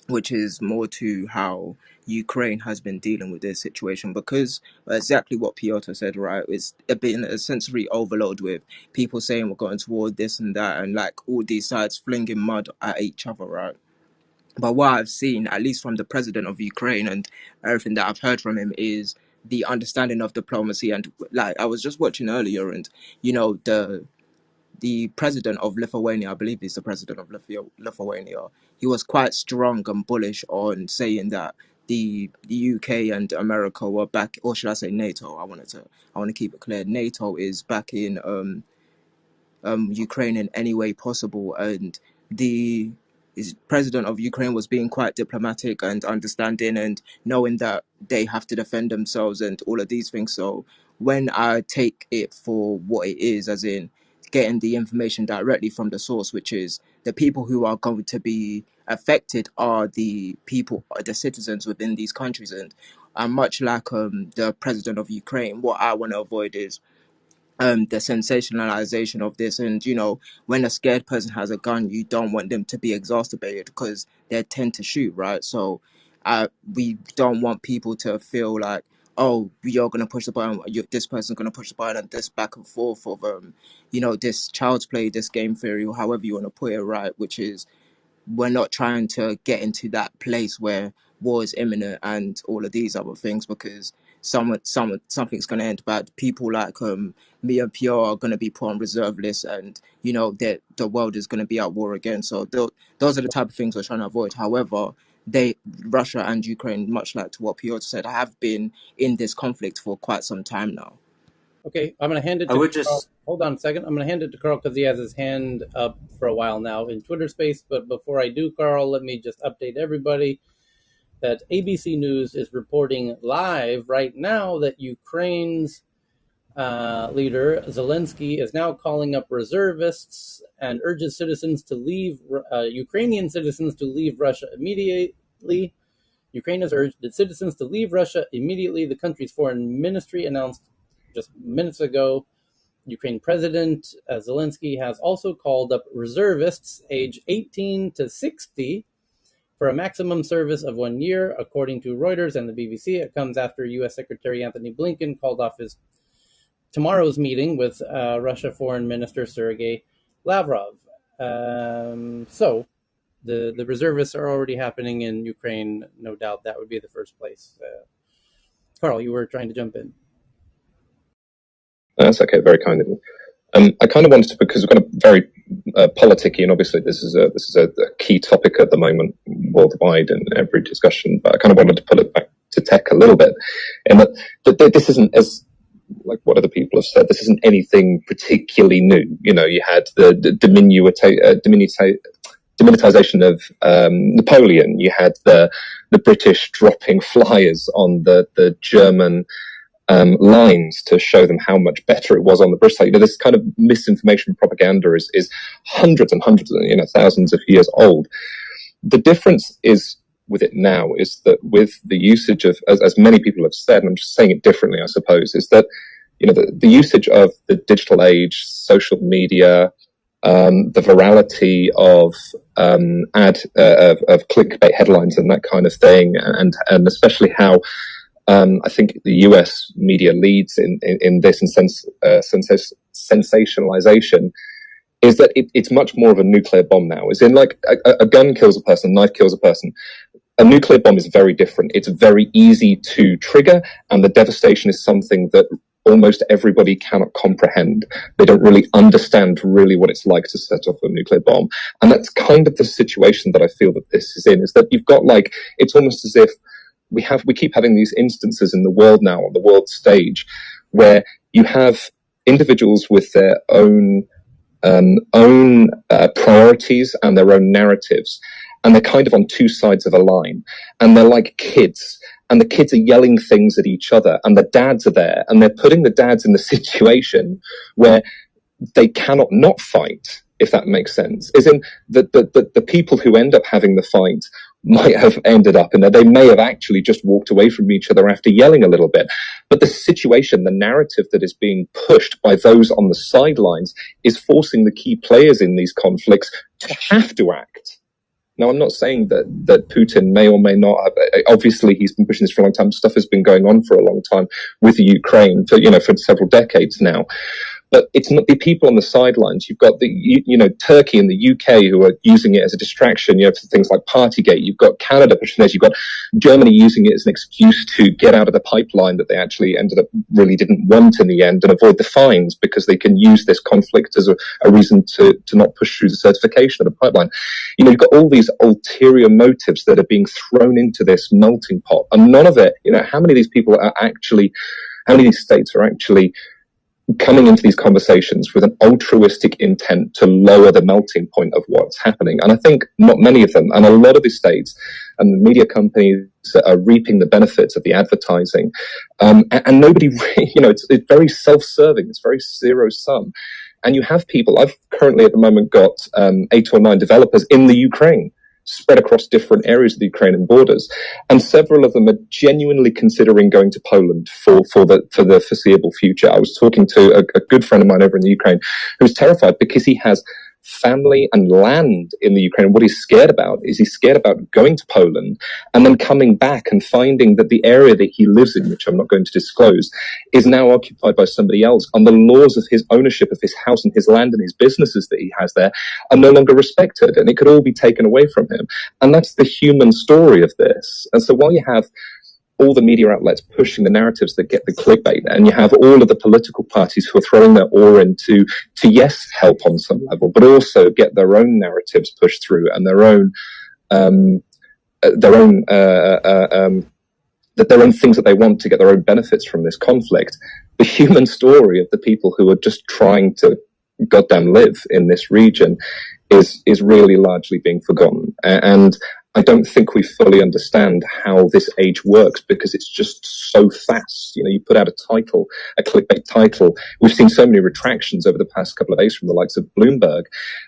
Which is more to how Ukraine has been dealing with this situation, because exactly what Piotr said, right? It's been a sensory overload with people saying we're going toward this and that, and like all these sides flinging mud at each other, right? But what I've seen, at least from the president of Ukraine and everything that I've heard from him, is the understanding of diplomacy. And like I was just watching earlier, and you know the president of Lithuania, I believe he's the president of Lithuania, he was quite strong and bullish on saying that the UK and America were back, or should I say NATO? I want to keep it clear. NATO is back in Ukraine in any way possible, and the president of Ukraine was being quite diplomatic and understanding, and knowing that they have to defend themselves and all of these things. So when I take it for what it is, as in getting the information directly from the source, which is the people who are going to be affected are the people, the citizens within these countries, and much like the president of Ukraine, what I want to avoid is the sensationalization of this. And you know, when a scared person has a gun, you don't want them to be exacerbated because they tend to shoot, right? So we don't want people to feel like, oh, you're going to push the button, this person's going to push the button, and this back and forth of you know, this child's play, this game theory, or however you want to put it, right? Which is, we're not trying to get into that place where war is imminent and all of these other things, because something's going to end bad. People like me and Pierre are going to be put on reserve lists, and you know that the world is going to be at war again. So those are the type of things we're trying to avoid. However, Russia and Ukraine, much like to what Piotr said, have been in this conflict for quite some time now. Okay, I'm going to hand it I to would Carl. just Hold on a second. I'm going to hand it to Carl because he has his hand up for a while now in Twitter space. But before I do, Carl, let me just update everybody that ABC News is reporting live right now that Ukraine's leader, Zelensky, is now calling up reservists and urges citizens to leave, Ukrainian citizens to leave Russia immediately. Ukraine has urged its citizens to leave Russia immediately. The country's foreign ministry announced just minutes ago. Ukraine President Zelensky has also called up reservists age 18 to 60 for a maximum service of 1 year, according to Reuters and the BBC. It comes after U.S. Secretary Anthony Blinken called off his tomorrow's meeting with Russia Foreign Minister Sergei Lavrov. So the reservists are already happening in Ukraine. No doubt that would be the first place. Carl, you were trying to jump in. That's okay, very kind of you. I kind of wanted to, because we're kind of very politicky, and obviously this is a key topic at the moment worldwide in every discussion. But I kind of wanted to pull it back to tech a little bit, and that this isn't, as like what other people have said, this isn't anything particularly new. You know, you had the demonetization of Napoleon. You had the British dropping flyers on the German lines to show them how much better it was on the British side. You know, this kind of misinformation propaganda is hundreds and hundreds, you know, thousands of years old. The difference is with it now is that with the usage of, as many people have said, and I'm just saying it differently, I suppose, is that, you know, the usage of the digital age, social media, the virality of of clickbait headlines and that kind of thing, and especially how I think the US media leads in this and sensationalization, is that it's much more of a nuclear bomb now. Is in like a gun kills a person, a knife kills a person. A nuclear bomb is very different. It's very easy to trigger, and the devastation is something that almost everybody cannot comprehend. They don't really understand really what it's like to set off a nuclear bomb. And that's kind of the situation that I feel that this is in, is that you've got like, it's almost as if we keep having these instances in the world now, on the world stage, where you have individuals with their own priorities and their own narratives, and they're kind of on two sides of a line, and they're like kids, and the kids are yelling things at each other, and the dads are there, and they're putting the dads in the situation where they cannot not fight, if that makes sense. Is in the people who end up having the fight might have ended up in there. They may have actually just walked away from each other after yelling a little bit. But the situation, the narrative that is being pushed by those on the sidelines is forcing the key players in these conflicts to have to act. Now, I'm not saying that Putin may or may not have, obviously he's been pushing this for a long time. Stuff has been going on for a long time with Ukraine for several decades now. But it's not the people on the sidelines. You've got Turkey and the UK who are using it as a distraction, for things like Partygate. You've got Canada pushing this. You've got Germany using it as an excuse to get out of the pipeline that they actually ended up really didn't want in the end and avoid the fines because they can use this conflict as a reason to not push through the certification of the pipeline. You've got all these ulterior motives that are being thrown into this melting pot, and none of it, how many of these people are actually, how many of these states are actually coming into these conversations with an altruistic intent to lower the melting point of what's happening? And I think not many of them, and a lot of these states and the media companies are reaping the benefits of the advertising. And nobody, it's very self-serving. It's very zero sum. And you have people, I've currently at the moment got 8 or 9 developers in the Ukraine, spread across different areas of the Ukrainian borders. And several of them are genuinely considering going to Poland for the foreseeable future. I was talking to a good friend of mine over in the Ukraine who's terrified because he has family and land in the Ukraine. What he's scared about is he's scared about going to Poland and then coming back and finding that the area that he lives in, which I'm not going to disclose, is now occupied by somebody else. And the laws of his ownership of his house and his land and his businesses that he has there are no longer respected, and it could all be taken away from him. And that's the human story of this. And so while you have all the media outlets pushing the narratives that get the clickbait, and you have all of the political parties who are throwing their oar in to yes, help on some level, but also get their own narratives pushed through and their own things that they want to get their own benefits from this conflict. The human story of the people who are just trying to goddamn live in this region is really largely being forgotten. And I don't think we fully understand how this age works because it's just so fast. You put out a title, a clickbait title. We've seen so many retractions over the past couple of days from the likes of Bloomberg.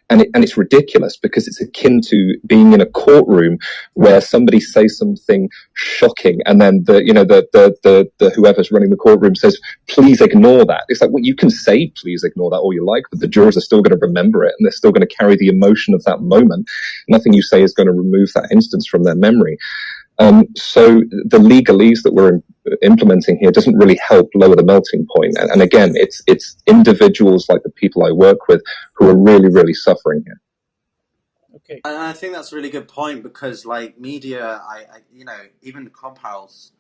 And it's ridiculous because it's akin to being in a courtroom where somebody says something shocking and then the whoever's running the courtroom says, please ignore that. It's like, well, you can say, please ignore that all you like, but the jurors are still going to remember it and they're still going to carry the emotion of that moment. Nothing you say is going to remove that instance from their memory. So the legalese that we're implementing here doesn't really help lower the melting point. And again, it's individuals like the people I work with who are really, really suffering here. Okay. And I think that's a really good point because, like, media, even the Clubhouse,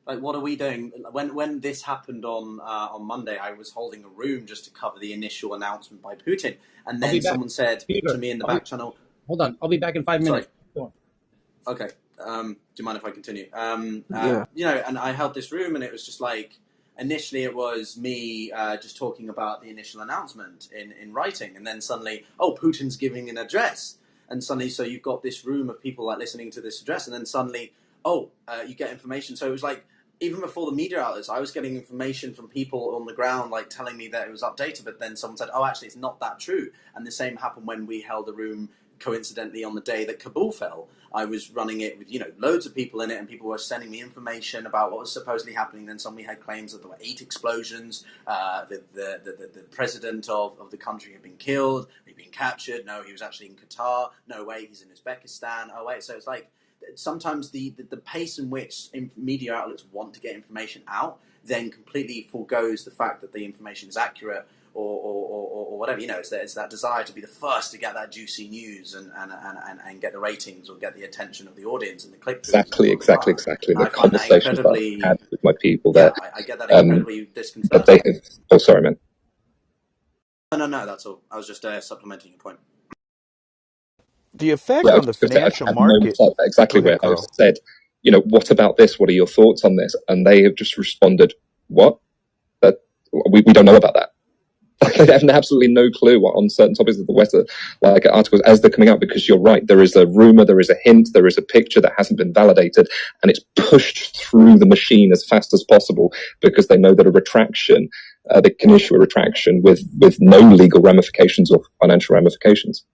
like, what are we doing? When this happened on Monday, I was holding a room just to cover the initial announcement by Putin, and then someone said to me in the back channel, "Hold on, I'll be back in 5 minutes." Sorry. Okay. Do you mind if I continue? And I held this room, and it was just like, initially it was me just talking about the initial announcement in writing, and then suddenly, Putin's giving an address, and suddenly, so you've got this room of people like listening to this address, and then suddenly, you get information. So it was like, even before the media outlets, I was getting information from people on the ground, like telling me that it was updated, but then someone said, actually, it's not that true. And the same happened when we held a room coincidentally on the day that Kabul fell. I was running it with, loads of people in it, and people were sending me information about what was supposedly happening. Then suddenly had claims that there were 8 explosions, the president of the country had been killed, he'd been captured. No, he was actually in Qatar. No, wait, he's in Uzbekistan. Oh, wait. So it's like, sometimes the pace in which media outlets want to get information out then completely foregoes the fact that the information is accurate or whatever. It's that desire to be the first to get that juicy news and get the ratings or get the attention of the audience and the click throughs. Exactly. The conversations that I've had with my people there. I get that incredibly disconcerting. They have, sorry, man. No, that's all. I was just supplementing your point. The effect on the financial market. Exactly where I've said, what about this? What are your thoughts on this? And they have just responded, what? That we don't know about that. They have absolutely no clue on certain topics of the West, like articles as they're coming out, because you're right. There is a rumor, there is a hint, there is a picture that hasn't been validated, and it's pushed through the machine as fast as possible because they know that a retraction, they can issue a retraction with no legal ramifications or financial ramifications.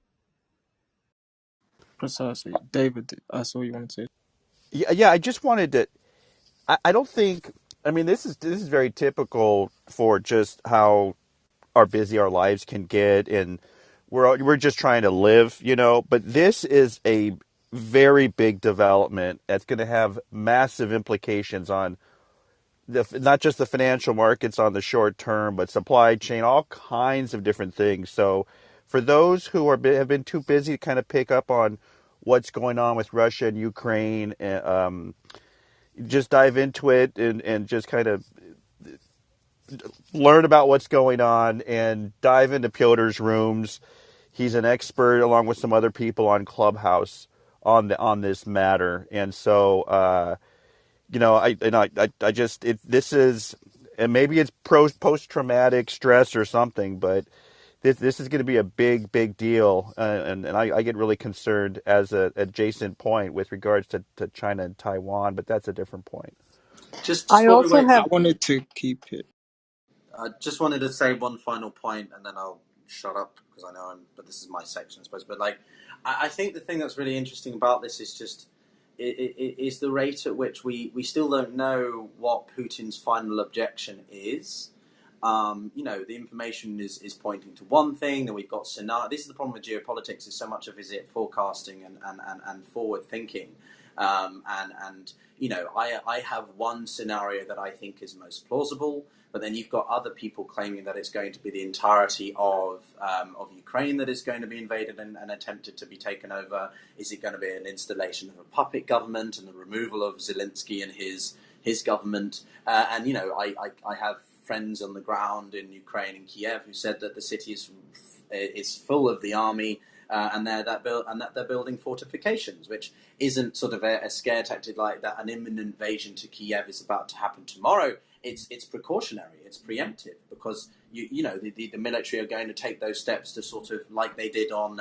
Precisely, David. I saw you want to say. Yeah. I just wanted to. I don't think. I mean, this is very typical for just how our busy our lives can get, and we're just trying to live, you know. But this is a very big development that's going to have massive implications on not just the financial markets on the short term, but supply chain, all kinds of different things. So, for those who have been too busy to kind of pick up on what's going on with Russia and Ukraine, just dive into it and just kind of learn about what's going on and dive into Piotr's rooms. He's an expert, along with some other people on Clubhouse, on this matter, and so I just this is, and maybe it's post traumatic stress or something, but this is going to be a big deal, and I get really concerned as a adjacent point with regards to China and Taiwan, but that's a different point. Just I while we also wait for I have wanted to keep it. I just wanted to say one final point, and then I'll shut up because I know but this is my section, I suppose. But like, I think the thing that's really interesting about this is just is the rate at which we still don't know what Putin's final objection is. The information is pointing to one thing, and we've got scenario. This is the problem with geopolitics: is so much of it forecasting and forward thinking. I have one scenario that I think is most plausible, but then you've got other people claiming that it's going to be the entirety of Ukraine that is going to be invaded and attempted to be taken over. Is it going to be an installation of a puppet government and the removal of Zelensky and his government? I have friends on the ground in Ukraine, in Kiev, who said that the city is full of the army, and they're building fortifications, which isn't sort of a scare tactic like that. An imminent invasion to Kiev is about to happen tomorrow. It's precautionary, it's preemptive, because the military are going to take those steps to sort of, like they did on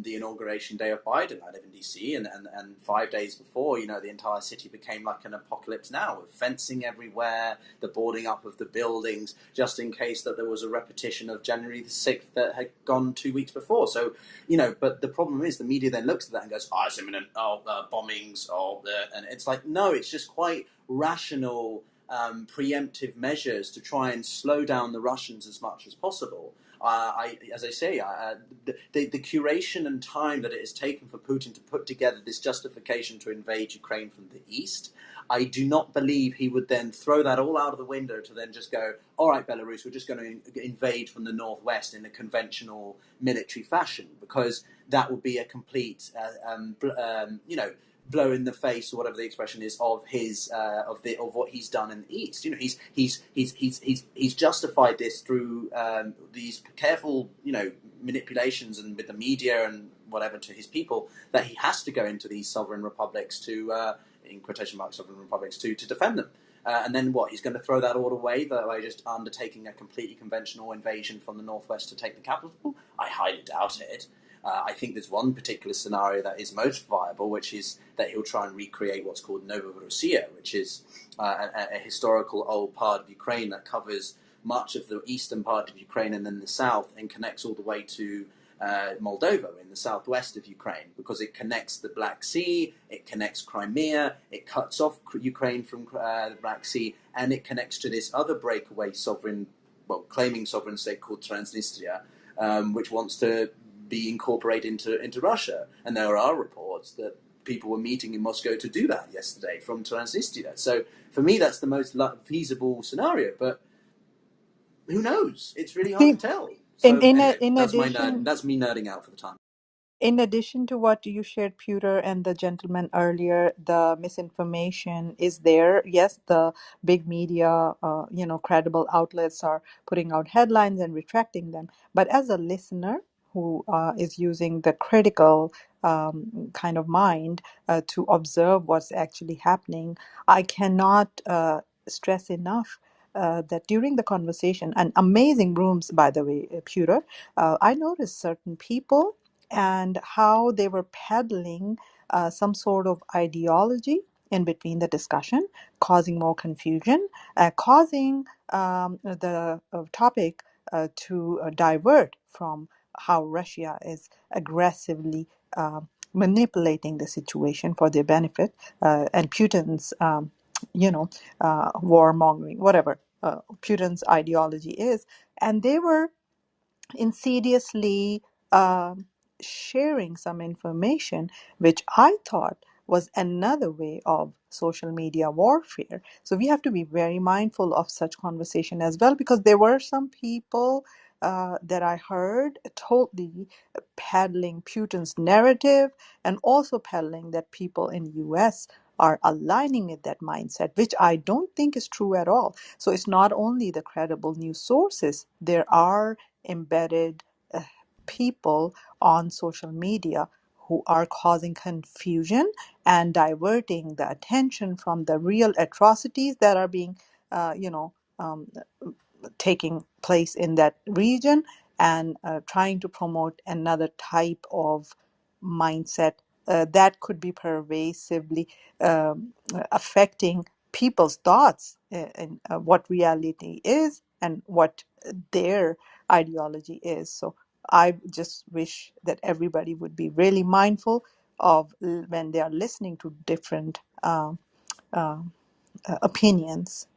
the inauguration day of Biden. I live in DC, and 5 days before, the entire city became like an apocalypse now, with fencing everywhere, the boarding up of the buildings, just in case that there was a repetition of January the 6th that had gone 2 weeks before. So, but the problem is the media then looks at that and goes, it's imminent, bombings, and it's like, no, it's just quite rational, preemptive measures to try and slow down the Russians as much as possible. As I say, the curation and time that it has taken for Putin to put together this justification to invade Ukraine from the east, I do not believe he would then throw that all out of the window to then just go, all right, Belarus, we're just going to invade from the northwest in a conventional military fashion, because that would be a complete, blow in the face, or whatever the expression is, of his of what he's done in the east. He's justified this through these careful manipulations and with the media and whatever to his people, that he has to go into these sovereign republics to in quotation marks sovereign republics to defend them. And then what? He's going to throw that all away by just undertaking a completely conventional invasion from the northwest to take the capital? I highly doubt it. I think there's one particular scenario that is most viable, which is that he'll try and recreate what's called Novorossiya, which is a historical old part of Ukraine that covers much of the eastern part of Ukraine and then the south, and connects all the way to Moldova in the southwest of Ukraine, because it connects the Black Sea, it connects Crimea, it cuts off Ukraine from the Black Sea, and it connects to this other breakaway claiming sovereign state called Transnistria, which wants to be incorporated into Russia. And there are reports that people were meeting in Moscow to do that yesterday from Transnistria. So for me, that's the most feasible scenario. But who knows? It's really hard to see tell. in So in a, anyway, in addition that's me nerding out for the time. In addition to what you shared, Pewter and the gentleman earlier, the misinformation is there. Yes, the big media, credible outlets are putting out headlines and retracting them. But as a listener who is using the critical kind of mind to observe what's actually happening, I cannot stress enough that during the conversation, and amazing rooms, by the way, Pewter, I noticed certain people and how they were peddling some sort of ideology in between the discussion, causing more confusion, causing the topic to divert from how Russia is aggressively manipulating the situation for their benefit, and Putin's, warmongering, whatever Putin's ideology is. And they were insidiously sharing some information, which I thought was another way of social media warfare. So we have to be very mindful of such conversation as well, because there were some people that I heard totally peddling Putin's narrative, and also peddling that people in US are aligning with that mindset, which I don't think is true at all. So it's not only the credible news sources, there are embedded people on social media who are causing confusion and diverting the attention from the real atrocities that are being, taking place in that region, and trying to promote another type of mindset that could be pervasively affecting people's thoughts and what reality is and what their ideology is. So I just wish that everybody would be really mindful of when they are listening to different uh, opinions.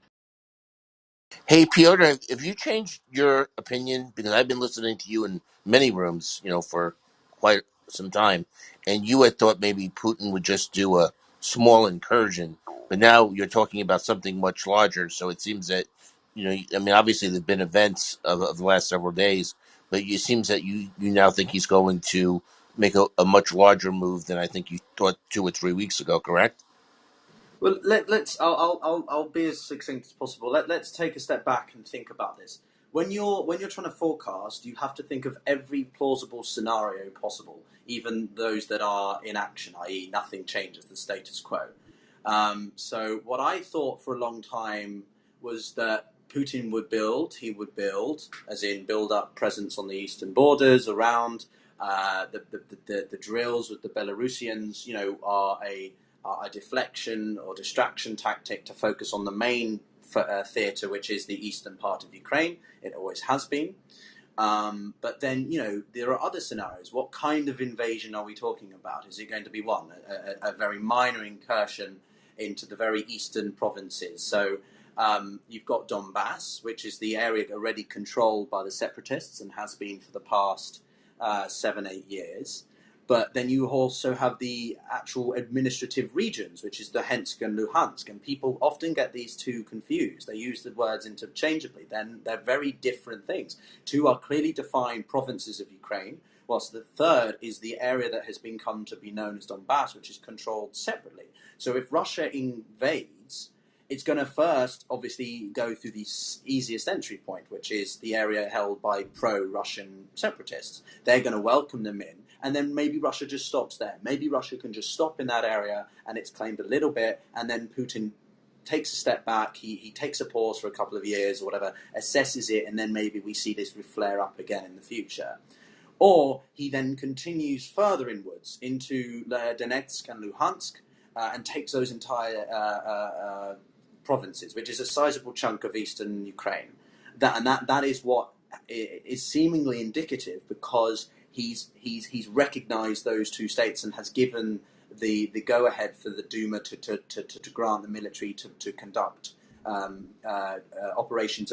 Hey, Piotr, if you changed your opinion, because I've been listening to you in many rooms, for quite some time, and you had thought maybe Putin would just do a small incursion, but now you're talking about something much larger. So it seems that, I mean, obviously there've been events of the last several days, but it seems that you now think he's going to make a much larger move than I think you thought 2 or 3 weeks ago, correct? Well, I'll be as succinct as possible. Let's take a step back and think about this. When you're trying to forecast, you have to think of every plausible scenario possible, even those that are in action, i.e., nothing changes, the status quo. So what I thought for a long time was that Putin he would build, as in build up presence on the eastern borders around the drills with the Belarusians. Are a deflection or distraction tactic to focus on the main theatre, which is the eastern part of Ukraine. It always has been. But then, there are other scenarios. What kind of invasion are we talking about? Is it going to be a very minor incursion into the very eastern provinces? So you've got Donbass, which is the area already controlled by the separatists and has been for the past 7-8 years. But then you also have the actual administrative regions, which is Donetsk and Luhansk. And people often get these two confused. They use the words interchangeably. Then they're very different things. Two are clearly defined provinces of Ukraine, whilst the third is the area that has come to be known as Donbass, which is controlled separately. So if Russia invades, it's going to first obviously go through the easiest entry point, which is the area held by pro-Russian separatists. They're going to welcome them in, and then maybe Russia just stops there. Maybe Russia can just stop in that area, and it's claimed a little bit, and then Putin takes a step back, he takes a pause for a couple of years or whatever, assesses it, and then maybe we see this flare up again in the future. Or he then continues further inwards into Donetsk and Luhansk, and takes those entire provinces, which is a sizable chunk of eastern Ukraine. That is what is seemingly indicative, because he's recognised those two states and has given the go ahead for the Duma to grant the military to conduct operations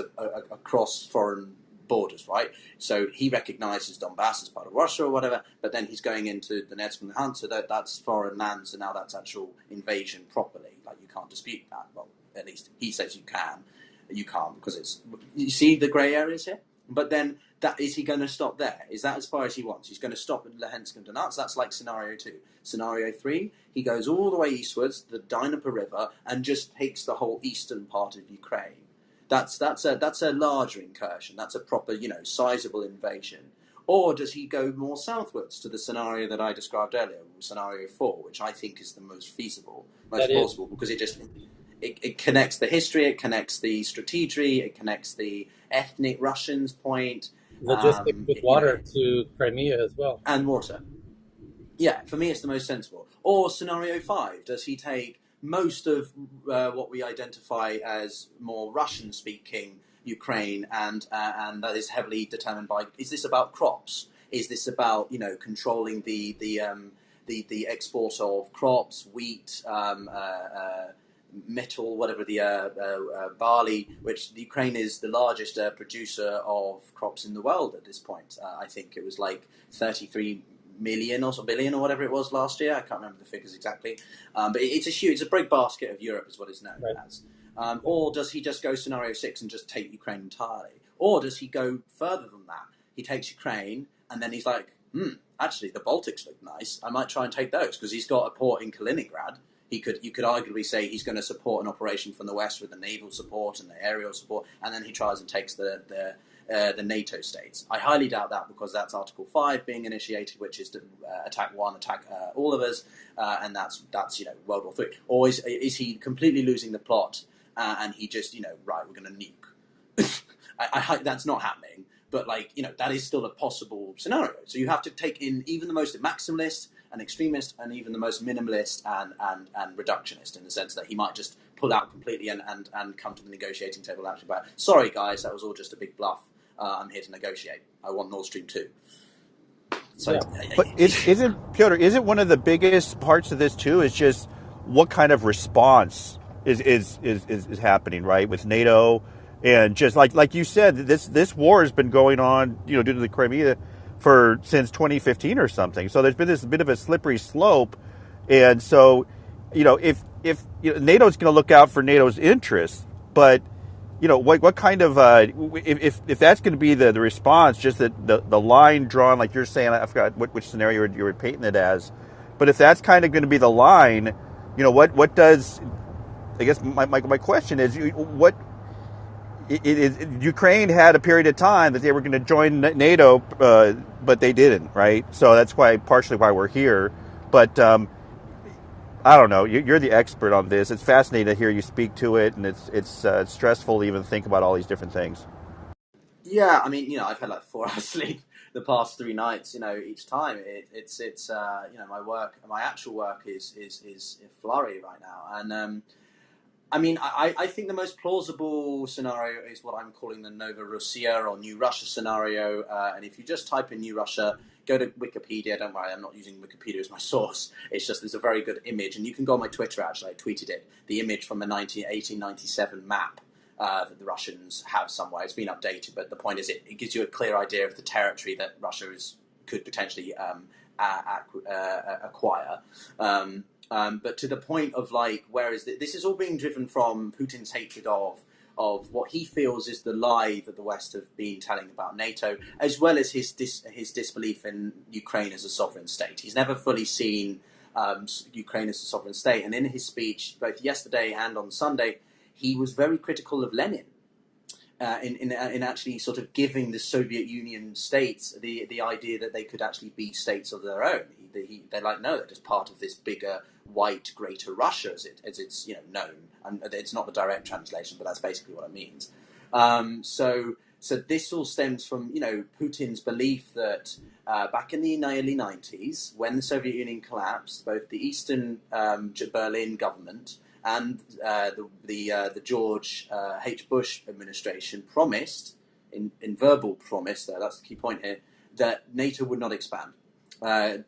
across foreign borders, right? So he recognises Donbass as part of Russia or whatever, but then he's going into Donetsk and Luhansk, so that's foreign land, so now that's actual invasion properly. Like, you can't dispute that. Well, at least he says you can. You can't, because you see the grey areas here? But then, is he going to stop there? Is that as far as he wants? He's going to stop at Luhansk and Donetsk. That's like scenario 2. Scenario 3, he goes all the way eastwards, the Dnieper River, and just takes the whole eastern part of Ukraine. That's a larger incursion. That's a proper, sizable invasion. Or does he go more southwards to the scenario that I described earlier, scenario 4, which I think is the most feasible, most plausible, because it connects the history, it connects the strategy, it connects the ethnic Russians point. Logistics with water to Crimea as well. And water. Yeah, for me it's the most sensible. Or scenario 5, does he take most of what we identify as more Russian-speaking Ukraine, and that is heavily determined by, is this about crops? Is this about controlling the export of crops, wheat, metal, whatever barley, which Ukraine is the largest producer of crops in the world at this point. I think it was like 33 million or so billion or whatever it was last year. I can't remember the figures exactly, but it's a bread basket of Europe is what it's known as. Or does he just go scenario 6 and just take Ukraine entirely? Or does he go further than that? He takes Ukraine and then he's like, actually the Baltics look nice. I might try and take those because he's got a port in Kaliningrad. You could arguably say he's going to support an operation from the west with the naval support and the aerial support, and then he tries and takes the NATO states. I highly doubt that because that's Article 5 being initiated, which is to attack one, attack all of us, and that's World War III. Or is he completely losing the plot and he just right, we're going to nuke? I that's not happening, but that is still a possible scenario. So you have to take in even the most maximalist and extremist and even the most minimalist and reductionist in the sense that he might just pull out completely and come to the negotiating table actually. But sorry guys, that was all just a big bluff. I'm here to negotiate. I want Nord Stream 2. So, but isn't one of the biggest parts of this too is just what kind of response is happening, right, with NATO, and just like you said, this war has been going on, due to the Crimea since 2015 or something. So there's been this bit of a slippery slope, and so if NATO's going to look out for NATO's interests, but what kind of if that's going to be the response, just that the line drawn, like you're saying, I forgot which scenario you were painting it as, but if that's kind of going to be the line, what does, I guess my question is, what Ukraine had a period of time that they were going to join NATO, but they didn't, right? So that's partially why we're here, but. I don't know. You're the expert on this. It's fascinating to hear you speak to it, and it's stressful to even think about all these different things. Yeah, I mean, I've had like 4 hours sleep the past 3 nights. Each time it's my actual work is flurry right now, and I mean, I think the most plausible scenario is what I'm calling the Nova Russia or New Russia scenario. And if you just type in New Russia, go to Wikipedia. Don't worry, I'm not using Wikipedia as my source. It's just there's a very good image. And you can go on my Twitter, actually. I tweeted it. The image from the 1897 map that the Russians have somewhere. It's been updated, but the point is it gives you a clear idea of the territory that Russia could potentially acquire. But to the point of whereas this is all being driven from Putin's hatred of what he feels is the lie that the West have been telling about NATO, as well as his disbelief in Ukraine as a sovereign state. He's never fully seen Ukraine as a sovereign state, and in his speech, both yesterday and on Sunday, he was very critical of Lenin. In actually sort of giving the Soviet Union states the idea that they could actually be states of their own. They're like, no, they're just part of this bigger, white, greater Russia, as it's known. And it's not the direct translation, but that's basically what it means. So this all stems from Putin's belief that back in the early 90s, when the Soviet Union collapsed, both the Eastern Berlin government and the George H. Bush administration promised, in verbal promise, that's the key point here, that NATO would not expand. The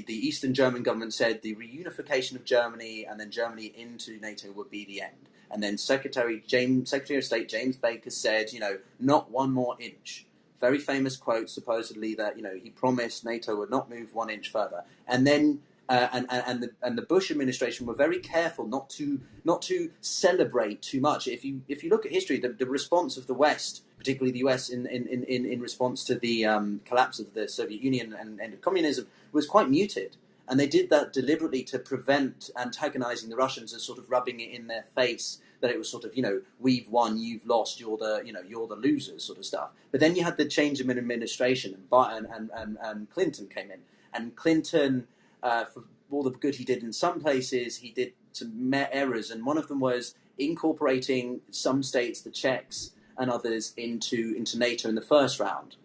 Eastern German government said the reunification of Germany and then Germany into NATO would be the end. And then Secretary of State James Baker said, not one more inch. Very famous quote, supposedly, that he promised NATO would not move 1 inch further. And then and the Bush administration were very careful not to celebrate too much. If you look at history, the response of the West, particularly the US, in response to the collapse of the Soviet Union and end of communism, was quite muted. And they did that deliberately to prevent antagonizing the Russians as sort of rubbing it in their face that it was sort of, we've won, you've lost, you're the losers sort of stuff. But then you had the change of administration, and Clinton came in, and Clinton, for all the good he did in some places, he did some errors, and one of them was incorporating some states, the Czechs and others, into NATO in the first round.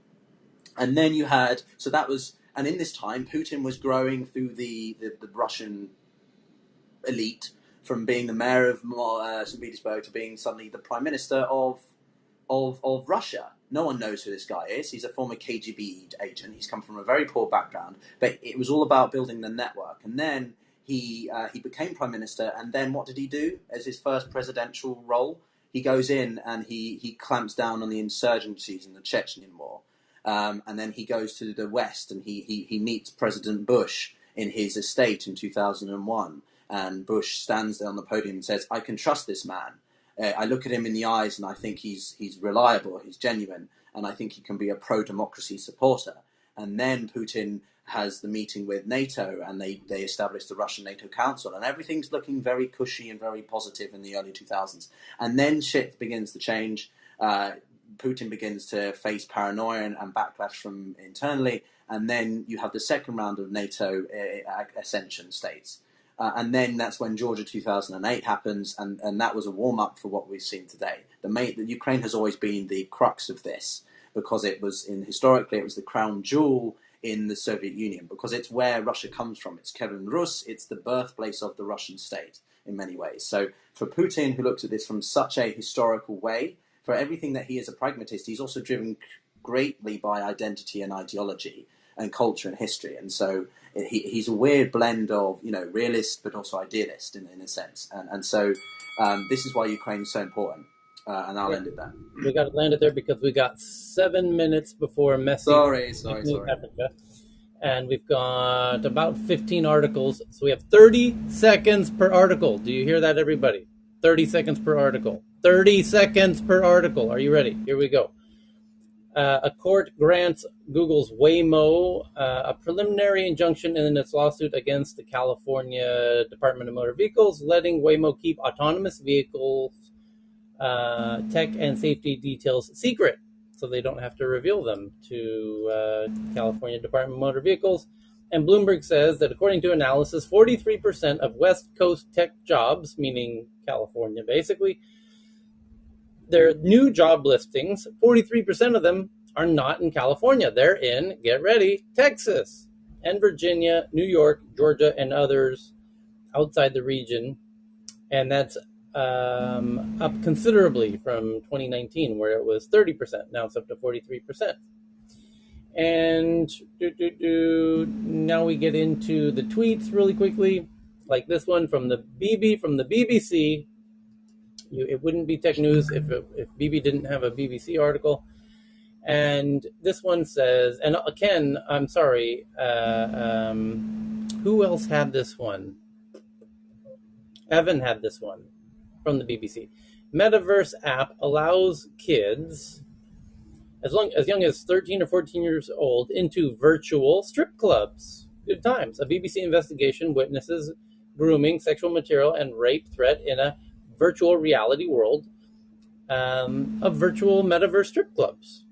And then you had, and in this time, Putin was growing through the Russian elite, from being the mayor of St. Petersburg to being suddenly the prime minister of Russia. No one knows who this guy is. He's a former KGB agent. He's come from a very poor background, but it was all about building the network. And then he became prime minister. And then what did he do as his first presidential role? He goes in and he clamps down on the insurgencies in the Chechen war. And then he goes to the West and he meets President Bush in his estate in 2001. And Bush stands there on the podium and says, "I can trust this man. I look at him in the eyes and I think he's reliable, he's genuine, and I think he can be a pro-democracy supporter." And then Putin has the meeting with NATO and they establish the Russian NATO Council and everything's looking very cushy and very positive in the early 2000s. And then shit begins to change. Putin begins to face paranoia and backlash from internally. And then you have the second round of NATO ascension states. And then that's when Georgia 2008 happens, and that was a warm-up for what we've seen today. The Ukraine has always been the crux of this, because historically it was the crown jewel in the Soviet Union, because it's where Russia comes from. It's Kievan Rus, it's the birthplace of the Russian state in many ways. So for Putin, who looks at this from such a historical way, for everything that he is a pragmatist, he's also driven greatly by identity and ideology and culture and history. And so he's a weird blend of, realist but also idealist in a sense. And so this is why Ukraine is so important. And I'll end it there. We got to land it there because we got 7 minutes before Messi. Sorry. Africa. And we've got about 15 articles. So we have 30 seconds per article. Do you hear that, everybody? 30 seconds per article. 30 seconds per article. Are you ready? Here we go. A court grants Google's Waymo a preliminary injunction in its lawsuit against the California Department of Motor Vehicles, letting Waymo keep autonomous vehicles tech and safety details secret, so they don't have to reveal them to California Department of Motor Vehicles. And Bloomberg says that according to analysis, 43% of West Coast tech jobs, meaning California basically, their new job listings, 43% of them are not in California. They're in, get ready, Texas and Virginia, New York, Georgia, and others outside the region. And that's up considerably from 2019, where it was 30%. Now it's up to 43%. And now we get into the tweets really quickly, like this one from the BBC. It wouldn't be tech news if BB didn't have a BBC article. And this one says, and Ken, I'm sorry, who else had this one? Evan had this one from the BBC. Metaverse app allows kids as young as 13 or 14 years old into virtual strip clubs. Good times. A BBC investigation witnesses grooming, sexual material, and rape threat in a virtual reality world of virtual metaverse strip clubs.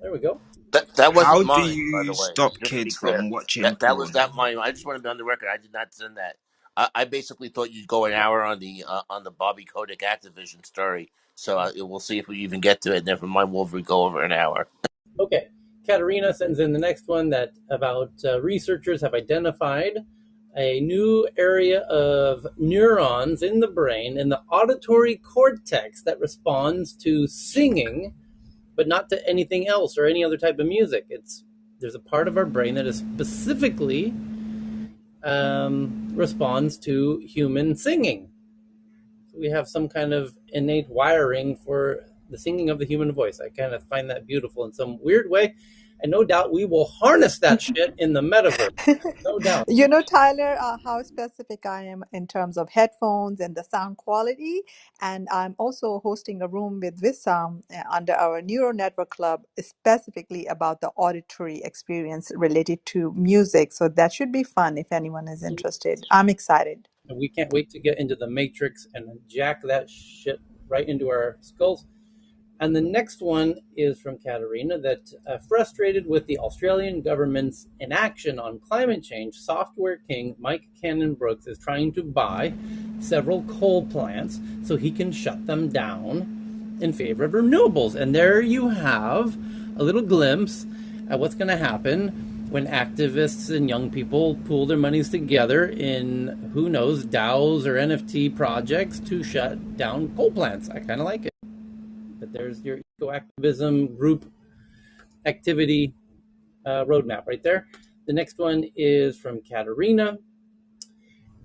There we go. That wasn't How do mine, by you the way. stop Just to be kids clear, from watching that was porn? not mine. I just want to be on the record. I did not send that. I basically thought you'd go an hour on the Bobby Kotick Activision story. So we'll see if we even get to it. Never mind, we'll go over an hour. Okay. Katerina sends in the next one that about researchers have identified a new area of neurons in the brain in the auditory cortex that responds to singing, but not to anything else or any other type of music. There's a part of our brain that is specifically responds to human singing. So we have some kind of innate wiring for the singing of the human voice. I kind of find that beautiful in some weird way. And no doubt we will harness that shit in the metaverse. No doubt. Tyler, how specific I am in terms of headphones and the sound quality. And I'm also hosting a room with Wissam under our Neuro Network Club, specifically about the auditory experience related to music. So that should be fun if anyone is interested. I'm excited. And we can't wait to get into the matrix and jack that shit right into our skulls. And the next one is from Katerina that frustrated with the Australian government's inaction on climate change, software king Mike Cannon-Brookes is trying to buy several coal plants so he can shut them down in favor of renewables. And there you have a little glimpse at what's going to happen when activists and young people pool their monies together in, who knows, DAOs or NFT projects to shut down coal plants. I kind of like it. But there's your eco-activism group activity roadmap right there. The next one is from Katerina.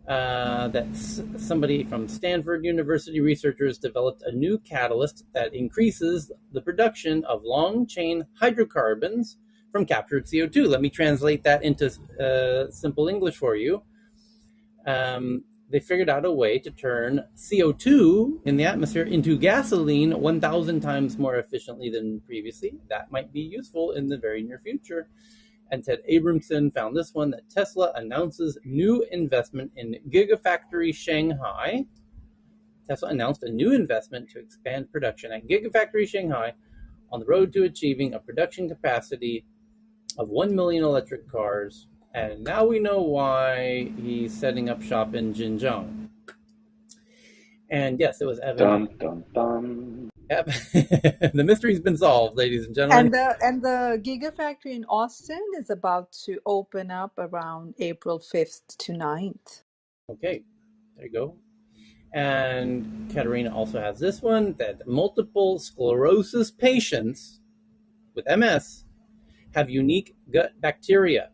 That's somebody from Stanford University. Researchers developed a new catalyst that increases the production of long-chain hydrocarbons from captured CO2. Let me translate that into simple English for you. They figured out a way to turn CO2 in the atmosphere into gasoline 1,000 times more efficiently than previously. That might be useful in the very near future. And Ted Abramson found this one, that Tesla announces new investment in Gigafactory Shanghai. Tesla announced a new investment to expand production at Gigafactory Shanghai on the road to achieving a production capacity of 1 million electric cars. And now we know why he's setting up shop in Xinjiang. And yes, it was Evan. Dun, dun, dun. Yep. The mystery's been solved, ladies and gentlemen. And the Gigafactory in Austin is about to open up around April 5th to 9th. Okay, there you go. And Katerina also has this one, that multiple sclerosis patients with MS have unique gut bacteria.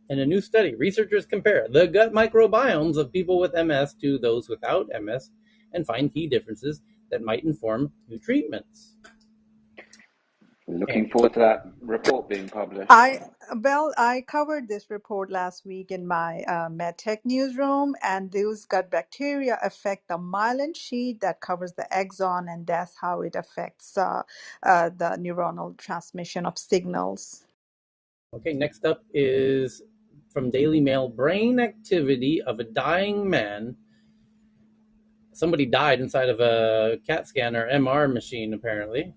In a new study, researchers compare the gut microbiomes of people with MS to those without MS and find key differences that might inform new treatments. Looking forward to that report being published. I covered this report last week in my MedTech newsroom, and those gut bacteria affect the myelin sheet that covers the axon, and that's how it affects the neuronal transmission of signals. Okay, next up is from Daily Mail, brain activity of a dying man. Somebody died inside of a CAT scan or MR machine, apparently.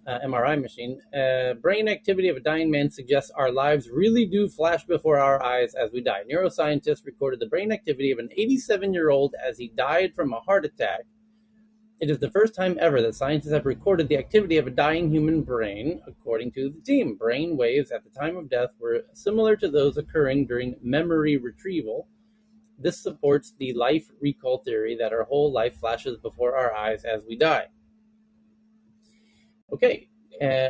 MRI machine. Brain activity of a dying man suggests our lives really do flash before our eyes as we die. Neuroscientists recorded the brain activity of an 87-year-old as he died from a heart attack. It is the first time ever that scientists have recorded the activity of a dying human brain, according to the team. Brain waves at the time of death were similar to those occurring during memory retrieval. This supports the life recall theory that our whole life flashes before our eyes as we die. Okay,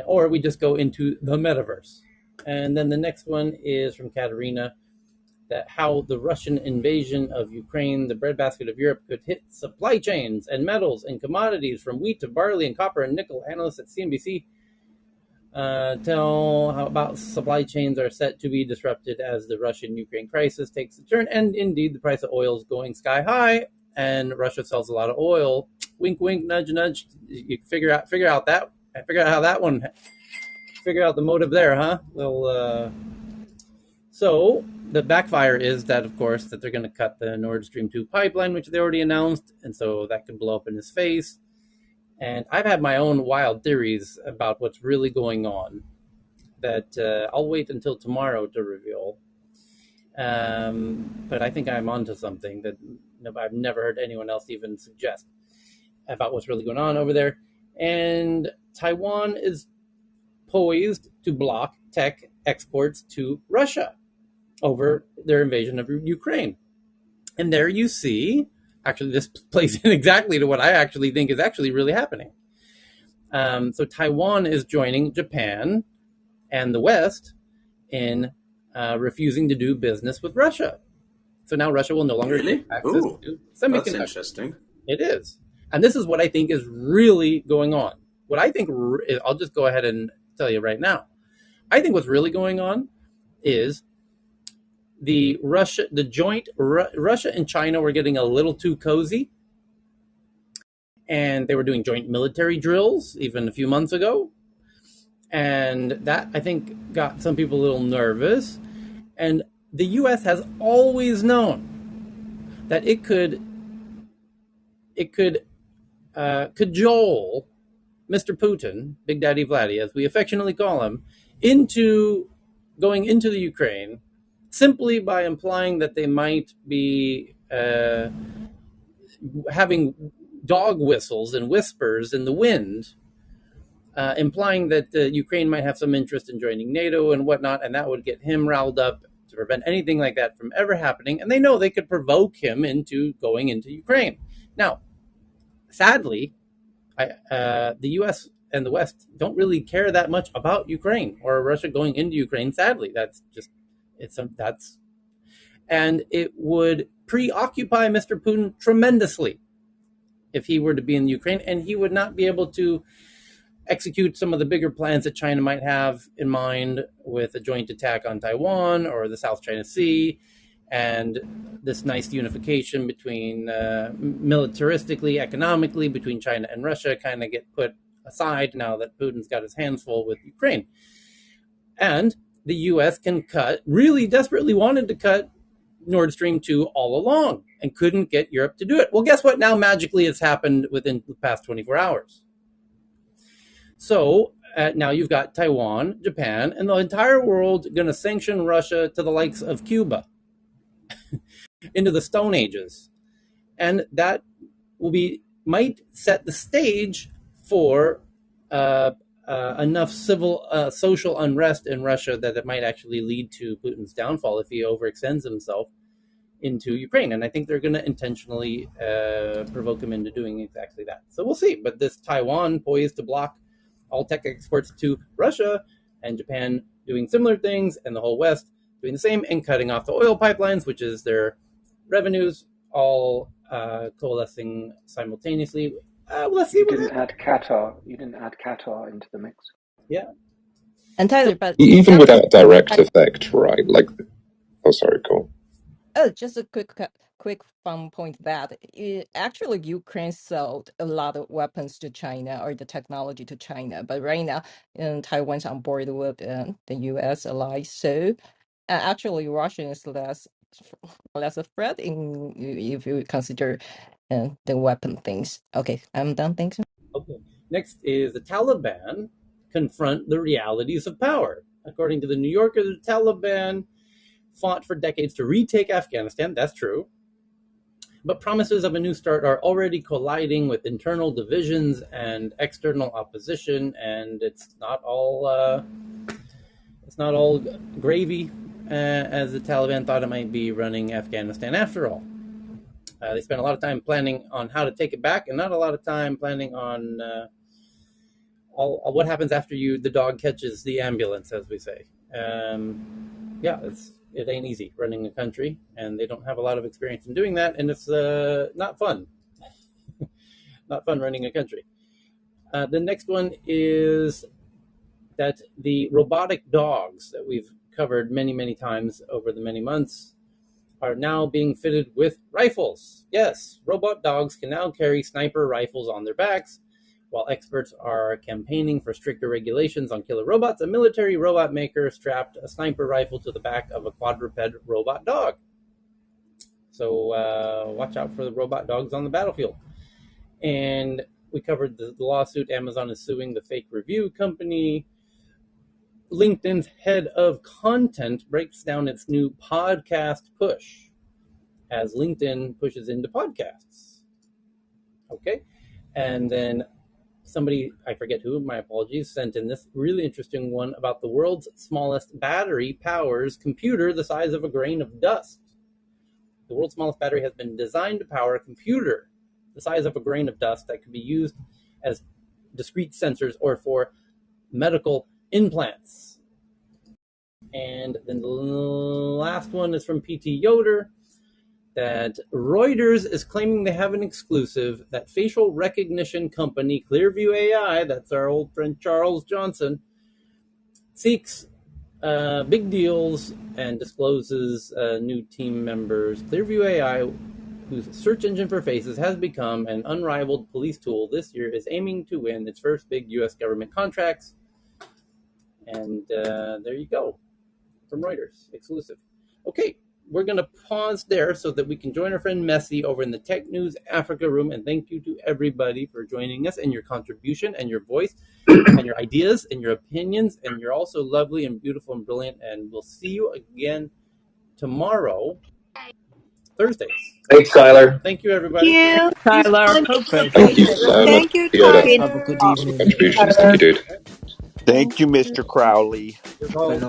or we just go into the metaverse. And then the next one is from Katerina, that how the Russian invasion of Ukraine, the breadbasket of Europe, could hit supply chains and metals and commodities from wheat to barley and copper and nickel. Analysts at CNBC tell how about supply chains are set to be disrupted as the Russian-Ukraine crisis takes a turn. And indeed, the price of oil is going sky high, and Russia sells a lot of oil. Wink, wink, nudge, nudge. You figure out how that one. Figure out the motive there, huh? Well, so the backfire is that, of course, that they're going to cut the Nord Stream 2 pipeline, which they already announced, and so that could blow up in his face. And I've had my own wild theories about what's really going on that I'll wait until tomorrow to reveal. But I think I'm onto something that I've never heard anyone else even suggest about what's really going on over there. And Taiwan is poised to block tech exports to Russia over their invasion of Ukraine. And there you see, actually, this plays in exactly to what I actually think is actually really happening. So Taiwan is joining Japan and the West in refusing to do business with Russia. So now Russia will no longer get access to semiconductors. That's interesting. It is. And this is what I think is really going on. What I think, I'll just go ahead and tell you right now. I think what's really going on is Russia and China were getting a little too cozy. And they were doing joint military drills even a few months ago. And that, I think, got some people a little nervous. And the U.S. has always known that it could cajole Mr. Putin, Big Daddy Vladdy, as we affectionately call him, into going into the Ukraine simply by implying that they might be having dog whistles and whispers in the wind, implying that Ukraine might have some interest in joining NATO and whatnot, and that would get him riled up to prevent anything like that from ever happening. And they know they could provoke him into going into Ukraine. Now, sadly, The U.S. and the West don't really care that much about Ukraine or Russia going into Ukraine. Sadly, that's and it would preoccupy Mr. Putin tremendously if he were to be in Ukraine, and he would not be able to execute some of the bigger plans that China might have in mind with a joint attack on Taiwan or the South China Sea, and this nice unification between militaristically, economically, between China and Russia kind of get put aside now that Putin's got his hands full with Ukraine. And the U.S. can really desperately wanted to cut Nord Stream 2 all along and couldn't get Europe to do it. Well, guess what? Now magically it's happened within the past 24 hours. So now you've got Taiwan, Japan, and the entire world going to sanction Russia to the likes of Cuba into the Stone Ages. And that might set the stage for enough social unrest in Russia that it might actually lead to Putin's downfall if he overextends himself into Ukraine. And I think they're going to intentionally provoke him into doing exactly that. So we'll see. But this Taiwan poised to block all tech exports to Russia, and Japan doing similar things, and the whole West doing the same and cutting off the oil pipelines, which is their revenues, all coalescing simultaneously. Let's see. You didn't add Qatar. You didn't add Qatar into the mix. Yeah. And Tyler, but Even without direct effect, right? Like, oh, sorry, cool. oh, just a quick fun point that actually Ukraine sold a lot of weapons to China or the technology to China, but right now Taiwan's on board with the U.S. ally, so actually Russia is less a threat if you consider the weapon things. Okay, I'm done. Thanks. Okay. Next is the Taliban confront the realities of power. According to the New Yorker, the Taliban fought for decades to retake Afghanistan. That's true. But promises of a new start are already colliding with internal divisions and external opposition, and it's not all gravy as the Taliban thought it might be running Afghanistan after all. They spent a lot of time planning on how to take it back, and not a lot of time planning on what happens after the dog catches the ambulance, as we say. It ain't easy running a country, and they don't have a lot of experience in doing that, and it's not fun. Not fun running a country. The next one is that the robotic dogs that we've covered many, many times over the many months are now being fitted with rifles. Yes, robot dogs can now carry sniper rifles on their backs. While experts are campaigning for stricter regulations on killer robots, a military robot maker strapped a sniper rifle to the back of a quadruped robot dog. So watch out for the robot dogs on the battlefield. And we covered the lawsuit. Amazon is suing the fake review company. LinkedIn's head of content breaks down its new podcast push as LinkedIn pushes into podcasts. Okay. And then somebody, I forget who, my apologies, sent in this really interesting one about the world's smallest battery powers computer the size of a grain of dust. The world's smallest battery has been designed to power a computer the size of a grain of dust that could be used as discrete sensors or for medical implants. And then the last one is from PT Yoder, that Reuters is claiming they have an exclusive that facial recognition company Clearview AI, that's our old friend Charles Johnson, seeks big deals and discloses new team members. Clearview AI, whose search engine for faces has become an unrivaled police tool this year, is aiming to win its first big U.S. government contracts. And there you go, from Reuters, exclusive. Okay. We're going to pause there so that we can join our friend Messi over in the Tech News Africa room. And thank you to everybody for joining us and your contribution and your voice and your ideas and your opinions. And you're also lovely and beautiful and brilliant. And we'll see you again tomorrow, Thursdays. Thanks, Tyler. Thank you, everybody. Thank you. Tyler. Thank Hope you. to Thank see you you. so much, Thank you, Yoda. Have a Tyler. good Awesome evening. contributions. Thank you, dude. Thank Thank you, Mr. you. Crowley. You're welcome.